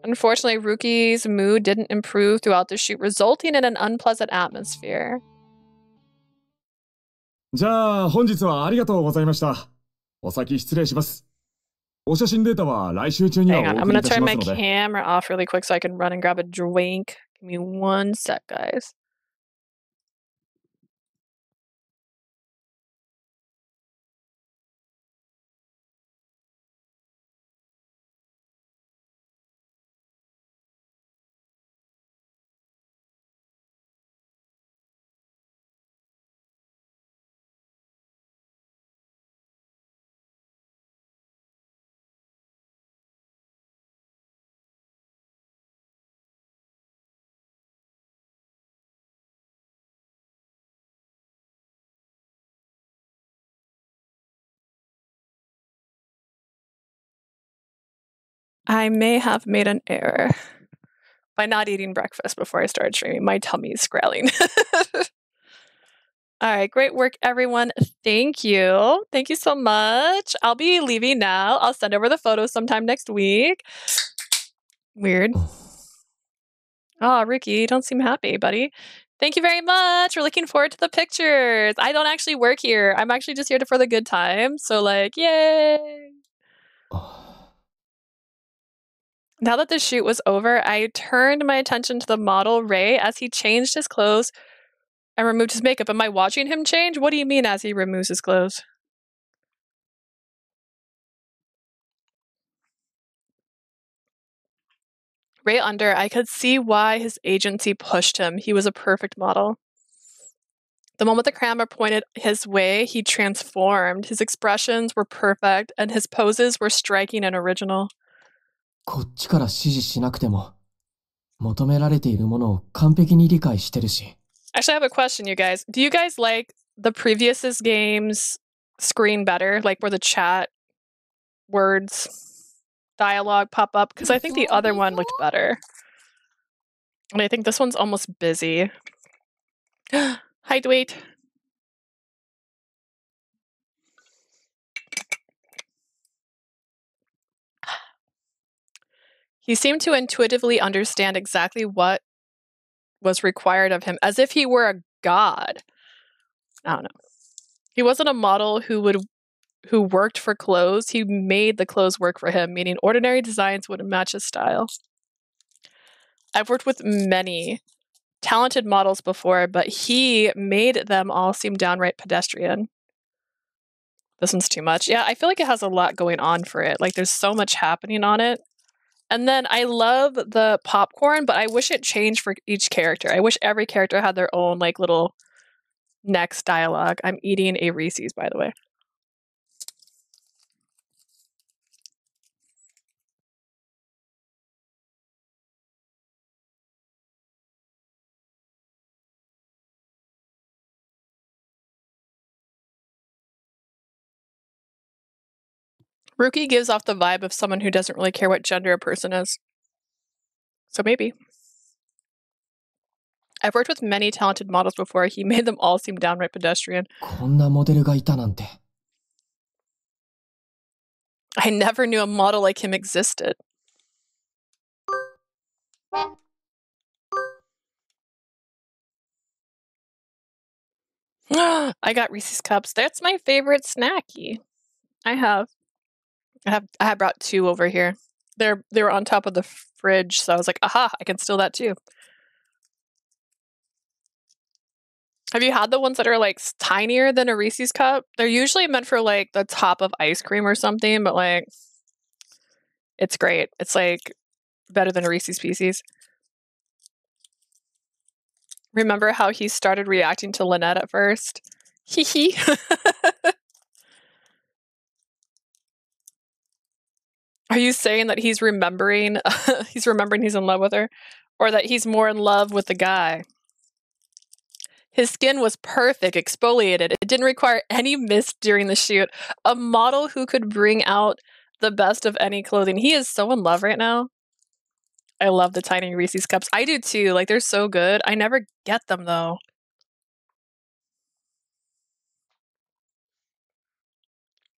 Unfortunately, Ryuki's mood didn't improve throughout the shoot, resulting in an unpleasant atmosphere. じゃあ、本日はありがとうございました。お先失礼します。お写真データは来週中にはお Hang on, 送 I'm り gonna いたし turn ま my すので。camera off really quick so I can run and grab a drink. Give me one sec, guys. I may have made an error by not eating breakfast before I started streaming. My tummy is growling. All right, great work, everyone. Thank you. Thank you so much. I'll be leaving now. I'll send over the photos sometime next week. Weird. Oh, Ricky, you don't seem happy, buddy. Thank you very much. We're looking forward to the pictures. I don't actually work here. I'm actually just here for the good time. So, like, yay. Now that the shoot was over, I turned my attention to the model, Ray, as he changed his clothes and removed his makeup. Am I watching him change? What do you mean as he removes his clothes? Ray under, I could see why his agency pushed him. He was a perfect model. The moment the camera pointed his way, he transformed. His expressions were perfect, and his poses were striking and original. こっちから指示しなくても、求められているものを完璧に理解してるし。Actually, I have a question, you guys. Do you guys like the previous game's screen better? Like where the chat, words, dialogue pop up? Because I think the other one looked better. And I think this one's almost busy. Hi, Dwayne. He seemed to intuitively understand exactly what was required of him, as if he were a god. I don't know. He wasn't a model who worked for clothes. He made the clothes work for him, meaning ordinary designs wouldn't match his style. I've worked with many talented models before, but he made them all seem downright pedestrian. This one's too much. Yeah, I feel like it has a lot going on for it. Like there's so much happening on it. And then I love the popcorn, but I wish it changed for each character. I wish every character had their own like little next dialogue. I'm eating a Reese's, by the way. Ryuki gives off the vibe of someone who doesn't really care what gender a person is. So maybe. I've worked with many talented models before. He made them all seem downright pedestrian. こんなモデルがいたなんて。I never knew a model like him existed. I got Reese's Cups. That's my favorite snacky. I had brought 2 over here. They were on top of the fridge, so I was like, aha, I can steal that too. Have you had the ones that are like tinier than a Reese's Cup? They're usually meant for like the top of ice cream or something, but like it's great. It's like better than a Reese's Pieces. Remember how he started reacting to Lynette at first? Hee hee. Are you saying that he's remembering he's in love with her? Or that he's more in love with the guy? His skin was perfect, exfoliated. It didn't require any mist during the shoot. A model who could bring out the best of any clothing. He is so in love right now. I love the tiny Reese's Cups. I do too. Like, they're so good. I never get them, though.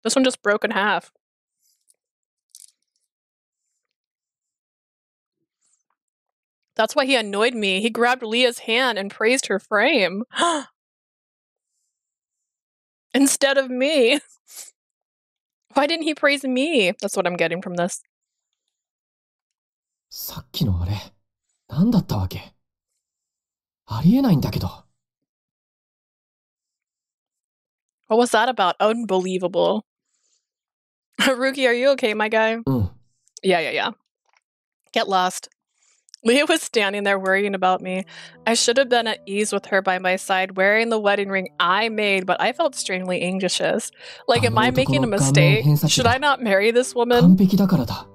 This one just broke in half. That's why he annoyed me. He grabbed Leah's hand and praised her frame. Instead of me. Why didn't he praise me? That's what I'm getting from this. さっきのあれ、何だったわけ？ありえないんだけど。What was that about? Unbelievable. Ryuki, are you okay, my guy? Yeah. Get lost. Leah was standing there worrying about me. I should have been at ease with her by my side, wearing the wedding ring I made, but I felt strangely anxious. Like, am I making a mistake? Should I not marry this woman? 完璧だからだ。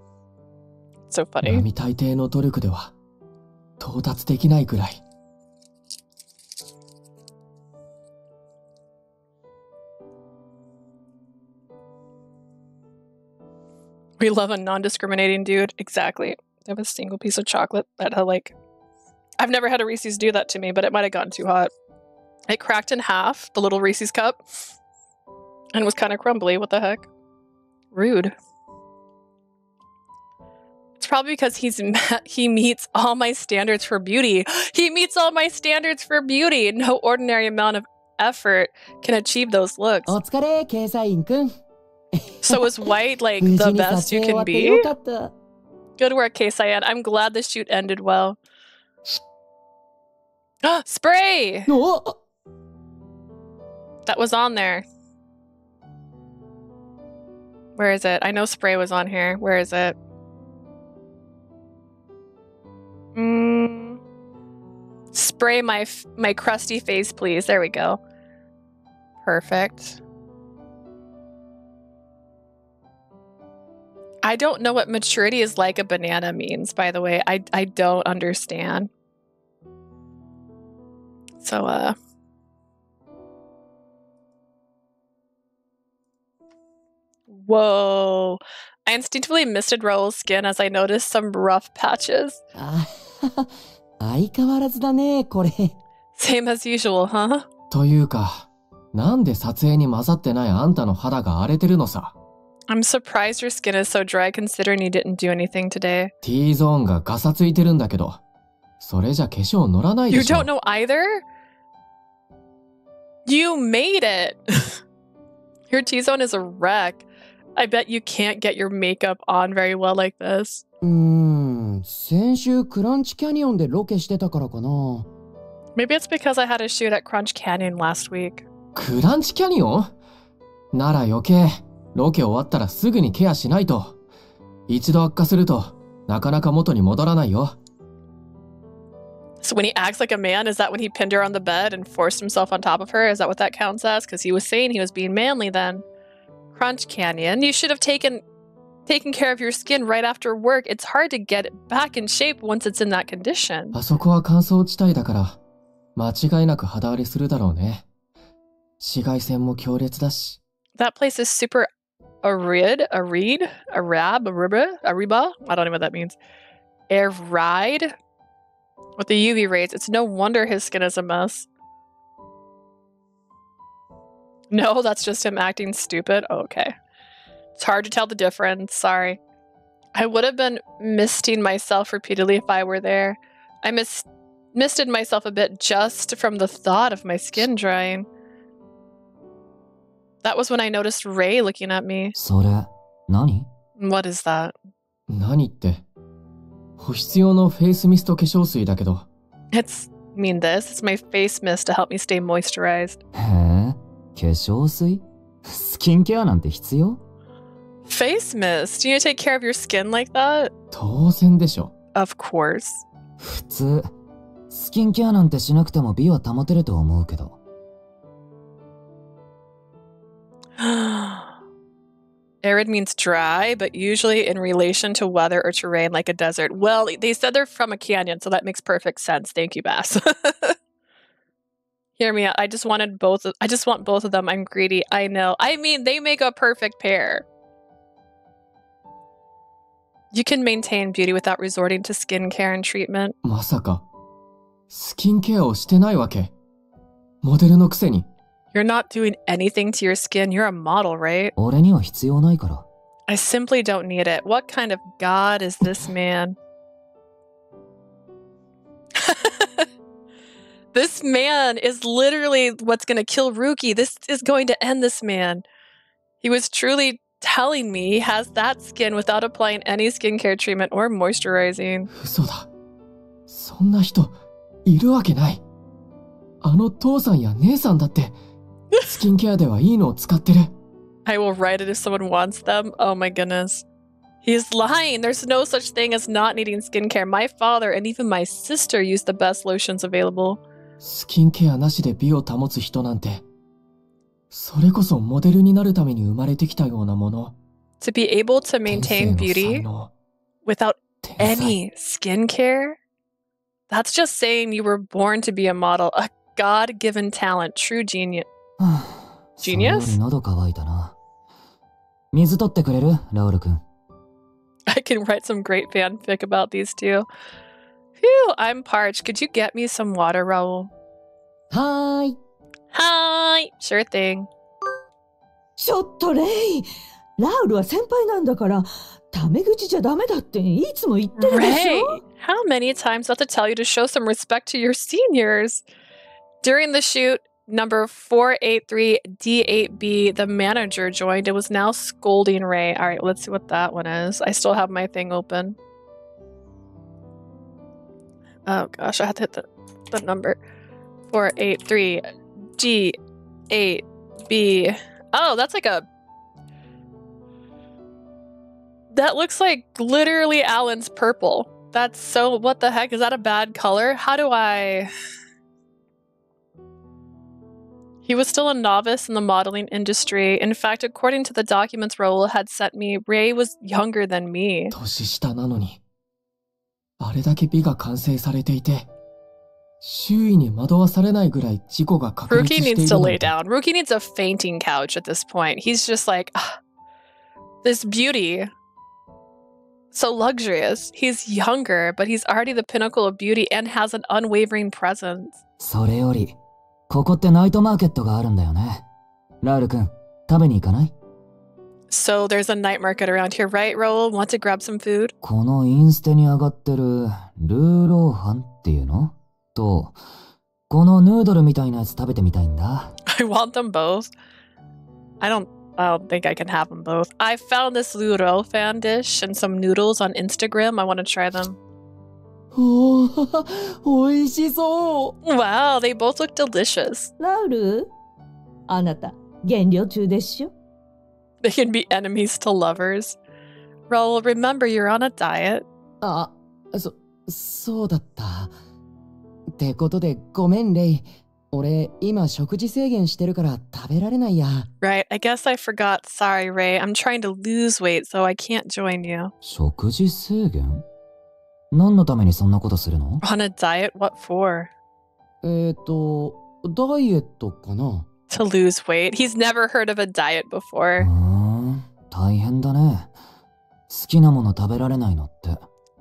So funny. 並大抵の努力では到達できないくらい。We love a non-discriminating dude. Exactly. I have a single piece of chocolate that had like... I've never had a Reese's do that to me, but it might have gotten too hot. It cracked in half, the little Reese's cup, and was kind of crumbly. What the heck? Rude. It's probably because he meets all my standards for beauty. He meets all my standards for beauty. No ordinary amount of effort can achieve those looks. お疲れ、ケイサインくん。 So is white like the best you can be? Good work, K-Cyan. I'm glad the shoot ended well. Spray! That was on there. Where is it? I know spray was on here. Where is it? Spray my crusty face, please. There we go. Perfect. I don't know what maturity is like a banana means, by the way. I don't understand. So, whoa. I instinctively misted Raul's skin as I noticed some rough patches. 相変わらずだね、これ。Same as usual, huh? というか、なんで撮影に混ざってないあんたの肌が荒れてるのさ。 I'm surprised your skin is so dry considering you didn't do anything today. T ゾーンがガサついてるんだけど、それじゃ化粧乗らないでしょ。 You don't know either? You made it! Your T-zone is a wreck. I bet you can't get your makeup on very well like this. 先週クランチキャニオンでロケしてたからかな。 Maybe it's because I had a shoot at Crunch Canyon last week. クランチキャニオン？なら余計、ロケ終わったらすぐにケアしないと。一度悪化すると、なかなか元に戻らないよ。So when he acts like a man, is that when he pinned her on the bed and forced himself on top of her? Is that what that counts as? Because he was saying he was being manly then. Crunch Canyon, you should have taken care of your skin right after work. It's hard to get it back in shape once it's in that condition. あそこは乾燥地帯だから、間違いなく肌荒れするだろうね。紫外線も強烈だし。That place is super ariba? I don't know what that means. Arid? With the UV rays, it's no wonder his skin is a mess. No, that's just him acting stupid? Okay. It's hard to tell the difference, sorry. I would have been misting myself repeatedly if I were there. I misted myself a bit just from the thought of my skin drying. That was when I noticed Ray looking at me. それ、何? What is that? 何って。保湿用のフェイスミスト化粧水だけど。mean this. It's my face mist to help me stay moisturized. へえ、化粧水? スキンケアなんて必要? Face mist? You need to take care of your skin like that? 当然でしょ。Of course. 普通、スキンケアなんてしなくても美は保てると思うけど。Arid means dry, but usually in relation to weather or terrain like a desert. Well, they said they're from a canyon, so that makes perfect sense. Thank you, Bass. Hear me out. I just want both of them. I'm greedy. I know. I mean, they make a perfect pair. You can maintain beauty without resorting to skincare and treatment. まさか、スキンケアをしてないわけ。モデルのくせに。You're not doing anything to your skin. You're a model, right? 俺には必要ないから。I simply don't need it. What kind of god is this man? This man is literally what's going to kill Ryuki. This is going to end this man. He was truly telling me he has that skin without applying any skincare treatment or moisturizing. 嘘だ。そんな人、いるわけない。あの父さんや姉さんだって、スキンケアではいいのを使ってる。I will write it if someone wants them. Oh my goodness. He's lying. There's no such thing as not needing skincare. My father and even my sister use the best lotions available. スキンケアなしで美を保つ人なんて、それこそモデルになるために生まれてきたようなもの。To be able to maintain beauty without any skincare? That's just saying you were born to be a model, a God-given talent, true genius. Genius? 喉乾いたな。水取ってくれる？ラウル君。I can write some great fanfic about these two. Phew, I'm parched. Could you get me some water, Raul? はーい。はーい。Sure thing. ちょっとレイ。ラウルは先輩なんだから、タメ口じゃダメだっていつも言ってるでしょ？ Ray, how many times do I have to tell you to show some respect to your seniors? During the shoot, number 483D8B, the manager joined and was now scolding Ray. All right, let's see what that one is. I still have my thing open. Oh gosh, I have to hit the number. 483D8B. Oh, that's like a... That looks like literally Alan's purple. That's so... What the heck? Is that a bad color? How do I... He was still a novice in the modeling industry. In fact, according to the documents Raul had sent me, Ray was younger than me. 年下なのに、あれだけ美が完成されていて、周囲に惑わされないぐらい事故が確立 Ryuki してい needs る to の lay で。 down. Ryuki needs a fainting couch at this point. He's just like, this beauty, so luxurious. He's younger, but he's already the pinnacle of beauty and has an unwavering presence. それより、ここってナイトマーケットがあるんだよね。ラウル君、食べに行かない？ So there's a night market around here, right, Raul? Want to grab some food? このインステに上がってるルーローハンっていうの？と、このヌードルみたいなやつ食べてみたいんだ。I want them both. I don't think I can have them both. I found this Luro fan dish and some noodles on Instagram. I want to try them. おー、美味しそう。 Wow, they both look delicious. ラウル、あなた減量中でしょ？ They can be enemies to lovers. Well, remember you're on a diet. そうだった。ってことでごめんレイ。俺今食事制限してるから食べられないや。Right, I guess I forgot. Sorry, Ray. I'm trying to lose weight, so I can't join you. 食事制限？何のためにそんなことするの？ On a diet? What for? ダイエットかな。To lose weight. He's never heard of a diet before. 大変だね。好きなもの食べられないのって。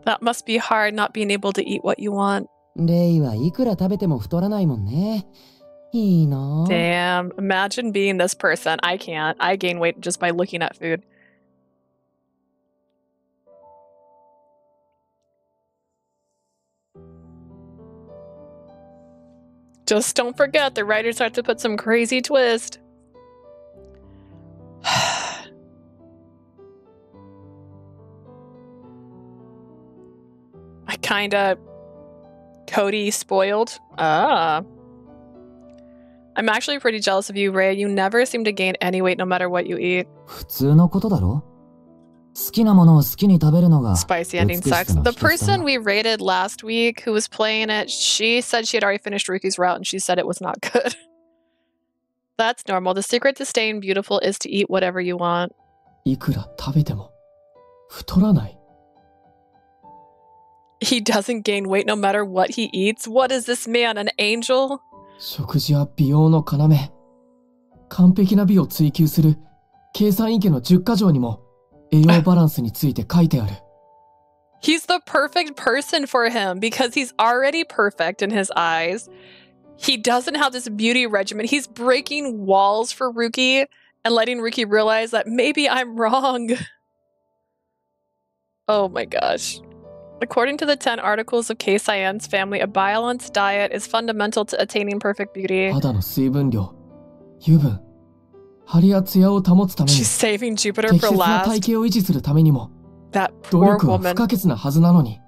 That must be hard not being able to eat what you want. レイはいくら食べても太らないもんね。いいな。Damn, imagine being this person. I can't. I gain weight just by looking at food. Just don't forget, the writers have to put some crazy twist. I kinda... Cody spoiled. I'm actually pretty jealous of you, Ray. You never seem to gain any weight no matter what you eat. 普通のことだろ？好きなものを好きに食べるのが Spicy ending sucks. The person we rated last week who was playing it, she said she had already finished Ryuki's route and she said it was not good. That's normal. The secret to staying beautiful is to eat whatever you want. いくら食べても太らない。 He doesn't gain weight no matter what he eats. What is this man, an angel? 食事は美容の要。完璧な美を追求する計算池の10か条にも栄養バランスについて書いてある。He's the perfect person for him because he's already perfect in his eyes. He doesn't have this beauty regimen. He's breaking walls for Ryuki and letting Ryuki realize that maybe I'm wrong. Oh my gosh. According to the 10 articles of Keisayen's family, a balanced diet is fundamental to attaining perfect beauty. 肌の水分量、油分、張りやツヤを保つために、 She's saving Jupiter 適 for 切な体 last. 型を維持するためにも、 That 努 poor 力は不 woman. 可欠なはずなのに。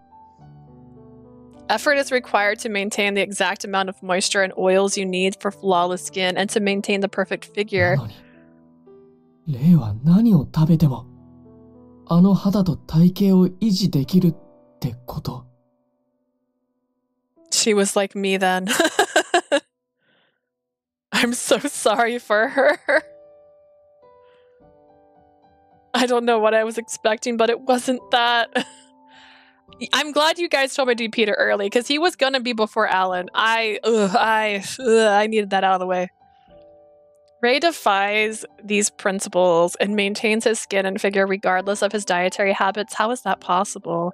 Effort is required to maintain the exact amount of moisture and oils you need for flawless skin and to maintain the perfect な figure. のに、レイは何を食べても、あの肌と体型を維持できるってこと。 She was like me then. I'm so sorry for her. I don't know what I was expecting, but it wasn't that. I'm glad you guys told me to do Peter early, because he was gonna be before Alan. I needed that out of the way. Ray defies these principles and maintains his skin and figure regardless of his dietary habits. How is that possible?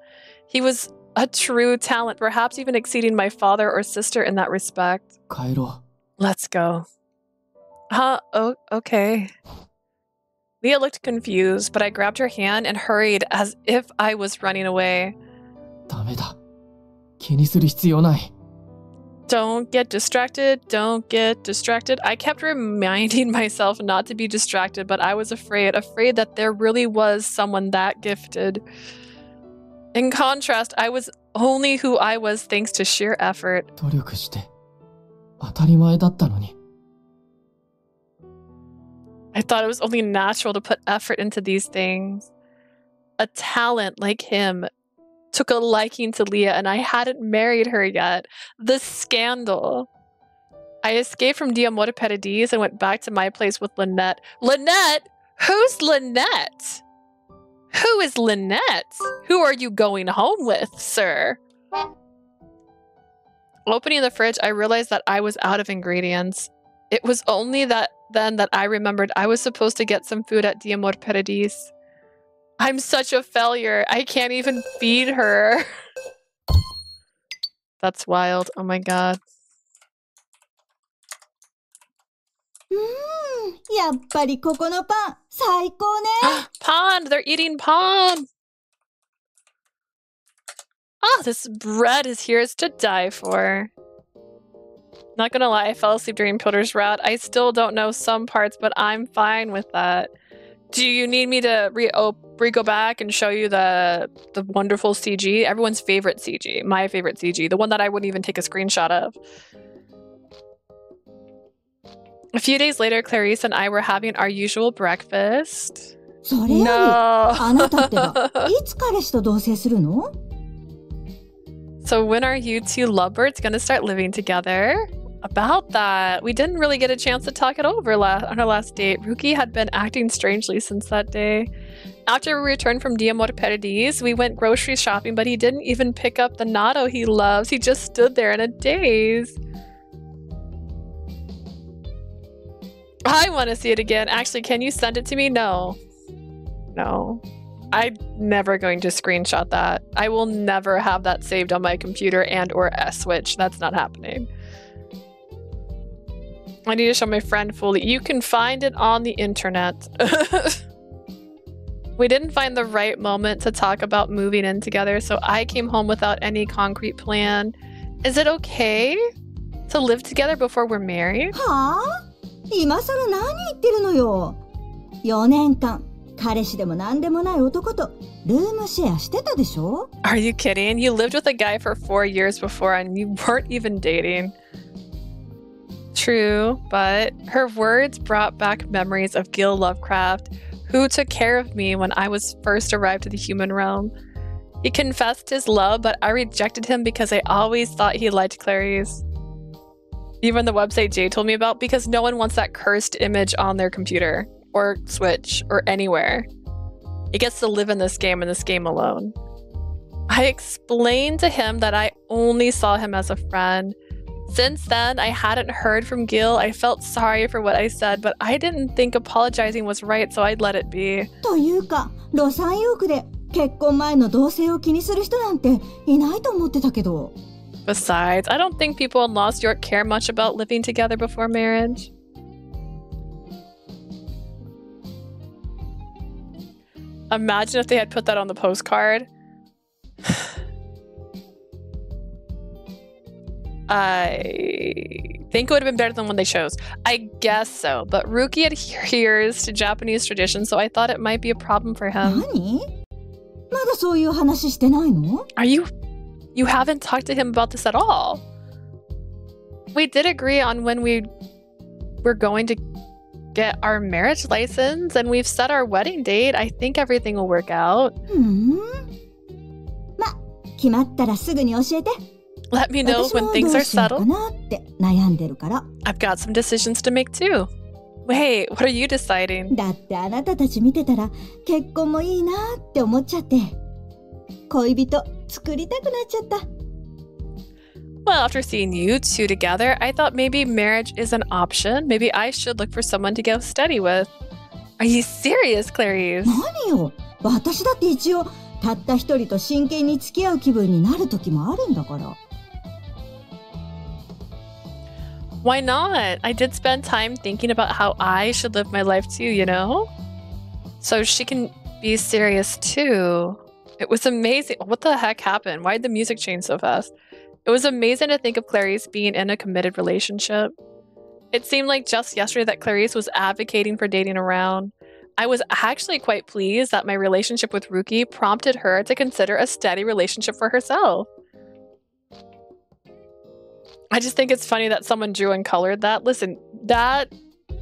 He was a true talent, perhaps even exceeding my father or sister in that respect. 帰ろ Let's go. Oh, okay. Leah looked confused, but I grabbed her hand and hurried as if I was running away. う。ダメだ。気にする必要ない。 Don't get distracted. Don't get distracted. I kept reminding myself not to be distracted, but I was afraid that there really was someone that gifted. In contrast, I was only who I was thanks to sheer effort. 努力して当たり前だったのに。 I thought it was only natural to put effort into these things. A talent like him took a liking to Leah, and I hadn't married her yet. The scandal. I escaped from Diamore Paradis and went back to my place with Lynette. Lynette? Who's Lynette? Who is Lynette? Who are you going home with, sir? Opening the fridge, I realized that I was out of ingredients. It was only then that I remembered I was supposed to get some food at Diamore Paradis. I'm such a failure. I can't even feed her. That's wild. Oh my god. やっぱりここのパン、最高ね。Pond! They're eating pond! Ah, this bread is here is to die for. Not gonna lie, I fell asleep during Pilder's route. I still don't know some parts, but I'm fine with that. Do you need me to go back and show you the wonderful CG? Everyone's favorite CG. My favorite CG. The one that I wouldn't even take a screenshot of. A few days later, Clarice and I were having our usual breakfast. それより、 No. あなたってば、いつ彼氏と同棲するの？ So when are you two lovebirds gonna start living together? About that, we didn't really get a chance to talk it over on our last date. Ryuki had been acting strangely since that day. After we returned from Dia Amor Perdiz, we went grocery shopping, but he didn't even pick up the natto he loves. He just stood there in a daze. I want to see it again. Actually, can you send it to me? No. No. I'm never going to screenshot that. I will never have that saved on my computer and or S-Switch. That's not happening. I need to show my friend fully. You can find it on the internet. We didn't find the right moment to talk about moving in together, so I came home without any concrete plan. Is it okay to live together before we're married? はあ？今さら何言ってるのよ。4年間、彼氏でも何でもない男とルームシェアしてたでしょ？ Are you kidding? You lived with a guy for 4 years before and you weren't even dating. True, but her words brought back memories of Gil Lovecraft, who took care of me when I was first arrived to the human realm. He confessed his love, but I rejected him because I always thought he liked Clarice. Even the website Jay told me about, because no one wants that cursed image on their computer, or Switch, or anywhere. It gets to live in this game and this game alone. I explained to him that I only saw him as a friend. Since then, I hadn't heard from Gil. I felt sorry for what I said, but I didn't think apologizing was right, so I'd let it be. というか、ロサンヨークで結婚前の同棲を気にする人なんていないと思ってたけど。Besides, I don't think people in Lost York care much about living together before marriage. Imagine if they had put that on the postcard. I think it would have been better than when they chose. I guess so, but Ryuki adheres to Japanese tradition, so I thought it might be a problem for him. 何？まだそういう話してないの？ You haven't talked to him about this at all. We did agree on when we were going to get our marriage license, and we've set our wedding date. I think everything will work out. ま、決まったらすぐに教えて。 Let me know when things are settled. 私もどうしようかなって悩んでるから。 I've got some decisions to make too. Wait, what are you deciding? だってあなたたち見てたら結婚もいいなって思っちゃって。恋人作りたくなっちゃった。 Well, after seeing you two together, I thought maybe marriage is an option. Maybe I should look for someone to go steady with. Are you serious, Clarice? 何よ。私だって一応たった一人と真剣に付き合う気分になる時もあるんだから。 Why not? I did spend time thinking about how I should live my life too, you know? So she can be serious too. It was amazing. What the heck happened? Why did the music change so fast? It was amazing to think of Clarice being in a committed relationship. It seemed like just yesterday that Clarice was advocating for dating around. I was actually quite pleased that my relationship with Ryuki prompted her to consider a steady relationship for herself. I just think it's funny that someone drew and colored that. Listen, that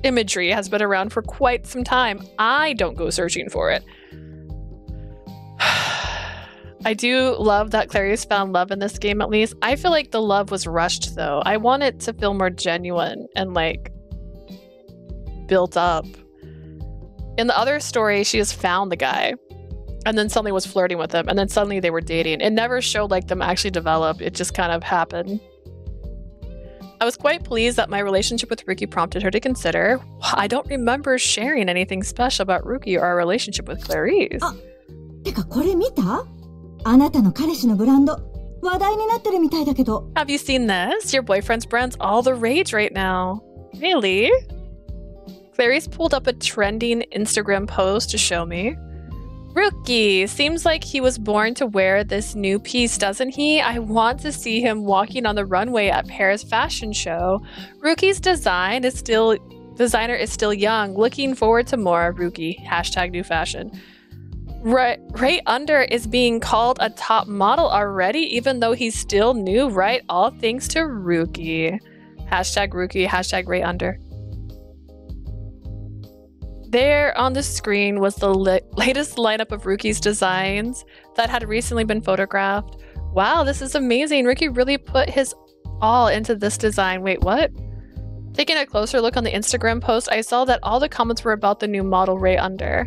imagery has been around for quite some time. I don't go searching for it. I do love that Clarice found love in this game, at least. I feel like the love was rushed, though. I want it to feel more genuine and, like, built up. In the other story, she just found the guy and then suddenly was flirting with him, and then suddenly they were dating. It never showed, like, them actually develop. It just kind of happened. I was quite pleased that my relationship with Ryuki prompted her to consider. I don't remember sharing anything special about Ryuki or our relationship with Clarice. あ、てかこれ見た？あなたの彼氏のブランド、話題になってるみたいだけど。Have you seen this? Your boyfriend's brand's all the rage right now. Really? Clarice pulled up a trending Instagram post to show me. Ryuki, seems like he was born to wear this new piece, doesn't he? I want to see him walking on the runway at Paris fashion show. Ryuki's designer is still young. Looking forward to more. Ryuki, hashtag new fashion. Right under is being called a top model already, even though he's still new, right? All thanks to Ryuki. Hashtag Ryuki, hashtag right under. There on the screen was the latest lineup of Ryuki's designs that had recently been photographed. Wow, this is amazing. Ryuki really put his all into this design. Wait, what? Taking a closer look on the Instagram post, I saw that all the comments were about the new model right under.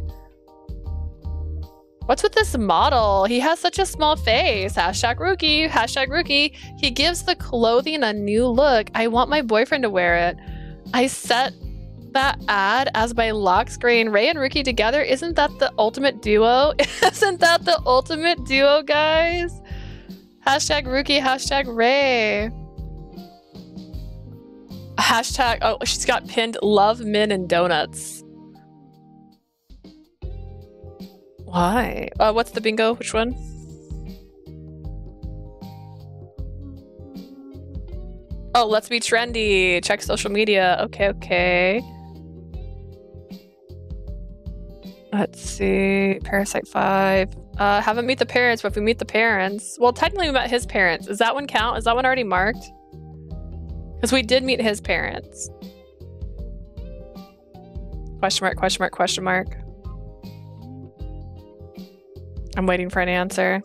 What's with this model? He has such a small face. Hashtag Ryuki. Hashtag Ryuki. He gives the clothing a new look. I want my boyfriend to wear it. I set that ad as my lock screen. Ray and Ryuki together. Isn't that the ultimate duo? Isn't that the ultimate duo, guys? Hashtag Ryuki. Hashtag Ray. Hashtag, oh, she's got pinned love, men, and donuts. Why? What's the bingo? Which one? Oh, let's be trendy. Check social media. Okay, okay. Let's see. Parasite 5. Haven't meet the parents, but if we meet the parents... Well, technically we met his parents. Does that one count? Is that one already marked? Because we did meet his parents. Question mark, question mark, question mark. I'm waiting for an answer.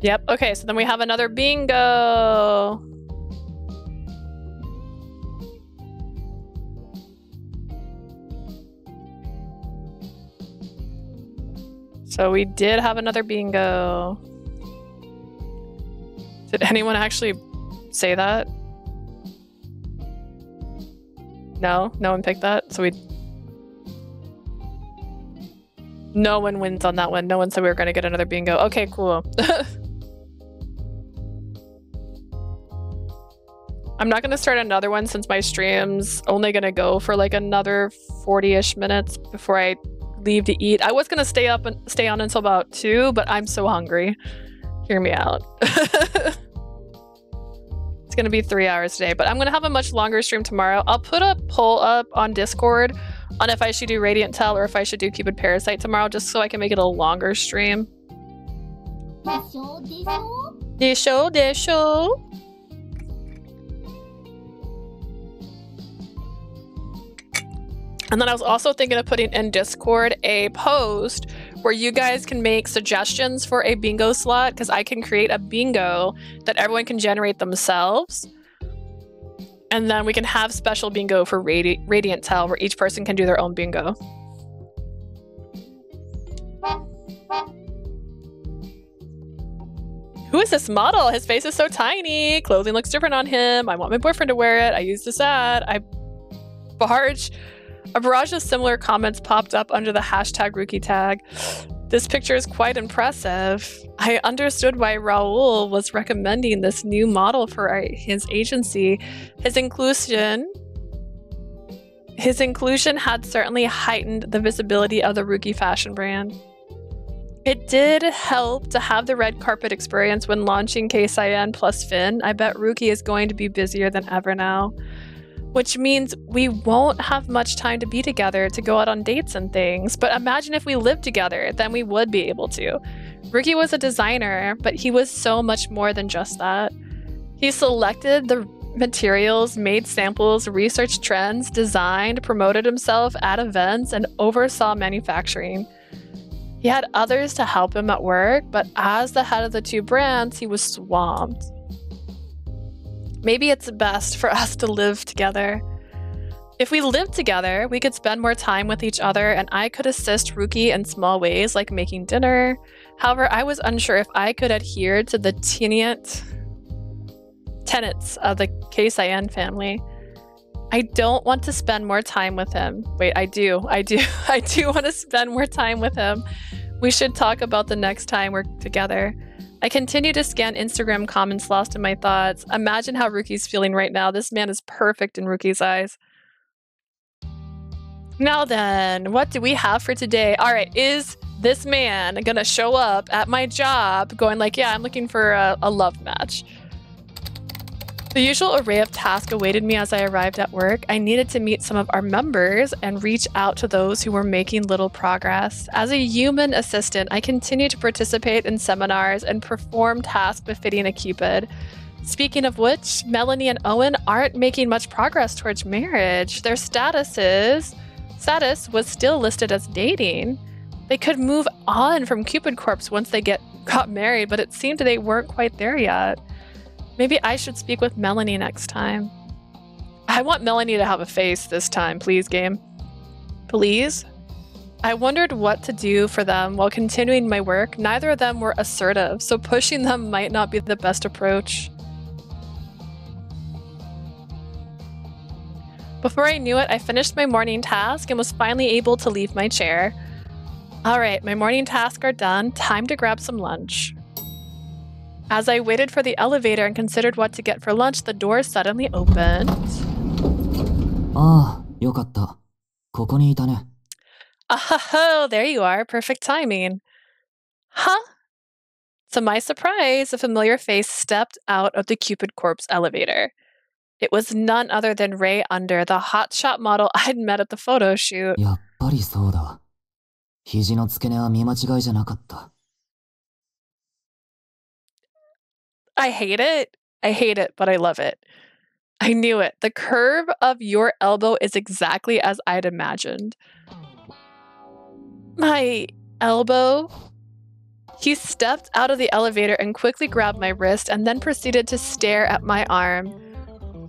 Yep, okay, so then we have another bingo. So we did have another bingo. Did anyone actually say that? No? No one picked that? So no one wins on that one. No one said we were going to get another bingo. Okay, cool. I'm not going to start another one since my stream's only going to go for like another 40-ish minutes before I leave to eat. I was going to stay on until about 2, but I'm so hungry. Hear me out. It's going to be 3 hours today, but I'm going to have a much longer stream tomorrow. I'll put a poll up on Discord on if I should do Radiant Tell or if I should do Cupid Parasite tomorrow, just so I can make it a longer stream. Desho. And then I was also thinking of putting in Discord a post where you guys can make suggestions for a bingo slot, because I can create a bingo that everyone can generate themselves. And then we can have special bingo for Radiant Tell where each person can do their own bingo. Who is this model? His face is so tiny. Clothing looks different on him. I want my boyfriend to wear it. I used this ad. A barrage of similar comments popped up under the hashtag Ryuki tag. This picture is quite impressive. I understood why Raul was recommending this new model for his agency. His inclusion had certainly heightened the visibility of the Ryuki fashion brand. It did help to have the red carpet experience when launching K-Cyan plus Finn. I bet Ryuki is going to be busier than ever now. Which means we won't have much time to be together to go out on dates and things. But imagine if we lived together, then we would be able to. Ryuki was a designer, but he was so much more than just that. He selected the materials, made samples, researched trends, designed, promoted himself at events, and oversaw manufacturing. He had others to help him at work, but as the head of the two brands, he was swamped. Maybe it's best for us to live together. If we lived together, we could spend more time with each other and I could assist Ryuki in small ways like making dinner. However, I was unsure if I could adhere to the tenets of the K-Cyan family. I don't want to spend more time with him. Wait, I do want to spend more time with him. We should talk about the next time we're together. I continue to scan Instagram comments lost in my thoughts. Imagine how Ryuki's feeling right now. This man is perfect in Ryuki's eyes. Now then, what do we have for today? All right, is this man gonna show up at my job going like, yeah, I'm looking for a love match? The usual array of tasks awaited me as I arrived at work. I needed to meet some of our members and reach out to those who were making little progress. As a human assistant, I continued to participate in seminars and perform tasks befitting a Cupid. Speaking of which, Melanie and Owen aren't making much progress towards marriage. Their status was still listed as dating. They could move on from Cupid Corpse once they got married, but it seemed they weren't quite there yet. Maybe I should speak with Melanie next time. I want Melanie to have a face this time, please, game. Please? I wondered what to do for them while continuing my work. Neither of them were assertive, so pushing them might not be the best approach. Before I knew it, I finished my morning task and was finally able to leave my chair. Alright, my morning tasks are done. Time to grab some lunch. As I waited for the elevator and considered what to get for lunch, the door suddenly opened. Ah, よかった。ここにいたね。Oh, there you are. Perfect timing. Huh? To my surprise, a familiar face stepped out of the Cupid Corpse elevator. It was none other than Ray Under, the hotshot model I'd met at the photo shoot. やっぱりそうだ。肘の付け根は見間違いじゃなかった。I hate it, but I love it. I knew it. The curve of your elbow is exactly as I'd imagined. My elbow? He stepped out of the elevator and quickly grabbed my wrist and then proceeded to stare at my arm.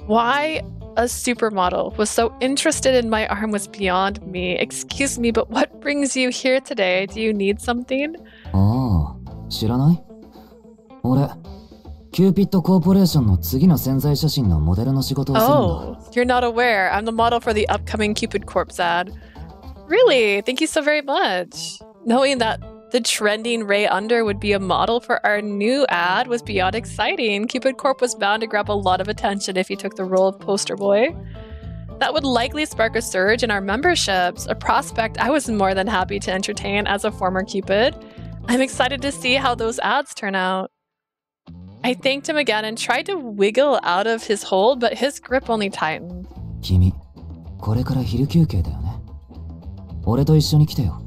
Why a supermodel was so interested in my arm was beyond me. Excuse me, but what brings you here today? Do you need something? ああ、知らない？俺、キューピッドコーポレーションの次の宣材写真のモデルの仕事をするんだ。Oh, you're not aware. I'm the model for the upcoming Cupid Corpse ad. Really? Thank you so very much. Knowing that the trending Ray Under would be a model for our new ad was beyond exciting. Cupid Corp was bound to grab a lot of attention if he took the role of poster boy. That would likely spark a surge in our memberships, a prospect I was more than happy to entertain as a former Cupid. I'm excited to see how those ads turn out. I thanked him again and tried to wiggle out of his hold, but his grip only tightened. 君、これから昼休憩だよね。俺と一緒に来てよ。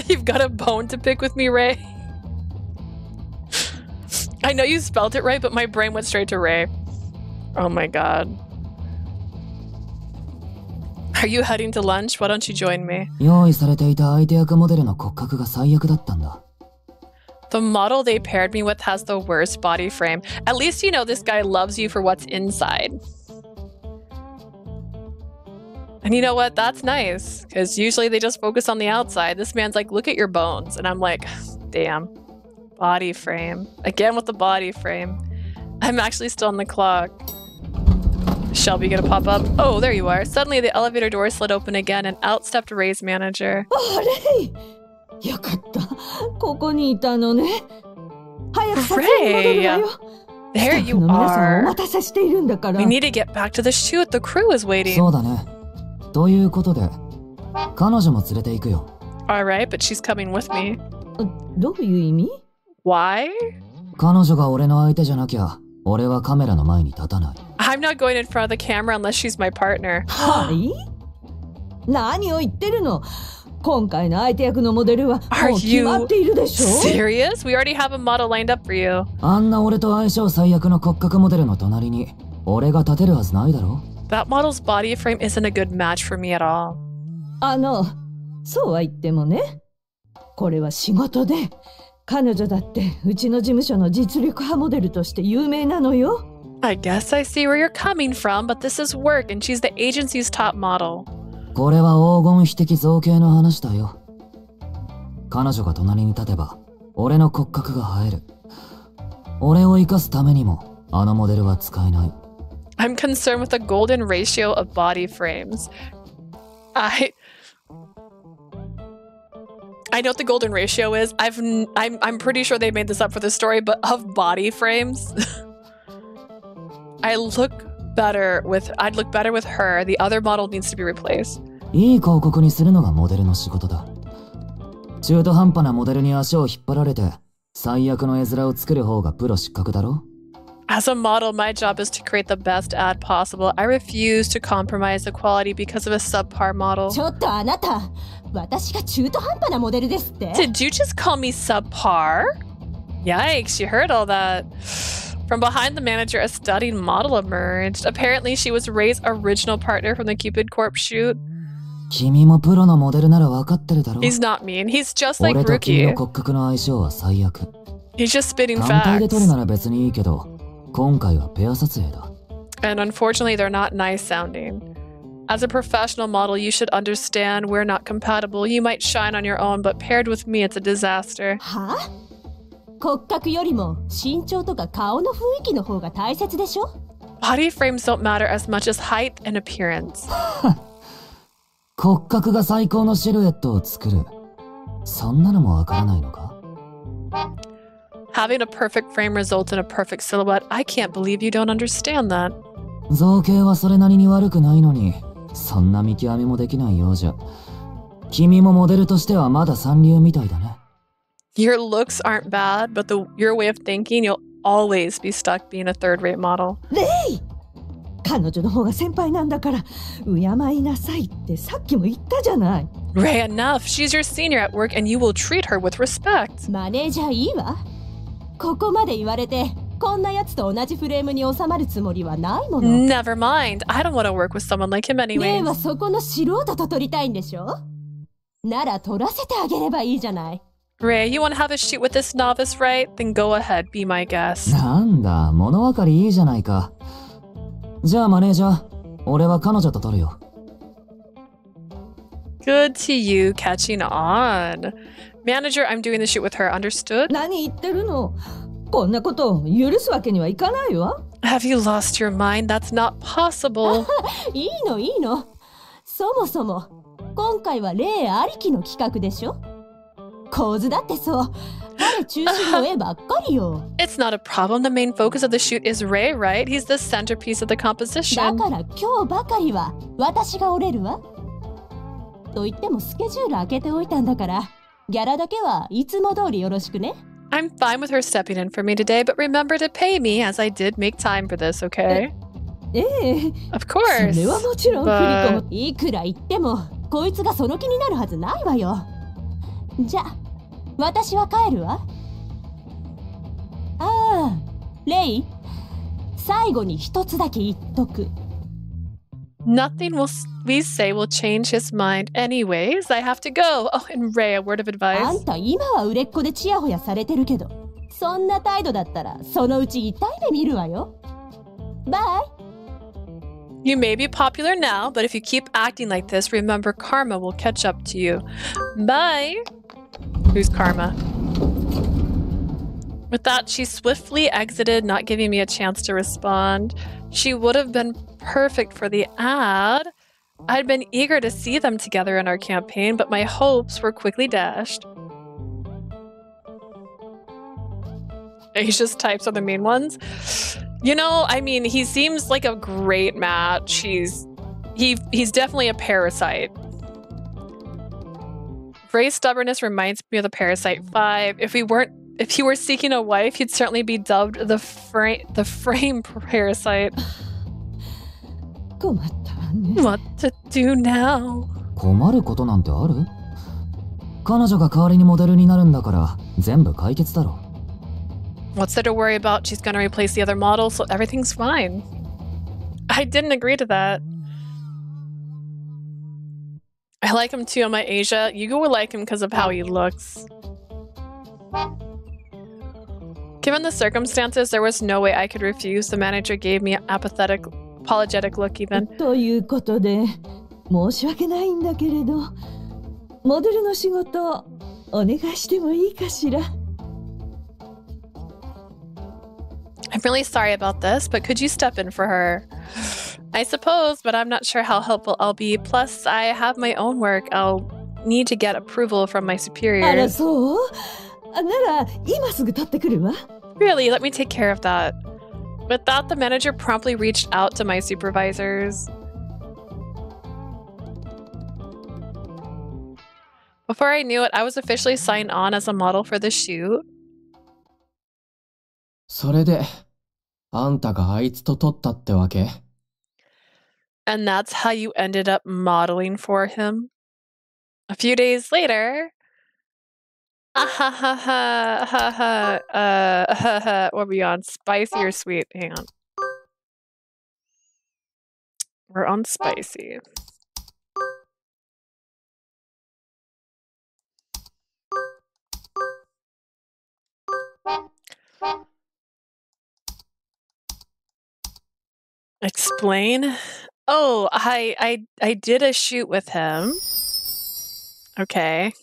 You've got a bone to pick with me, Ray. I know you spelled it right, but my brain went straight to Ray. Oh my god. Are you heading to lunch? Why don't you join me? 用意されていた相手役モデルの骨格が最悪だったんだ。The model they paired me with has the worst body frame. At least you know this guy loves you for what's inside. And you know what? That's nice. Because usually they just focus on the outside. This man's like, look at your bones. And I'm like, damn. Body frame. Again with the body frame. I'm actually still on the clock. Is Shelby gonna pop up? Oh, there you are. Suddenly the elevator door slid open again and out stepped Ray's manager. あれ、よかった。ここにいたのね。早く撮影に戻るわよ。 There you 皆さんお are. 待たせしているんだから。 We need to get back to the shoot. The crew is waiting. そうだね。ということで、彼女も連れて行くよ。Alright, but she's coming with me. どういう意味？ Why? 彼女が俺の相手じゃなきゃ、俺はカメラの前に立たない。I'm not going in front of the camera unless she's my partner. はい？何を言ってるの？今回の相手役のモデルはもう決まっているでしょ？ Serious? We already have a model lined up for you. あんな俺と相性最悪の骨格モデルの隣に、俺が立てるはずないだろ？ That model's body frame isn't a good match for me at all. そうは言ってもね。これは仕事で、彼女だってうちの事務所の実力派モデルとして有名なのよ。I guess I see where you're coming from, but this is work and she's the agency's top model. これは黄金比的造形の話だよ。彼女が隣に立てば、俺の骨格が映える。俺を生かすためにも、あのモデルは使えない。I'm concerned with the golden ratio of body frames. I know what the golden ratio is. I'm pretty sure they made this up for the story, but of body frames, I'd look better with her. The other model needs to be replaced. いい広告にするのがモデルの仕事だ。中途半端なモデルに足を引っ張られて、最悪の絵面を作る方がプロ失格だろ？ As a model, my job is to create the best ad possible. I refuse to compromise the quality because of a subpar model. ちょっとあなた、私が中途半端なモデルですって？ Did you just call me subpar? Yikes, you heard all that. From behind the manager, a stunning model emerged. Apparently, she was Ray's original partner from the Cupid Corp shoot. 君もプロのモデルなら分かってるだろ。 He's not mean. He's just like 俺と君の Ryuki. 骨格の相性は最悪。 He's just spitting 単体で撮る facts. なら別にいいけど、今回はペア撮影だ。 And unfortunately, they're not nice sounding. As a professional model, you should understand we're not compatible. You might shine on your own, but paired with me, it's a disaster. はあ？骨格よりも身長とか顔の雰囲気の方が大切でしょ？ Body frames don't matter as much as height and appearance. 骨格が最高のシルエットを作る。そんなのもわからないのか？ Having a perfect frame results in a perfect silhouette. I can't believe you don't understand that. 造形はそれなりに悪くないのに、そんな見極めもできないようじゃ。君もモデルとしてはまだ三流みたいだね。 Your looks aren't bad, but your way of thinking, you'll always be stuck being a third-rate model. レイ！彼女の方が先輩なんだから敬いなさいってさっきも言ったじゃない。 Ray, enough. She's your senior at work and you will treat her with respect. マネージャーいいわ。ここまで言われてこんなやつと同じフレームに収まるつもりはないもの。 Never mind. I don't want to work with someone like him レイ anyways. はそこの素人と撮りたいんでしょ？なら撮らせてあげればいいじゃない。 Ray, you want to have a shoot with this novice, right? Then go ahead, be my guest. なんだ、物分かりいいじゃないか。じゃあマネージャー、俺は彼女と撮るよ。 Good to you catching on. Manager, I'm doing the shoot with her, understood? 何言ってるの？こんなことを許すわけにはいかないわ。 Have you lost your mind? That's not possible. いいのいいの。そもそも今回は例ありきの企画でしょ？構図だってそう。彼中心の絵ばっかりよ。 It's not a problem. The main focus of the shoot is Ray, right? He's the centerpiece of the だ composition. から今日ばかりは私が折れるわ。と言ってもスケジュール開けておいたんだから、ギャラだけはいつも通りよろしくね。 I'm fine with her stepping in for me today, but remember to pay me as I did make time for this, okay? ええ。 Of そ course. れはもちろん振り込 But む。いくら言ってもこいつがその気になるはずないわよ。じゃあ私は帰るわ。ああ、レイ、最後に一つだけ言っとく。 nothing we say will change his mind anyways. I have to go. Oh, and Ray, a word of あ advice. んた今は売れっ子でチヤホヤされてるけど、そんな態度だったらそのうち痛い目見るわよ。バイ。 You may be popular now, but if you keep acting like this, remember karma will catch up to you. Bye. Who's karma? With that, she swiftly exited, not giving me a chance to respond. She would have been perfect for the ad. I'd been eager to see them together in our campaign, but my hopes were quickly dashed. Asia's types are the main ones. You know, I mean, he seems like a great match. He's definitely a parasite. Ray's stubbornness reminds me of the Parasite 5. If he were seeking a wife, he'd certainly be dubbed the frame parasite. 困ったわね。 What to do now? 困ることなんてある？彼女が代わりにモデルになるんだから全部解決だろ。 What's there to worry about? She's gonna replace the other model, so everything's fine. I didn't agree to that. I like him too, my Asia. You would like him because of how he looks. Given the circumstances, there was no way I could refuse. The manager gave me an apologetic look even. ということで申し訳ないんだけれど、モデルの仕事お願いしてもいいかしら。 I'm really sorry about this, but could you step in for her? I suppose, but I'm not sure how helpful I'll be. Plus, I have my own work. I'll need to get approval from my あら superiors. そう？なら今すぐ取ってくるわ。 Really, let me take care of that. With that, the manager promptly reached out to my supervisors. Before I knew it, I was officially signed on as a model for the shoot. それであんたがあいつと撮ったってわけ？ And that's how you ended up modeling for him? A few days later... what are we on? Spicy or sweet? Hang on. We're on spicy. Explain? Oh, I did a shoot with him. Okay.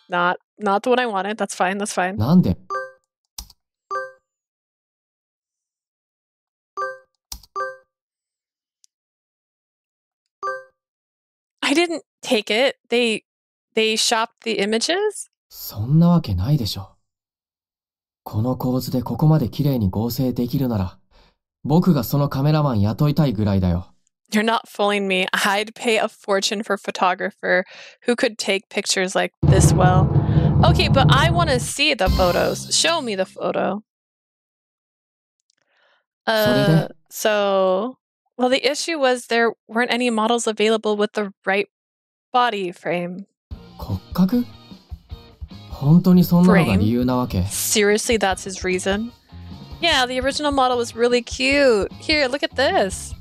Not the one I wanted. That's fine. なんで？ I didn't take it. They shopped the images? そんなわけないでしょ。この構図でここまで綺麗に合成できるなら、僕がそのカメラマン雇いたいぐらいだよ。You're not fooling me. I'd pay a fortune for a photographer who could take pictures like this well. Okay, but I want to see the photos. Show me the photo. Well, the issue was there weren't any models available with the right body frame. 骨格？本当にそんなのが理由なわけ？ Seriously, that's his reason? Yeah, the original model was really cute. Here, look at this.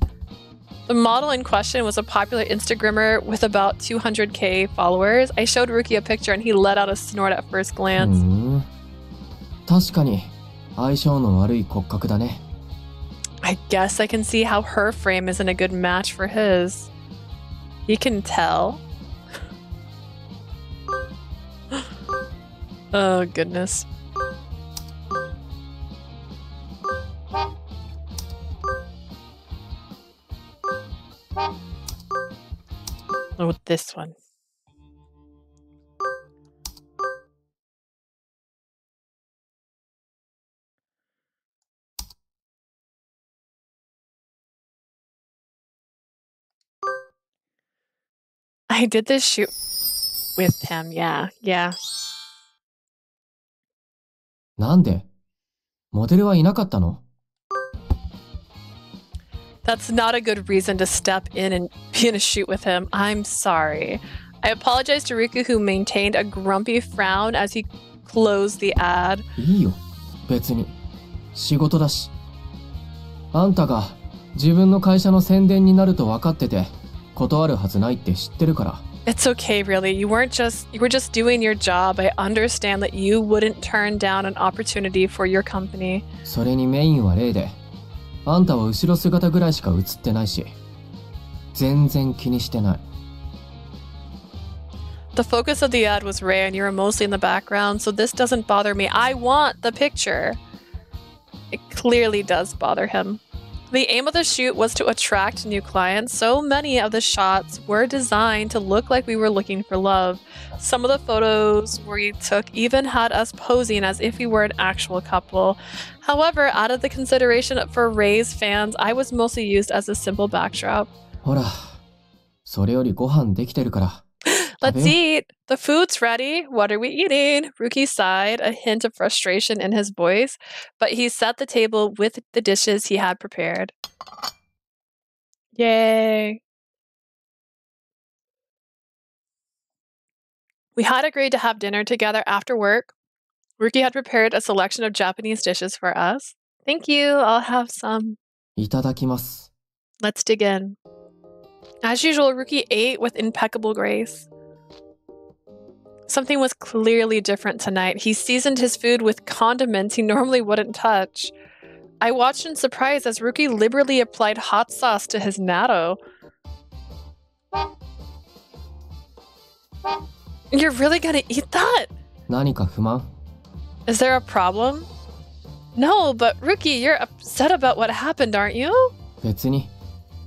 The model in question was a popular Instagrammer with about 200k followers. I showed Ryuki a picture and he let out a snort at first glance. 確かに相性の悪い骨格だね。I guess I can see how her frame isn't a good match for his. You can tell. Oh, goodness. Oh, this one. I did this shoot with him, yeah. なんで？モデルはいなかったの？ That's not a good reason to step in and be in a shoot with him. I'm sorry. I apologize to Ryuki, who maintained a grumpy frown as he closed the ad. いいよ、別に。仕事だし。あんたが自分の会社の宣伝になると分かってて、断るはずないって知ってるから。It's okay, really. You were just doing your job. I understand that you wouldn't turn down an opportunity for your company. それにメインはレイで、あんたは後ろ姿ぐらいしか映ってないし、全然気にしてない。The focus of the ad was Ray and you were mostly in the background, so this doesn't bother me. I want the picture. It clearly does bother him. The aim of the shoot was to attract new clients, so many of the shots were designed to look like we were looking for love. Some of the photos we took even had us posing as if we were an actual couple. However, out of the consideration for Ray's fans, I was mostly used as a simple backdrop. ほら、それよりご飯できてるから。Let's eat! The food's ready! What are we eating? Ryuki sighed, a hint of frustration in his voice, but he set the table with the dishes he had prepared. Yay! We had agreed to have dinner together after work. Ryuki had prepared a selection of Japanese dishes for us. Thank you, I'll have some. いただきます。 Let's dig in. As usual, Ryuki ate with impeccable grace. Something was clearly different tonight. He seasoned his food with condiments he normally wouldn't touch. I watched in surprise as Ryuki liberally applied hot sauce to his natto. You're really gonna eat that? 何か不満？ Is there a problem? No, but Ryuki, you're upset about what happened, aren't you? 別に、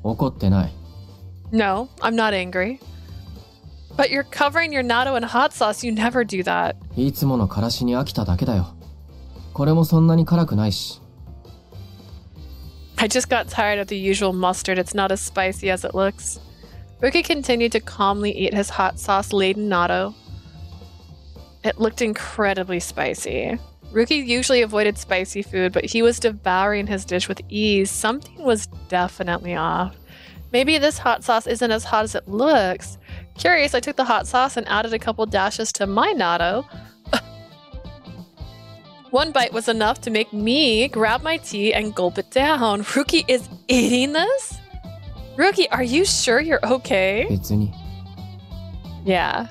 怒ってない。 No, I'm not angry. But you're covering your natto in hot sauce. You never do that. いつものからしに飽きただけだよ。これもそんなに辛くないし。I just got tired of the usual mustard. It's not as spicy as it looks. Ryuki continued to calmly eat his hot sauce-laden natto. It looked incredibly spicy. Ryuki usually avoided spicy food, but he was devouring his dish with ease. Something was definitely off. Maybe this hot sauce isn't as hot as it looks. Curious, I took the hot sauce and added a couple dashes to my natto. One bite was enough to make me grab my tea and gulp it down. Ryuki is eating this? Ryuki, are you sure you're okay? 別に。 Yeah.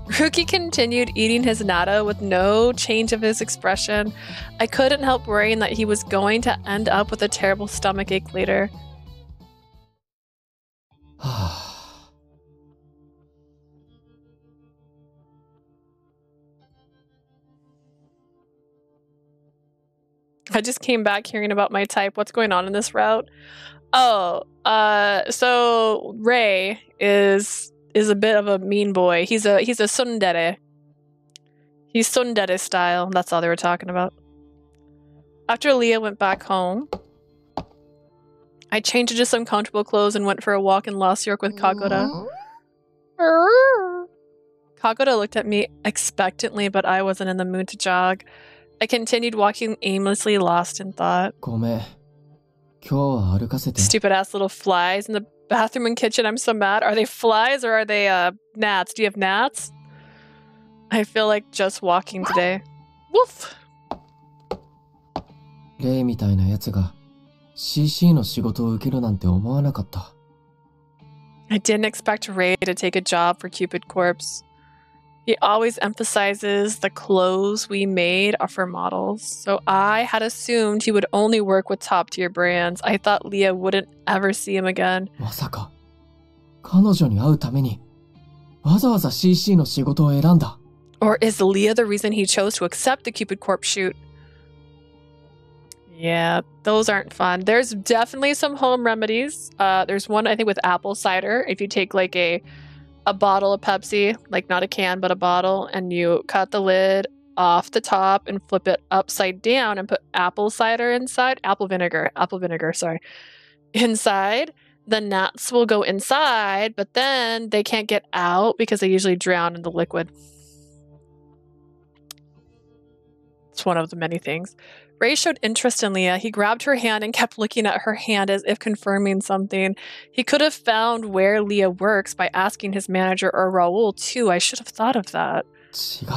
Ryuki continued eating his natto with no change of his expression. I couldn't help worrying that he was going to end up with a terrible stomachache later. I just came back hearing about my type. What's going on in this route? Oh, so Ray is a bit of a mean boy. He's a tsundere. He's tsundere style. That's all they were talking about. After Leah went back home, I changed into some comfortable clothes and went for a walk in Lost York with Kagoda. Kagoda looked at me expectantly, but I wasn't in the mood to jog. I continued walking aimlessly, lost in thought. ごめん。今日は歩かせて。 Stupid ass little flies in the bathroom and kitchen. I'm so mad. Are they flies or are they gnats? Do you have gnats? I feel like just walking today. Woof! レイみたいなやつが CC の仕事を受けるなんて思わなかった。 I didn't expect Ray to take a job for Cupid Corpse. He always emphasizes the clothes we made are for models, so I had assumed he would only work with top-tier brands. I thought Leah wouldn't ever see him again. まさか彼女に会うためにわざわざ CC の仕事を選んだ。 Or is Leah the reason he chose to accept the Cupid Corp shoot? Yeah, those aren't fun. There's definitely some home remedies. There's one, I think, with apple cider. If you take like a bottle of Pepsi, like not a can, but a bottle, and you cut the lid off the top and flip it upside down and put apple cider inside, apple vinegar, sorry, inside, the gnats will go inside, but then they can't get out because they usually drown in the liquid. It's one of the many things. Ray showed interest in Leah. He grabbed her hand and kept looking at her hand as if confirming something. He could have found where Leah works by asking his manager or Raul too. I should have thought of that. 違う。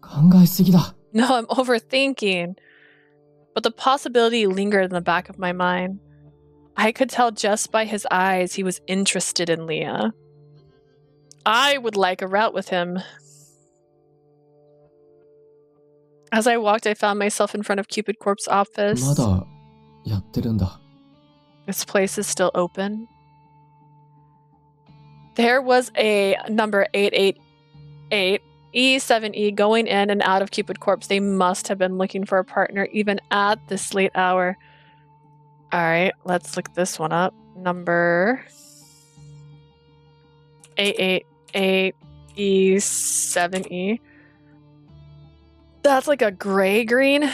考えすぎだ。 No, I'm overthinking. But the possibility lingered in the back of my mind. I could tell just by his eyes he was interested in Leah. I would like a route with him. As I walked, I found myself in front of Cupid Corp's office. まだやってるんだ。 This place is still open. There was a number 888 E7E going in and out of Cupid Corpse. They must have been looking for a partner even at this late hour. Alright, let's look this one up. Number 888 E7E. That's like a gray green.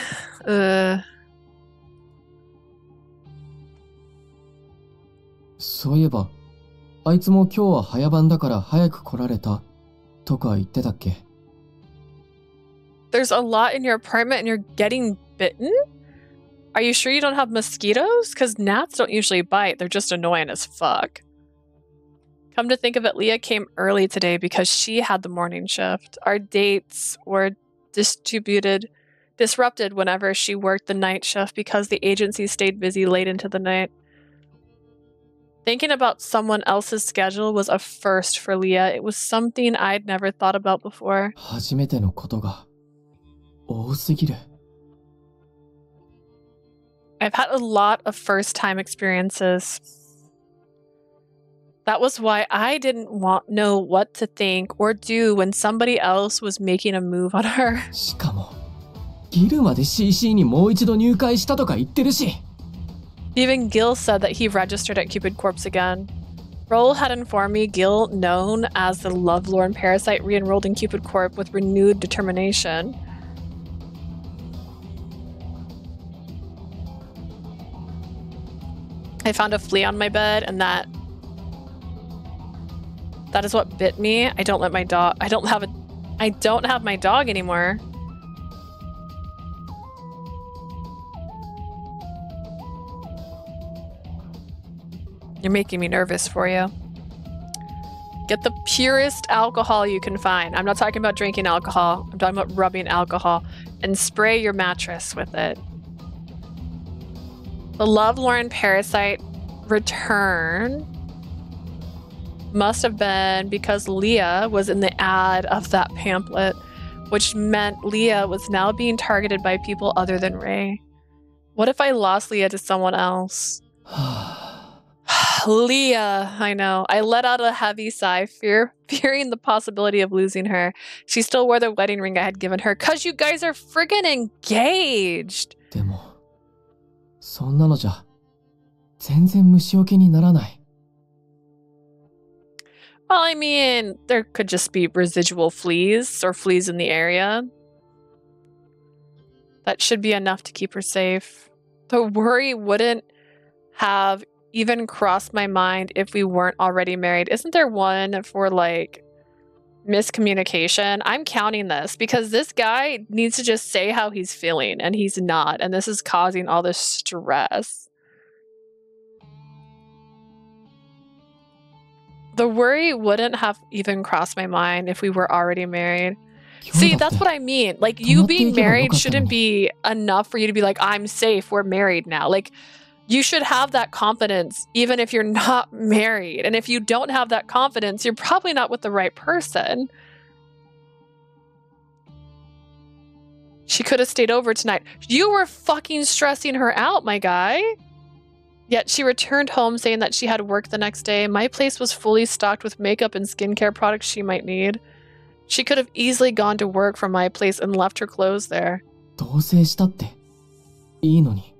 そういえば、あいつも今日は早番だから早く来られたとか言ってたっけ？ There's a lot in your apartment and you're getting bitten? Are you sure you don't have mosquitoes? Because gnats don't usually bite. They're just annoying as fuck. Come to think of it, Leah came early today because she had the morning shift. Our dates were disrupted whenever she worked the night shift because the agency stayed busy late into the night. Thinking about someone else's schedule was a first for Leah. It was something I'd never thought about before. 初めてのことが多すぎる。 I've had a lot of first-time experiences. That was why I didn't know what to think or do when somebody else was making a move on her. しかも、ギルまで CC にもう一度入会したとか言ってるし。 Even Gil said that he registered at Cupid Corpse again. Roll had informed me Gil, known as the lovelorn Parasite, re-enrolled in Cupid Corp with renewed determination. I found a flea on my bed, and that is what bit me. I don't have my dog anymore. You're making me nervous for you. Get the purest alcohol you can find. I'm not talking about drinking alcohol. I'm talking about rubbing alcohol and spray your mattress with it. The Lovelorn Parasite return must have been because Leah was in the ad of that pamphlet, which meant Leah was now being targeted by people other than Ray. What if I lost Leah to someone else? Leah, I know. I let out a heavy sigh, fearing the possibility of losing her. She still wore the wedding ring I had given her, cause you guys are friggin' engaged. でも、そんなのじゃ、全然虫除けにならない。Well, I mean, there could just be residual fleas or fleas in the area. That should be enough to keep her safe. The worry wouldn't have even crossed my mind if we weren't already married. Isn't there one for like miscommunication? I'm counting this because this guy needs to just say how he's feeling and he's not, and this is causing all this stress. The worry wouldn't have even crossed my mind if we were already married. See, that's what I mean. Like, you being married shouldn't be enough for you to be like, I'm safe, we're married now. Like, you should have that confidence even if you're not married. And if you don't have that confidence, you're probably not with the right person. She could have stayed over tonight. You were fucking stressing her out, my guy. Yet she returned home saying that she had work the next day. My place was fully stocked with makeup and skincare products she might need. She could have easily gone to work from my place and left her clothes there. 同棲したって、いいのに。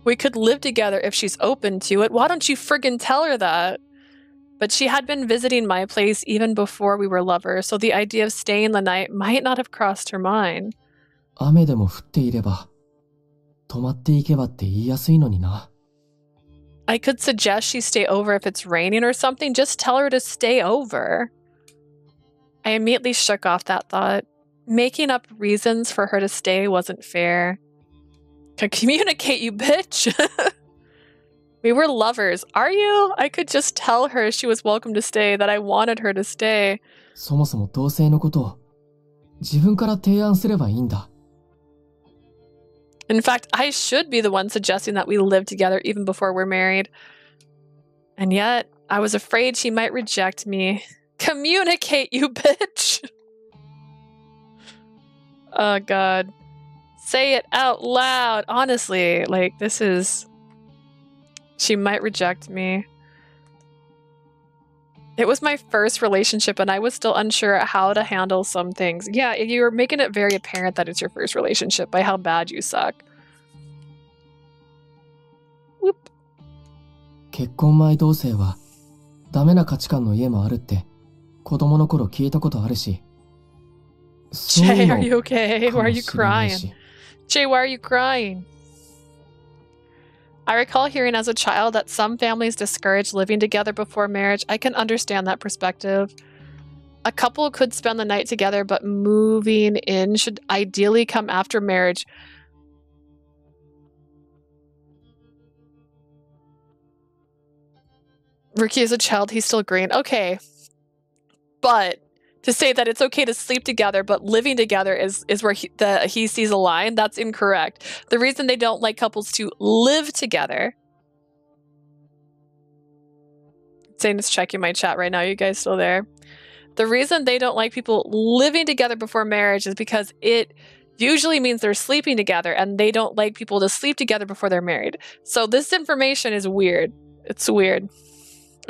We could live together if she's open to it. Why don't you friggin' tell her that? But she had been visiting my place even before we were lovers, so the idea of staying the night might not have crossed her mind. 雨でも降っていれば、泊まっていけばって言いやすいのにな。I could suggest she stay over if it's raining or something. Just tell her to stay over. I immediately shook off that thought. Making up reasons for her to stay wasn't fair. Communicate, you bitch! We were lovers. Are you? I could just tell her she was welcome to stay, that I wanted her to stay. そもそも同棲のことを自分から提案すればいいんだ。In fact, I should be the one suggesting that we live together even before we're married. And yet, I was afraid she might reject me. Communicate, you bitch! Oh, God. Say it out loud. Honestly, like, this is... She might reject me. It was my first relationship, and I was still unsure how to handle some things. Yeah, you're making it very apparent that it's your first relationship by how bad you suck. Whoop. 結婚前同棲はダメな価値観の家もあるって子供の頃聞いたことあるし。Jay, are you okay? Why are you crying? Jay, why are you crying? I recall hearing as a child that some families discourage living together before marriage. I can understand that perspective. A couple could spend the night together, but moving in should ideally come after marriage. Ryuki is a child, he's still green. Okay. But to say that it's okay to sleep together, but living together is where he sees a line, that's incorrect. The reason they don't like couples to live together... Zane is checking my chat right now. You guys still there? The reason they don't like people living together before marriage is because it usually means they're sleeping together, and they don't like people to sleep together before they're married. So this information is weird. It's weird.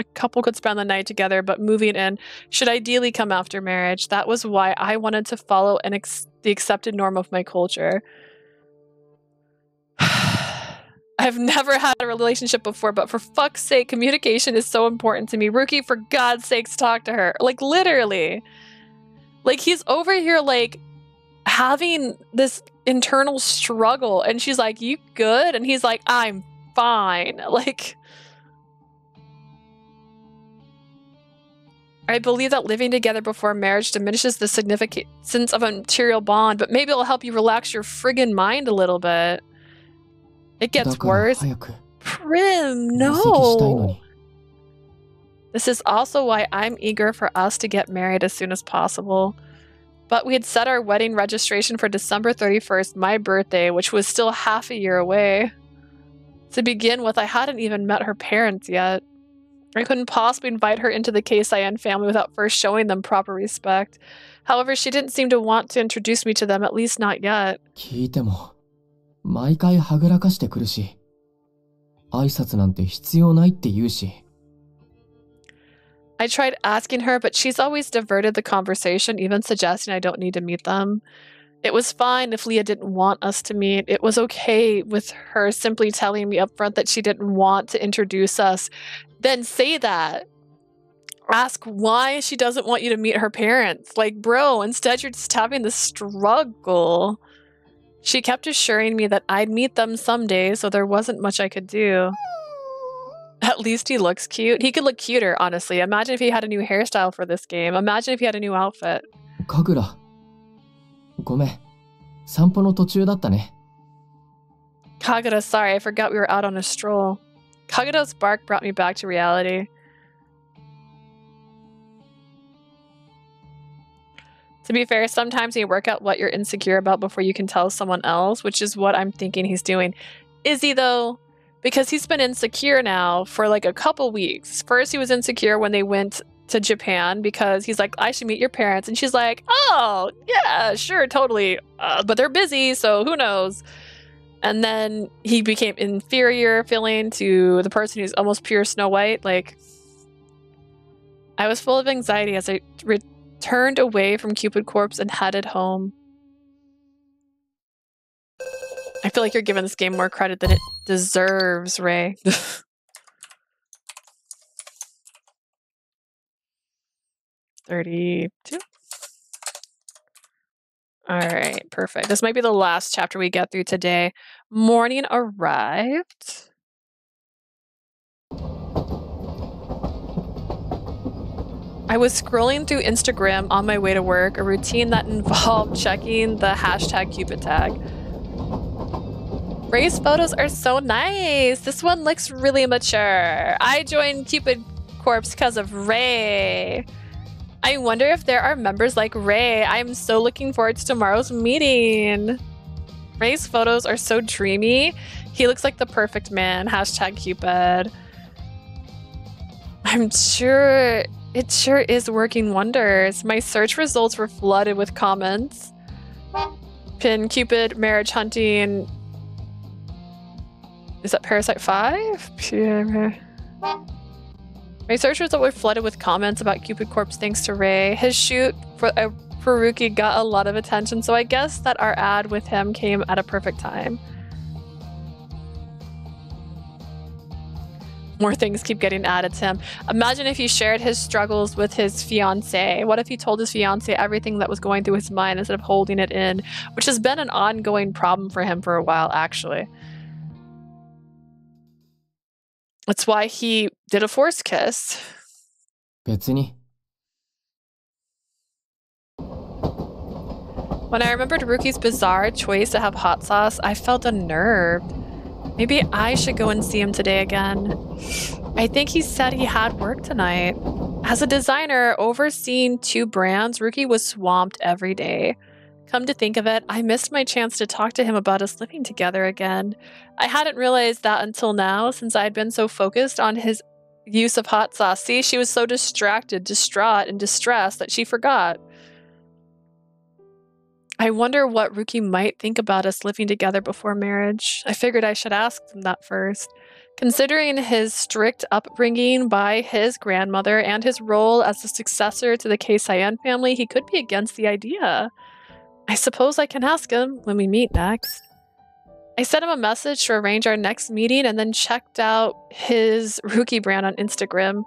A couple could spend the night together, but moving in should ideally come after marriage. That was why I wanted to follow the accepted norm of my culture. I've never had a relationship before, but for fuck's sake, communication is so important to me. Ryuki, for God's sakes, talk to her. Like, literally. Like, he's over here, like, having this internal struggle, and she's like, you good? And he's like, I'm fine. Like... I believe that living together before marriage diminishes the significance of a material bond, but maybe it'll help you relax your friggin' mind a little bit. It gets worse. Prim, 移籍したいの no. に。 This is also why I'm eager for us to get married as soon as possible. But we had set our wedding registration for December 31st, my birthday, which was still half a year away. To begin with, I hadn't even met her parents yet. I couldn't possibly invite her into the Keisayan family without first showing them proper respect. However, she didn't seem to want to introduce me to them, at least not yet. 聞いても、毎回はぐらかしてくるし、挨拶なんて必要ないって言うし。 I tried asking her, but she's always diverted the conversation, even suggesting I don't need to meet them. It was fine if Leah didn't want us to meet. It was okay with her simply telling me up front that she didn't want to introduce us. Then say that. Ask why she doesn't want you to meet her parents. Like, bro, instead you're just having this struggle. She kept assuring me that I'd meet them someday, so there wasn't much I could do. At least he looks cute. He could look cuter, honestly. Imagine if he had a new hairstyle for this game. Imagine if he had a new outfit. かぐら。ごめん。散歩の途中だったね。 Kagura, sorry, I forgot we were out on a stroll. Kagura's bark brought me back to reality. To be fair, sometimes you work out what you're insecure about before you can tell someone else, which is what I'm thinking he's doing. Is he, though? Because he's been insecure now for like a couple weeks. First, he was insecure when they went to Japan because he's like, I should meet your parents. And she's like, oh, yeah, sure, totally. But they're busy, so who knows? And then he became inferior feeling to the person who's almost pure Snow White. Like, I was full of anxiety as I turned away from Cupid Corpse and headed home. I feel like you're giving this game more credit than it deserves, Ray. 32. Alright, perfect. This might be the last chapter we get through today. Morning arrived. I was scrolling through Instagram on my way to work, a routine that involved checking the hashtag Cupid tag. Ray's photos are so nice. This one looks really mature. I joined Cupid Corpse because of Ray. I wonder if there are members like Ray. I'm so looking forward to tomorrow's meeting. Ray's photos are so dreamy. He looks like the perfect man. Hashtag Cupid. I'm sure it sure is working wonders. My search results were flooded with comments. Pin Cupid, marriage hunting. Is that Parasite 5? My search results were flooded with comments about Cupid Corpse thanks to Ray. His shoot for Ryuki got a lot of attention, so I guess that our ad with him came at a perfect time. More things keep getting added to him. Imagine if he shared his struggles with his fiancée. What if he told his fiancée everything that was going through his mind instead of holding it in, which has been an ongoing problem for him for a while, actually. That's why he did a forced kiss. 別に。 When I remembered Ryuki's bizarre choice to have hot sauce, I felt unnerved. Maybe I should go and see him today again. I think he said he had work tonight. As a designer overseeing 2 brands, Ryuki was swamped every day. Come to think of it, I missed my chance to talk to him about us living together again. I hadn't realized that until now, since I had been so focused on his use of hot sauce. See, she was so distracted, distraught, and distressed that she forgot. I wonder what Ryuki might think about us living together before marriage. I figured I should ask him that first. Considering his strict upbringing by his grandmother and his role as the successor to the Keisayan family, he could be against the idea. I suppose I can ask him when we meet next. I sent him a message to arrange our next meeting and then checked out his Ryuki brand on Instagram.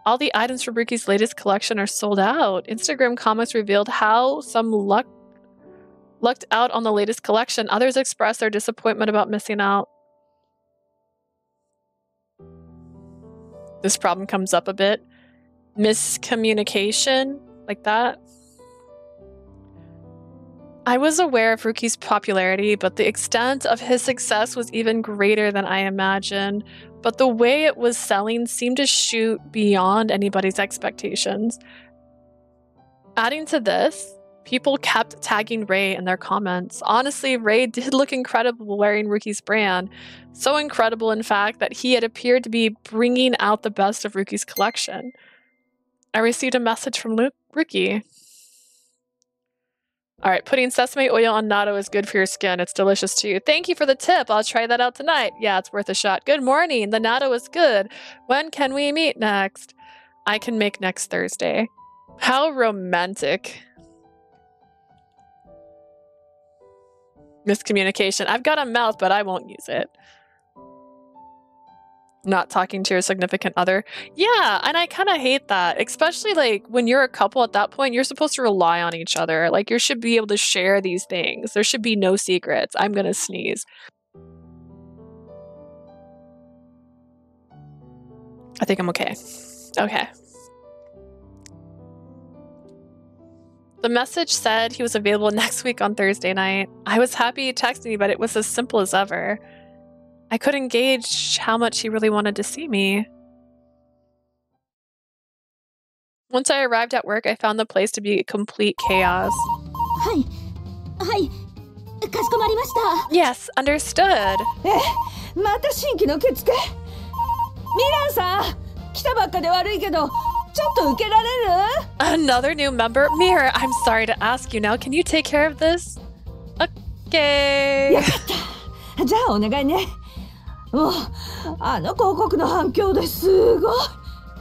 All the items from Ryuki's latest collection are sold out. Instagram comments revealed how some lucked out on the latest collection. Others expressed their disappointment about missing out. This problem comes up a bit. Miscommunication, like that. I was aware of Ryuki's popularity, but the extent of his success was even greater than I imagined. But the way it was selling seemed to shoot beyond anybody's expectations. Adding to this, people kept tagging Ray in their comments. Honestly, Ray did look incredible wearing Ryuki's brand. So incredible, in fact, that he had appeared to be bringing out the best of Ryuki's collection. I received a message from Ryuki. Alright, putting sesame oil on natto is good for your skin. It's delicious too. Thank you for the tip. I'll try that out tonight. Yeah, it's worth a shot. Good morning. The natto is good. When can we meet next? I can make next Thursday. How romantic. Miscommunication. I've got a mouth, but I won't use it. Not talking to your significant other. Yeah, and I kind of hate that. Especially like when you're a couple at that point, you're supposed to rely on each other. Like you should be able to share these things. There should be no secrets. I'm gonna sneeze. I think I'm okay. Okay. The message said he was available next week on Thursday night. I was happy he texted me, but it was as simple as ever. I couldn't gauge how much he really wanted to see me. Once I arrived at work, I found the place to be complete chaos. Yes, understood. Another new member? Mir, I'm sorry to ask you now. Can you take care of this? Okay.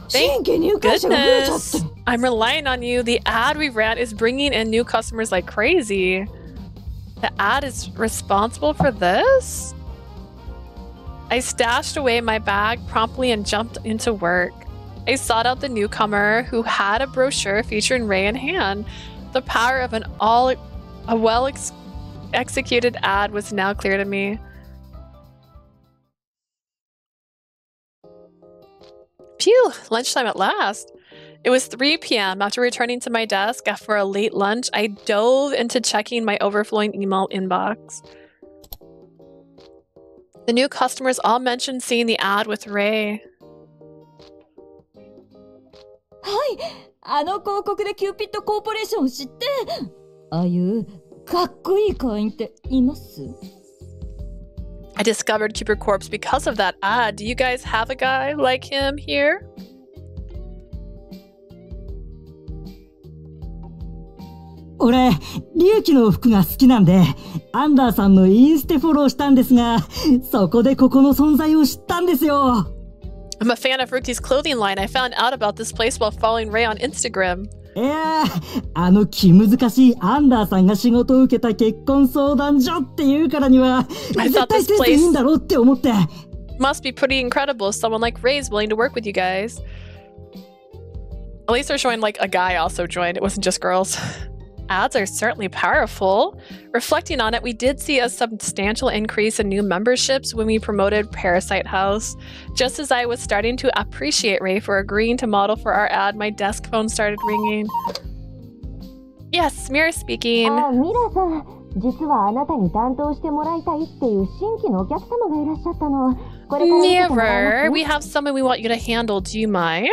Thank goodness. I'm relying on you. The ad we ran is bringing in new customers like crazy. The ad is responsible for this? I stashed away my bag promptly and jumped into work. I sought out the newcomer who had a brochure featuring Ray in hand. The power of a well-executed ad was now clear to me. Phew, lunchtime at last. It was 3 p.m. After returning to my desk for a late lunch, I dove into checking my overflowing email inbox. The new customers all mentioned seeing the ad with Ray. あの広告でキューピッドコーポレーションを知って、ああいうかっこいい会員っています？ I discovered Cupid Corpse because of that ad. Do you guys have a guy like him here? 俺、龍騎の服が好きなんで、アンダーさんのインステフォローしたんですが、そこでここの存在を知ったんですよ。 I'm a fan of Ryuki's clothing line. I found out about this place while following Ray on Instagram. いやあの気難しいアンダーさんが仕事を受けた結婚相談所っていうからには、絶対センスいいんだろうって思って。Must be pretty incredible. Someone like Ray's willing to work with you guys. At least they're showing like a guy also joined. It wasn't just girls. Ads are certainly powerful. Reflecting on it, we did see a substantial increase in new memberships when we promoted Parasite House. Just as I was starting to appreciate Ray for agreeing to model for our ad, my desk phone started ringing. Yes, Mira speaking. ミラさん、実はあなたに担当してもらいたいっていう新規のお客様がいらっしゃったの。これから見てもらえます？ Mirror, we have someone we want you to handle. Do you mind?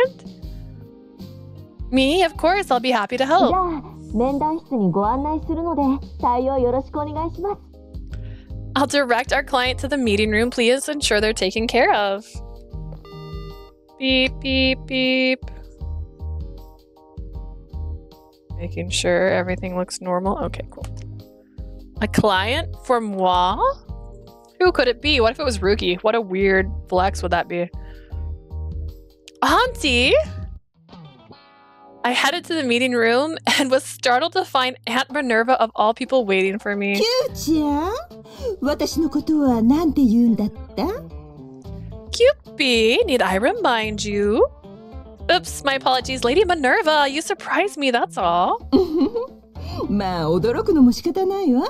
Me? Of course, I'll be happy to help. じゃあ、面談室にご案内するので、対応よろしくお願いします。 I'll direct our client to the meeting room. Please ensure they're taken care of. Beep, beep, beep. Making sure everything looks normal. Okay, cool. A client for moi? Who could it be? What if it was Ryuki? What a weird flex would that be? Auntie? I headed to the meeting room and was startled to find Aunt Minerva of all people waiting for me. キューちゃん、私のことはなんて言うんだった？ Cupid, need I remind you? Oops, my apologies, Lady Minerva. You surprised me, that's all. まあ驚くのも仕方ないわ。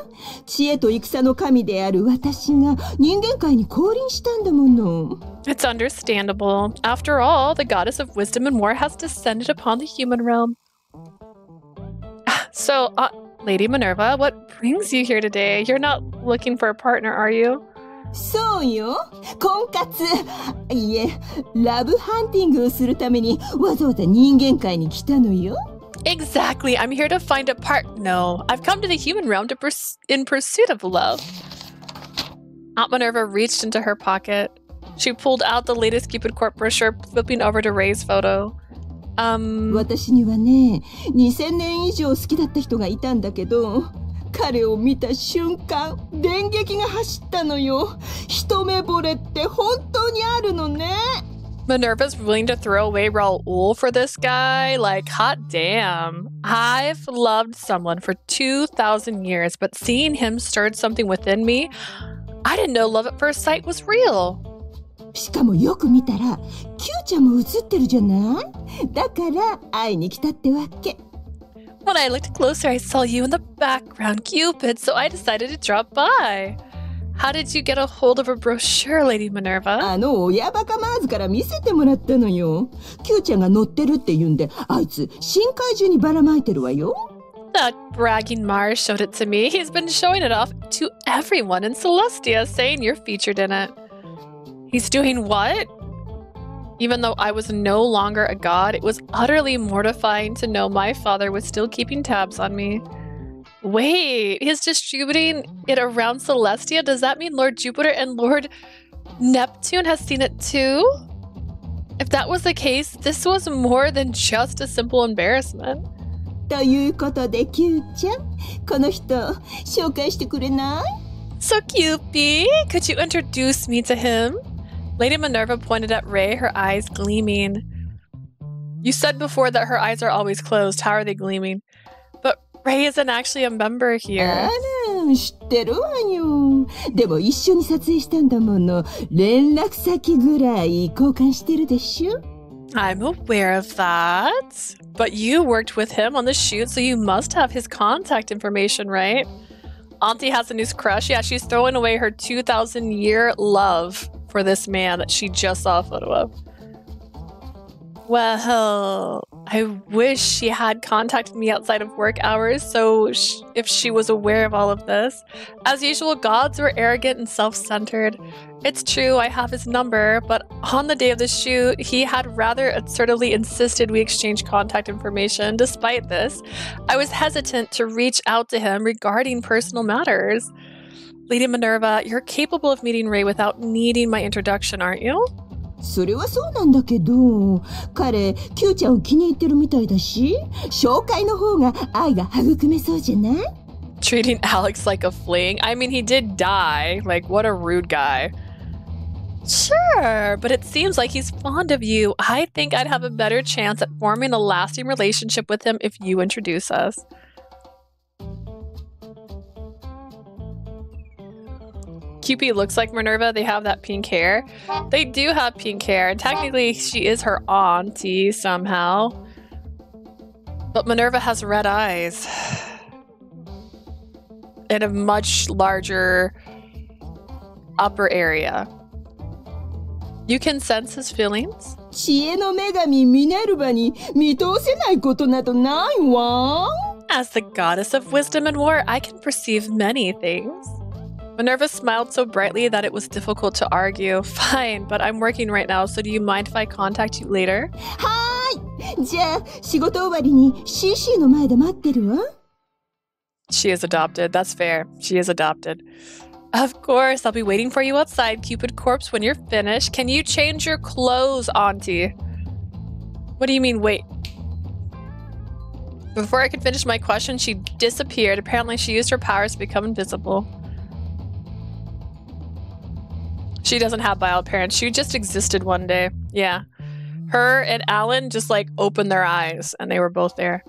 知恵と戦の神である私が人間界に降臨したんだもの。It's understandable. After all, the goddess of wisdom and war has descended upon the human realm. So, Lady Minerva, what brings you here today? You're not looking for a partner, are you? そうよ。婚活。いえ、ラブハンティングをするためにわざわざ人間界に来たのよ。Exactly. I'm here to find a No, I've come to the human realm in pursuit of love. Aunt Minerva reached into her pocket. She pulled out the latest Cupid Corp brochure, flipping over to Ray's photo. 私にはね、2000年以上好きだった人がいたんだけど、彼を見た瞬間、電撃が走ったのよ。一目惚れって本当にあるのね。Minerva's willing to throw away Raoul for this guy? Like, hot damn. I've loved someone for 2,000 years, but seeing him stirred something within me. I didn't know love at first sight was real. しかもよく見たら、キューちゃんも映ってるじゃない？だから会いに来たってわけ。When I looked closer, I saw you in the background, Cupid, so I decided to drop by. How did you get a hold of a brochure, Lady Minerva? 親バカマーズから見せてもらったのよ。キューちゃんが乗ってるって言うんで、あいつ深海中にばらまいてるわよ。That bragging Mars showed it to me. He's been showing it off to everyone in Celestia, saying you're featured in it. He's doing what? Even though I was no longer a god, it was utterly mortifying to know my father was still keeping tabs on me. Wait, he's distributing it around Celestia? Does that mean Lord Jupiter and Lord Neptune has seen it too? If that was the case, this was more than just a simple embarrassment. ということで、キューちゃん、この人、紹介してくれない？ So Cupid, could you introduce me to him? Lady Minerva pointed at Ray, her eyes gleaming. You said before that her eyes are always closed. How are they gleaming? But Ray isn't actually a member here. あら、知ってるわよ。でも一緒に撮影したんだもの。連絡先ぐらい交換してるでしょ？ I'm aware of that. But you worked with him on the shoot, so you must have his contact information, right? Auntie has a new crush. Yeah, she's throwing away her 2,000-year love for this man that she just saw a photo of. Well, I wish she had contacted me outside of work hours, so if she was aware of all of this. As usual, gods were arrogant and self-centered. It's true, I have his number, but on the day of the shoot, he had rather assertively insisted we exchange contact information. Despite this, I was hesitant to reach out to him regarding personal matters. Lady Minerva, you're capable of meeting Ray without needing my introduction, aren't you? それはそうなんだけど、彼、キューちゃんを気に入ってるみたいだし、紹介の方が愛が育めそうじゃない？ Treating Alex like a fling? I mean, he did die. Like, what a rude guy. Sure, but it seems like he's fond of you. I think I'd have a better chance at forming a lasting relationship with him if you introduce us. Cupid looks like Minerva. They have that pink hair. They do have pink hair, and technically she is her auntie somehow. But Minerva has red eyes. In a much larger upper area. You can sense his feelings? 知恵の女神ミネルヴァに見通せないことなどないわ。As the goddess of wisdom and war, I can perceive many things. Minerva smiled so brightly that it was difficult to argue. Fine, but I'm working right now, so do you mind if I contact you later? はーい。じゃあ、仕事終わりに CC の前で待ってるわ。She is adopted. That's fair. She is adopted. Of course, I'll be waiting for you outside, Cupid Corpse, when you're finished. Can you change your clothes, Auntie? What do you mean, wait? Before I could finish my question, she disappeared. Apparently, she used her powers to become invisible. She doesn't have bio parents. She just existed one day. Yeah. Her and Alan just like opened their eyes and they were both there.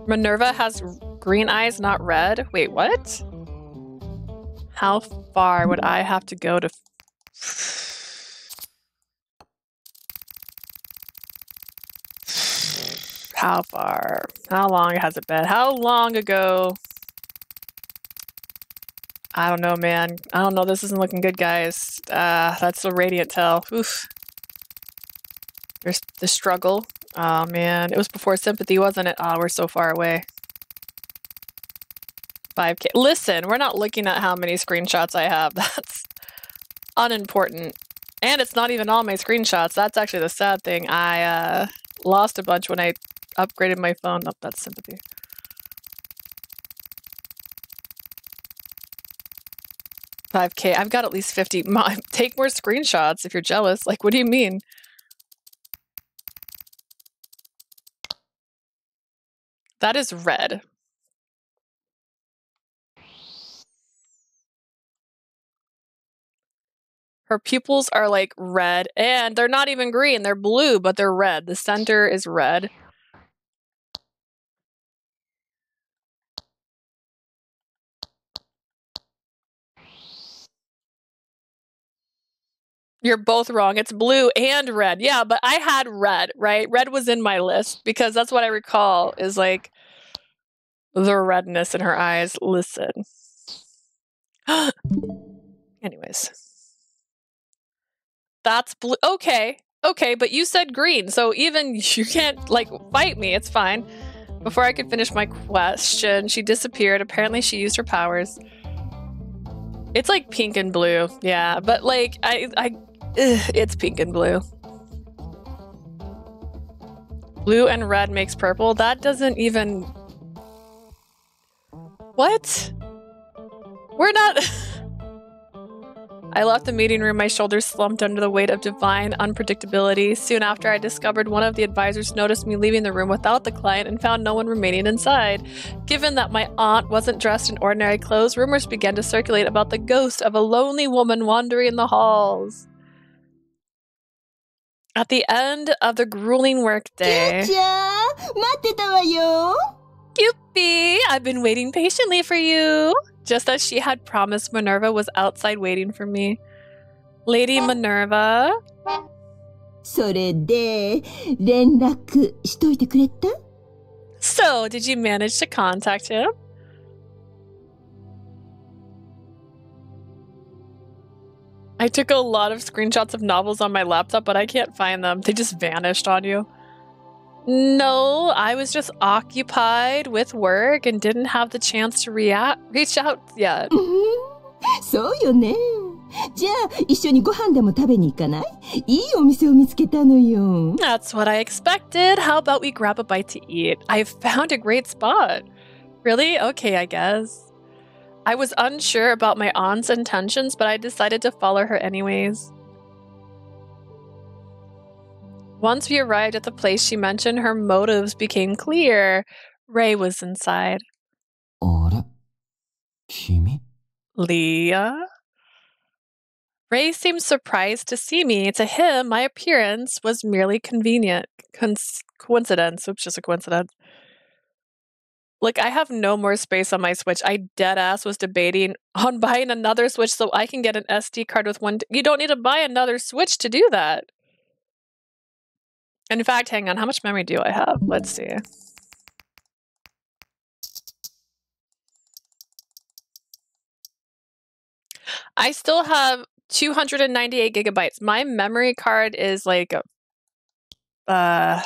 Minerva has green eyes, not red. Wait, what? How far would I have to go to... How far? How long has it been? How long ago? I don't know, man. I don't know. This isn't looking good, guys. That's a radiant tell. Oof. There's the struggle. Oh, man. It was before sympathy, wasn't it? Oh, we're so far away. 5K. Listen, we're not looking at how many screenshots I have. That's unimportant. And it's not even all my screenshots. That's actually the sad thing. I lost a bunch when I upgraded my phone. Oh, that's sympathy. $5K. I've got at least 50. Take more screenshots if you're jealous. Like, what do you mean? That is red. Her pupils are like red, and they're not even green. They're blue, but they're red. The center is red. You're both wrong. It's blue and red. Yeah, but I had red, right? Red was in my list because that's what I recall is like the redness in her eyes. Listen. Anyways. That's blue. Okay. Okay, but you said green, so even you can't, like, fight me. It's fine. Before I could finish my question, she disappeared. Apparently she used her powers. It's like pink and blue. Yeah, but like, it's pink and blue. Blue and red makes purple. That doesn't even... What? We're not... I left the meeting room, my shoulders slumped under the weight of divine unpredictability. Soon after, I discovered one of the advisors noticed me leaving the room without the client and found no one remaining inside. Given that my aunt wasn't dressed in ordinary clothes, rumors began to circulate about the ghost of a lonely woman wandering the halls. At the end of the grueling workday... Cupid, I've been waiting patiently for you. Just as she had promised, Minerva was outside waiting for me. Lady Minerva? それで、連絡しといてくれた? So, did you manage to contact him? I took a lot of screenshots of novels on my laptop, but I can't find them. They just vanished on you. No, I was just occupied with work and didn't have the chance to reach out yet. そうよね。じゃあ、一緒にご飯でも食べに行かない？いいお店を見つけたのよ。That's what I expected. How about we grab a bite to eat? I found a great spot. Really? Okay, I guess. I was unsure about my aunt's intentions, but I decided to follow her anyways. Once we arrived at the place she mentioned, her motives became clear. Ray was inside. あれ? 君? Leah? Ray seemed surprised to see me. To him, my appearance was merely convenient. Coincidence. Oops, just a coincidence. Like, I have no more space on my Switch. I deadass was debating on buying another Switch so I can get an SD card with one. You don't need to buy another Switch to do that. In fact, hang on, how much memory do I have? Let's see. I still have 298 gigabytes. My memory card is like 5K?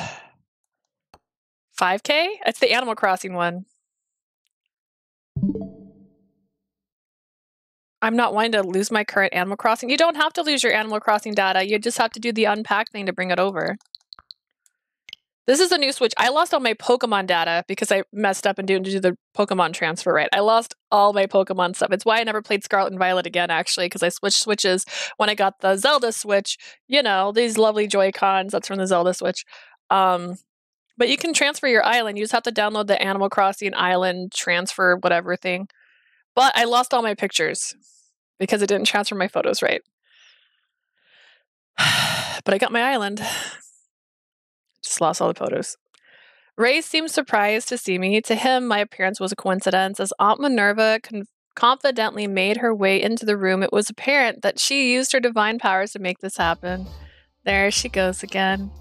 It's the Animal Crossing one. I'm not wanting to lose my current Animal Crossing. You don't have to lose your Animal Crossing data. You just have to do the unpack thing to bring it over. This is a new Switch. I lost all my Pokemon data because I messed up and didn't do the Pokemon transfer right. I lost all my Pokemon stuff. It's why I never played Scarlet and Violet again, actually, because I switched Switches when I got the Zelda Switch. You know, these lovely Joy-Cons. That's from the Zelda Switch. But you can transfer your island. You just have to download the Animal Crossing Island transfer whatever thing. But I lost all my pictures because it didn't transfer my photos right. But I got my island. Just lost all the photos. Ray seemed surprised to see me. To him, my appearance was a coincidence. As Aunt Minerva confidently made her way into the room, it was apparent that she used her divine powers to make this happen. There she goes again.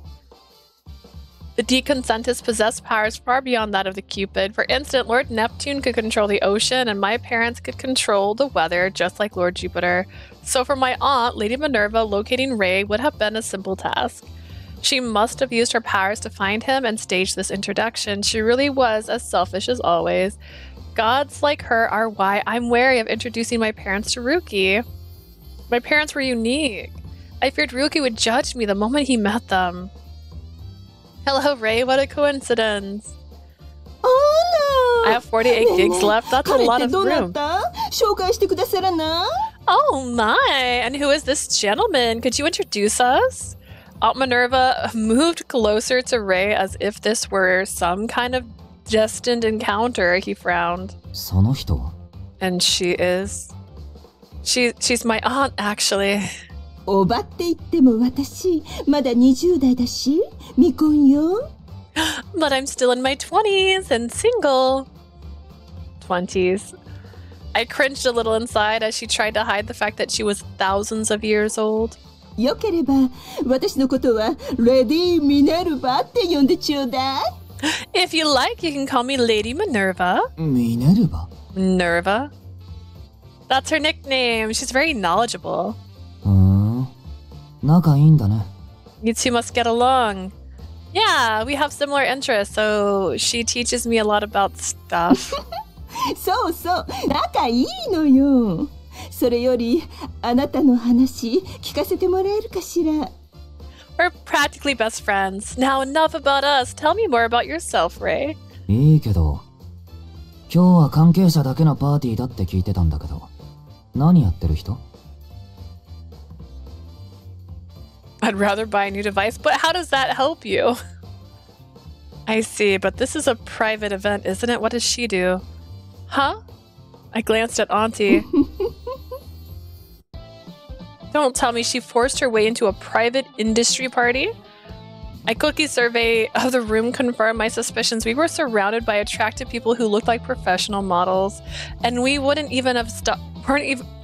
The Deconcentus possessed powers far beyond that of the Cupid. For instance, Lord Neptune could control the ocean, and my parents could control the weather, just like Lord Jupiter. So for my aunt, Lady Minerva, locating Ray would have been a simple task. She must have used her powers to find him and stage this introduction. She really was as selfish as always. Gods like her are why I'm wary of introducing my parents to Ryuki. My parents were unique. I feared Ryuki would judge me the moment he met them. Hello, Ray. What a coincidence. I have 48 gigs left. That's a lot of room. Oh my! And who is this gentleman? Could you introduce us? Aunt Minerva moved closer to Ray as if this were some kind of destined encounter. He frowned. その人? And she is... She's my aunt, actually. おばって言っても私、まだ20代だし、未婚よ。But I'm still in my 20s and single. 20s. I cringed a little inside as she tried to hide the fact that she was thousands of years old. よければ、私のことはレディー・ミネルヴァって呼んでちょうだい。If you like, you can call me Lady Minerva. ミネルヴァ? Minerva. That's her nickname. She's very knowledgeable. 仲いいんだね。You two must get along. Yeah, we have similar interests, so she teaches me a lot about stuff. そうそう、仲いいのよ。それより、あなたの話聞かせてもらえるかしら。We're practically best friends. Now enough about us. Tell me more about yourself, Ray. いいけど、今日は関係者だけのパーティーだって聞いてたんだけど、何やってる人? I'd rather buy a new device, but how does that help you? I see, but this is a private event, isn't it? What does she do? Huh? I glanced at Auntie. Don't tell me she forced her way into a private industry party? A quick survey of the room confirmed my suspicions. We were surrounded by attractive people who looked like professional models, and we wouldn't even have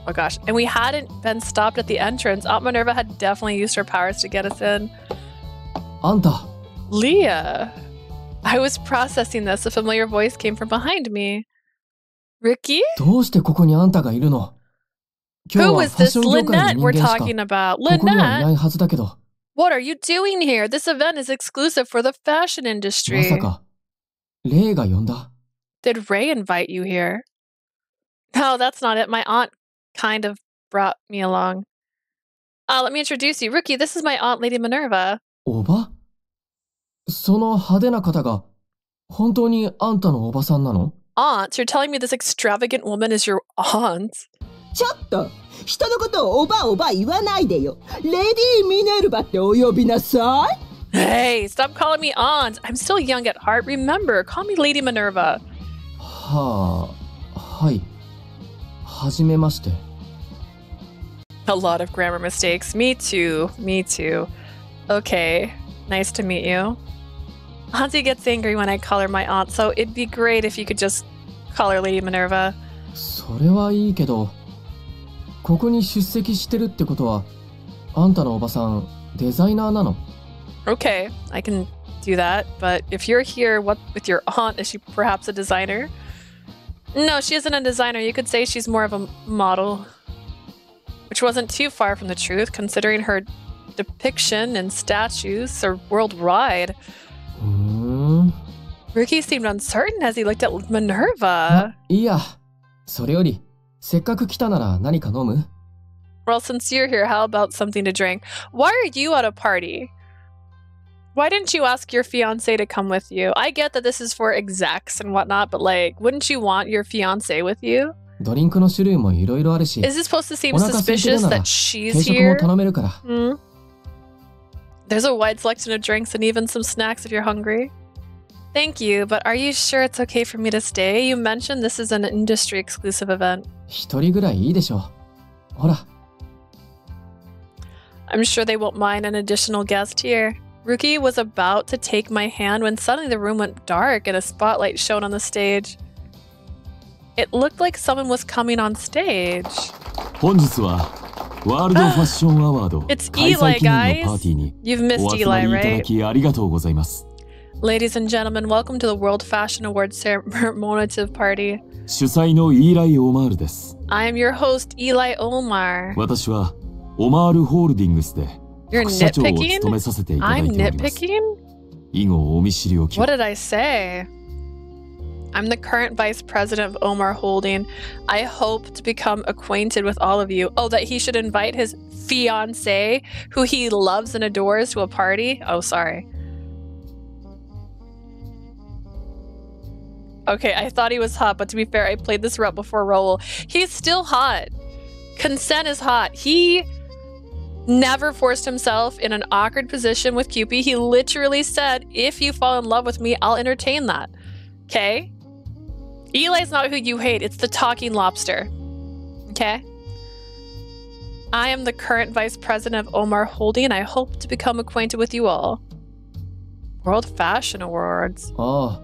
oh gosh, and we hadn't been stopped at the entrance. Aunt Minerva had definitely used her powers to get us in. Anta. Leah. I was processing this. A familiar voice came from behind me. Ryuki? どうしてここにあんたがいるの? Who is this Lynette we're talking about? Lynette? What are you doing here? This event is exclusive for the fashion industry. まさか、レイが呼んだ? Did Ray invite you here? No, that's not it. My aunt kind of brought me along. Let me introduce you. Ryuki, this is my aunt, Lady Minerva. おば? その派手な方が、本当にあんたのおばさんなの? Aunt? You're telling me this extravagant woman is your aunt? ちょっと人のことをおばおば言わないでよ。レディー・ミネルヴァってお呼びなさい。Hey, stop calling me aunt. I'm still young at heart. Remember, call me Lady Minerva. はい。はじめまして。A lot of grammar mistakes. Me too. Okay, nice to meet you. Auntie gets angry when I call her my aunt, so it'd be great if you could just call her Lady Minerva. それはいいけど、ここに出席してるってことは、あんたのおばさん、デザイナーなの? Okay, I can do that, but if you're here, what with your aunt, is she perhaps a designer? No, she isn't a designer. You could say she's more of a model. Which wasn't too far from the truth, considering her depiction and statues are worldwide. Ryuki seemed uncertain as he looked at Minerva. いいや、それより、せっかく来たなら何か飲む? Well, since you're here, how about something to drink? Why are you at a party? Why didn't you ask your fiancé to come with you? I get that this is for execs and whatnot, but like, wouldn't you want your fiancé with you? ドリンクの種類もいろいろあるし、 Is it supposed to seem suspicious that she's 軽食も here? 頼めるから。There's a wide selection of drinks and even some snacks if you're hungry. Thank you, but are you sure it's okay for me to stay? You mentioned this is an industry exclusive event. 一人ぐらいいいでしょ。ほら。I'm sure they won't mind an additional guest here. Ryuki was about to take my hand when suddenly the room went dark and a spotlight shone on the stage. It looked like someone was coming on stage. 本日はワールドファッションアワード It's 開 Eli, 催記念のパーティーに You've missed お集 Eli, まりいただ right? きありがとうございます。 Ladies and gentlemen, welcome to the World Fashion Awards commemorative party. 主催のイーライ・オマールです。I am your host, Eli Omar. 私はオマールホールディングスで You're 副社長を nitpicking? 務めさせていただい I'm ております。 nitpicking? 以後お見知りおきを。 What did I say? I'm the current vice president of Omar Holding. I hope to become acquainted with all of you. Oh, that he should invite his fiancée, who he loves and adores, to a party? Oh, sorry. Okay, I thought he was hot, but to be fair, I played this route before Raoul. He's still hot. Consent is hot. He never forced himself in an awkward position with Cupid. He literally said, if you fall in love with me, I'll entertain that. Okay? Eli's not who you hate. It's the talking lobster. Okay? I am the current vice president of Omar Holding, and I hope to become acquainted with you all. World Fashion Awards. あ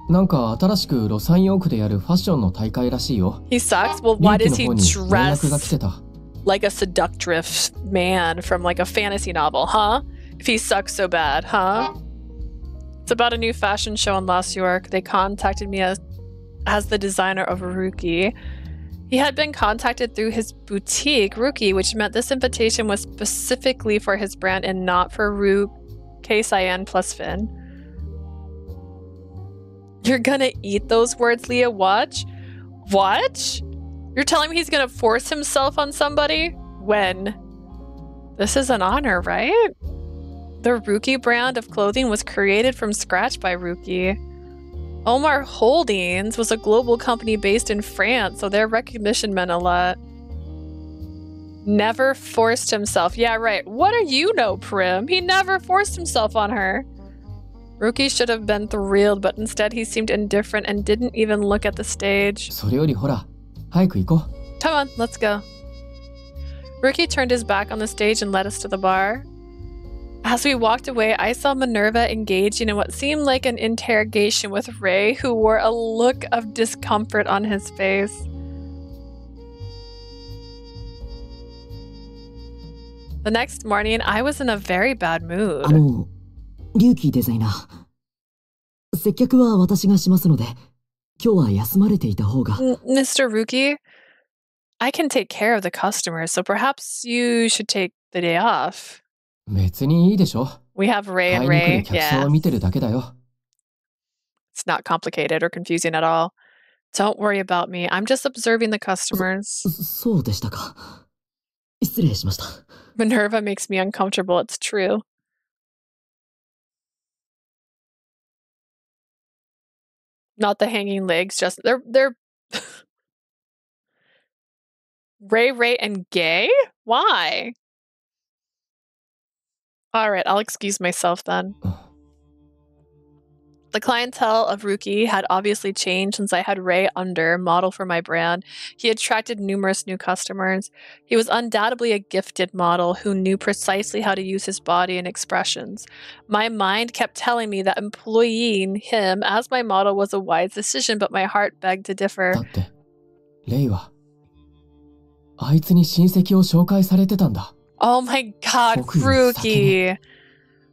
あ、なんか新しくロサンヨークでやるファッションの大会らしいよ。He sucks? Well, why does he リュウキの方に連絡が来てた。 like a seductive man from like a fantasy novel, huh? If he sucks so bad, huh? It's about a new fashion show in Los York. They contacted me as the designer of Ryuki. He had been contacted through his boutique, Ryuki, which meant this invitation was specifically for his brand and not for Ryuki Cyan plus Finn. You're gonna eat those words, Leah? Watch? What? You're telling me he's gonna force himself on somebody? When? This is an honor, right? The Ryuki brand of clothing was created from scratch by Ryuki. Omar Holdings was a global company based in France, so their recognition meant a lot. Never forced himself. Yeah, right. What do you know, Prim? He never forced himself on her. Ryuki should have been thrilled, but instead he seemed indifferent and didn't even look at the stage. それよりほら、早く行こう。 Come on, let's go. Ryuki turned his back on the stage and led us to the bar. As we walked away, I saw Minerva engaging in what seemed like an interrogation with Ray, who wore a look of discomfort on his face. The next morning, I was in a very bad mood. リュウキデザイナー。接客は私がしますので、今日は休まれていた方が。Mr. Ryuki, I can take care of the customers, so perhaps you should take the day off. 別にいいでしょ。 We have Ray and 買いに Ray. 来る客層を見てるだけだよ。 It's not complicated or confusing at all. Don't worry about me. I'm just observing the customers. そうでしたか。失礼しました。Minerva makes me uncomfortable. It's true. Not the hanging legs, just they're Ray and gay? Why? All right, I'll excuse myself then. The clientele of Ryuki had obviously changed since I had Ray under model for my brand. He attracted numerous new customers. He was undoubtedly a gifted model who knew precisely how to use his body and expressions. My mind kept telling me that employing him as my model was a wise decision, but my heart begged to differ. だって、レイは、あいつに親戚を紹介されてたんだ。 Oh my god, Ryuki!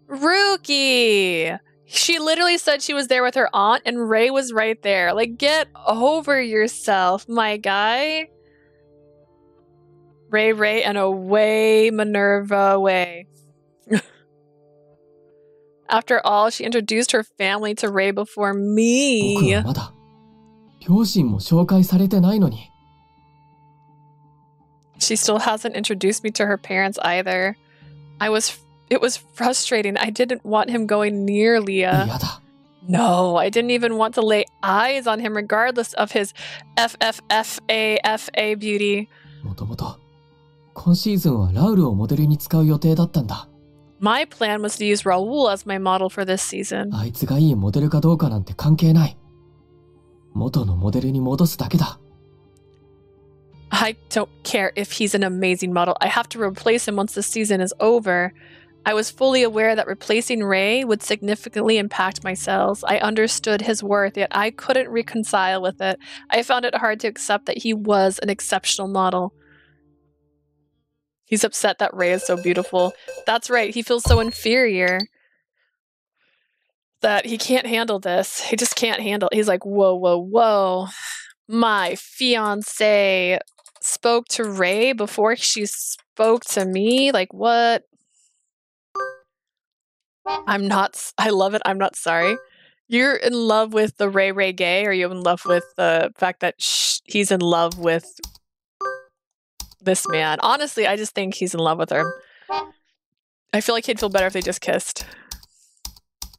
Ryuki! She literally said she was there with her aunt and Ray was right there. Like, get over yourself, my guy. Ray, and away, Minerva, away. After all, she introduced her family to Ray before me. 僕はまだ、両親も紹介されてないのに。 She still hasn't introduced me to her parents either. It was frustrating. I didn't want him going near Leah. 嫌だ。 No, I didn't even want to lay eyes on him regardless of his FFFA beauty. もともと、今シーズンはラウルをモデルに使う予定だったんだ。 My plan was to use Raoul as my model for this season. あいつがいいモデルかどうかなんて関係ない。元のモデルに戻すだけだ。 I don't care if he's an amazing model. I have to replace him once the season is over. I was fully aware that replacing Ray would significantly impact my sales. I understood his worth, yet I couldn't reconcile with it. I found it hard to accept that he was an exceptional model. He's upset that Ray is so beautiful. That's right, he feels so inferior that he can't handle this. He just can't handle it. He's like, whoa, whoa, whoa. My fiancé spoke to Ray before she spoke to me? Like, what? I love it. I'm not sorry. You're in love with the Ray Ray gay, or are you in love with the fact that he's in love with this man? Honestly, I just think he's in love with her. I feel like he'd feel better if they just kissed.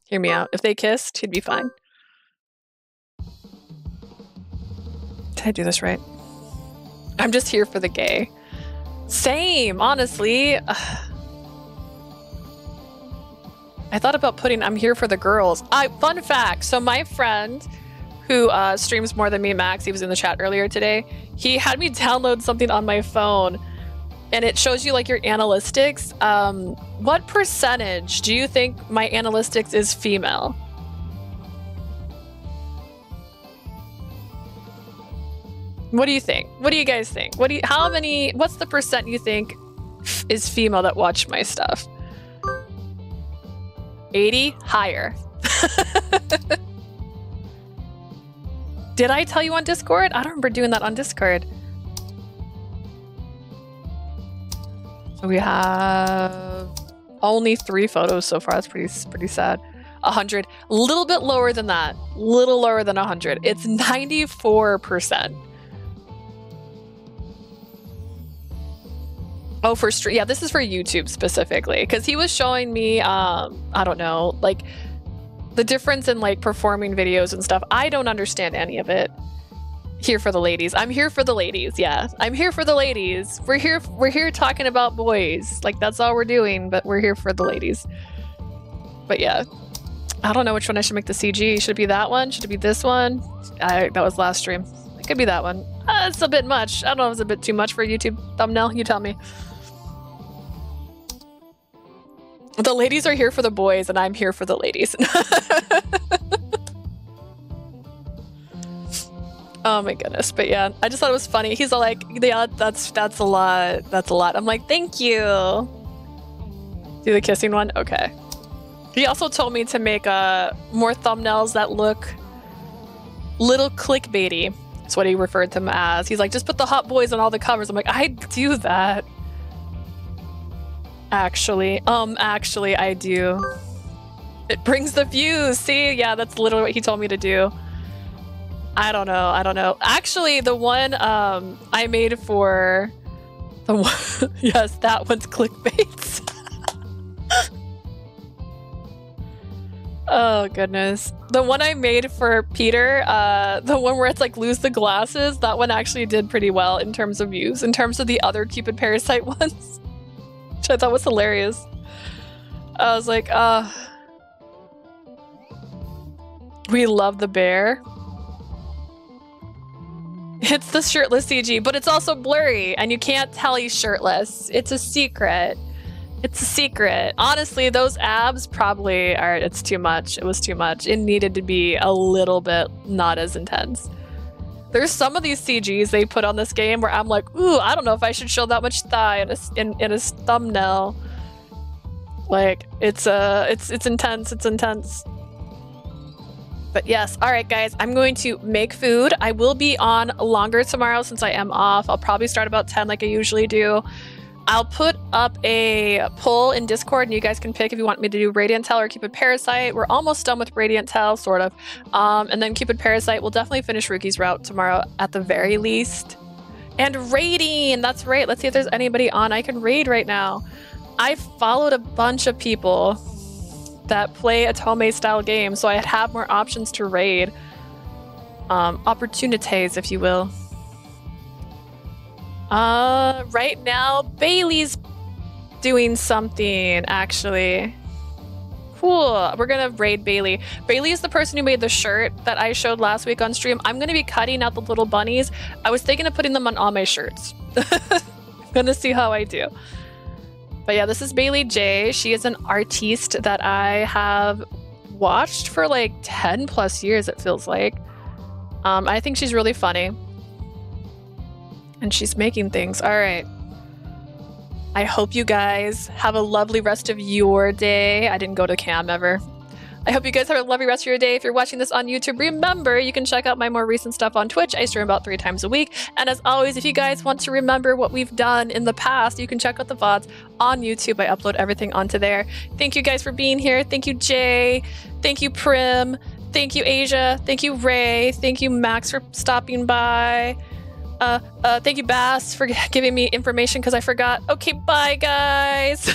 Hear me out. If they kissed, he'd be fine. Did I do this right? I'm just here for the gay. Same, honestly. I thought about putting I'm here for the girls. Fun fact. So my friend who streams more than me, Max, he was in the chat earlier today. He had me download something on my phone and it shows you like your analytics. What percentage do you think my analytics is female? What do you think? What do you guys think? What's the percent you think is female that watch my stuff? 80? Higher. Did I tell you on Discord? I don't remember doing that on Discord. So we have only 3 photos so far. That's pretty sad. 100. A little bit lower than that. Little lower than 100. It's 94%. Oh, for stream. Yeah, this is for YouTube specifically. Because he was showing me, I don't know, like the difference in like performing videos and stuff. I don't understand any of it. Here for the ladies. I'm here for the ladies. Yeah, I'm here for the ladies. We're here talking about boys. Like that's all we're doing, but we're here for the ladies. But yeah, I don't know which one I should make the CG. Should it be that one? Should it be this one? That was last stream. It could be that one. It's a bit much. I don't know if it's a bit too much for a YouTube thumbnail. You tell me. The ladies are here for the boys, and I'm here for the ladies. Oh my goodness. But yeah, I just thought it was funny. He's all like, yeah, that's a lot. That's a lot. I'm like, thank you. Do the kissing one? Okay. He also told me to make more thumbnails that look little clickbaity. That's what he referred to them as. He's like, just put the hot boys on all the covers. I'm like, I do that. Actually, I do. It brings the views. See? Yeah, that's literally what he told me to do. I don't know. Actually, the one I made for the one, yes, that one's clickbait. Oh goodness. The one I made for Peter, the one where it's like lose the glasses, that one actually did pretty well in terms of views. In terms of the other Cupid Parasite ones, which I thought was hilarious. I was like, we love the bear. It's the shirtless CG, but it's also blurry and you can't tell he's shirtless. It's a secret. It's a secret. Honestly, those abs probably are, it's too much. It was too much. It needed to be a little bit not as intense. There's some of these CGs they put on this game where I'm like, ooh, I don't know if I should show that much thigh in a thumbnail. Like, it's intense. It's intense. But yes, all right, guys, I'm going to make food. I will be on longer tomorrow since I am off. I'll probably start about 10 like I usually do. I'll put up a poll in Discord and you guys can pick if you want me to do Radiant Tell or Cupid Parasite. We're almost done with Radiant Tell, sort of. And then Cupid Parasite, we'll definitely finish Ryuki's route tomorrow at the very least. And raiding, that's right. Let's see if there's anybody on. I can raid right now. I followed a bunch of people that play Otome style games, so I'd have more options to raid. Opportunities, if you will. Right now, Bailey's doing something, actually. Cool. We're gonna raid Bailey. Bailey is the person who made the shirt that I showed last week on stream. I'm gonna be cutting out the little bunnies. I was thinking of putting them on all my shirts. I'm gonna see how I do. But yeah, this is Bailey J. She is an artiste that I have watched for like 10 plus years, it feels like. I think she's really funny. And she's making things. All right. I hope you guys have a lovely rest of your day. I didn't go to cam ever. I hope you guys have a lovely rest of your day. If you're watching this on YouTube, remember, you can check out my more recent stuff on Twitch. I stream about 3 times a week. And as always, if you guys want to remember what we've done in the past, you can check out the VODs on YouTube. I upload everything onto there. Thank you guys for being here. Thank you, Jay. Thank you, Prim. Thank you, Asia. Thank you, Ray. Thank you, Max, for stopping by. Thank you, Bass, for giving me information because I forgot. Okay, bye, guys.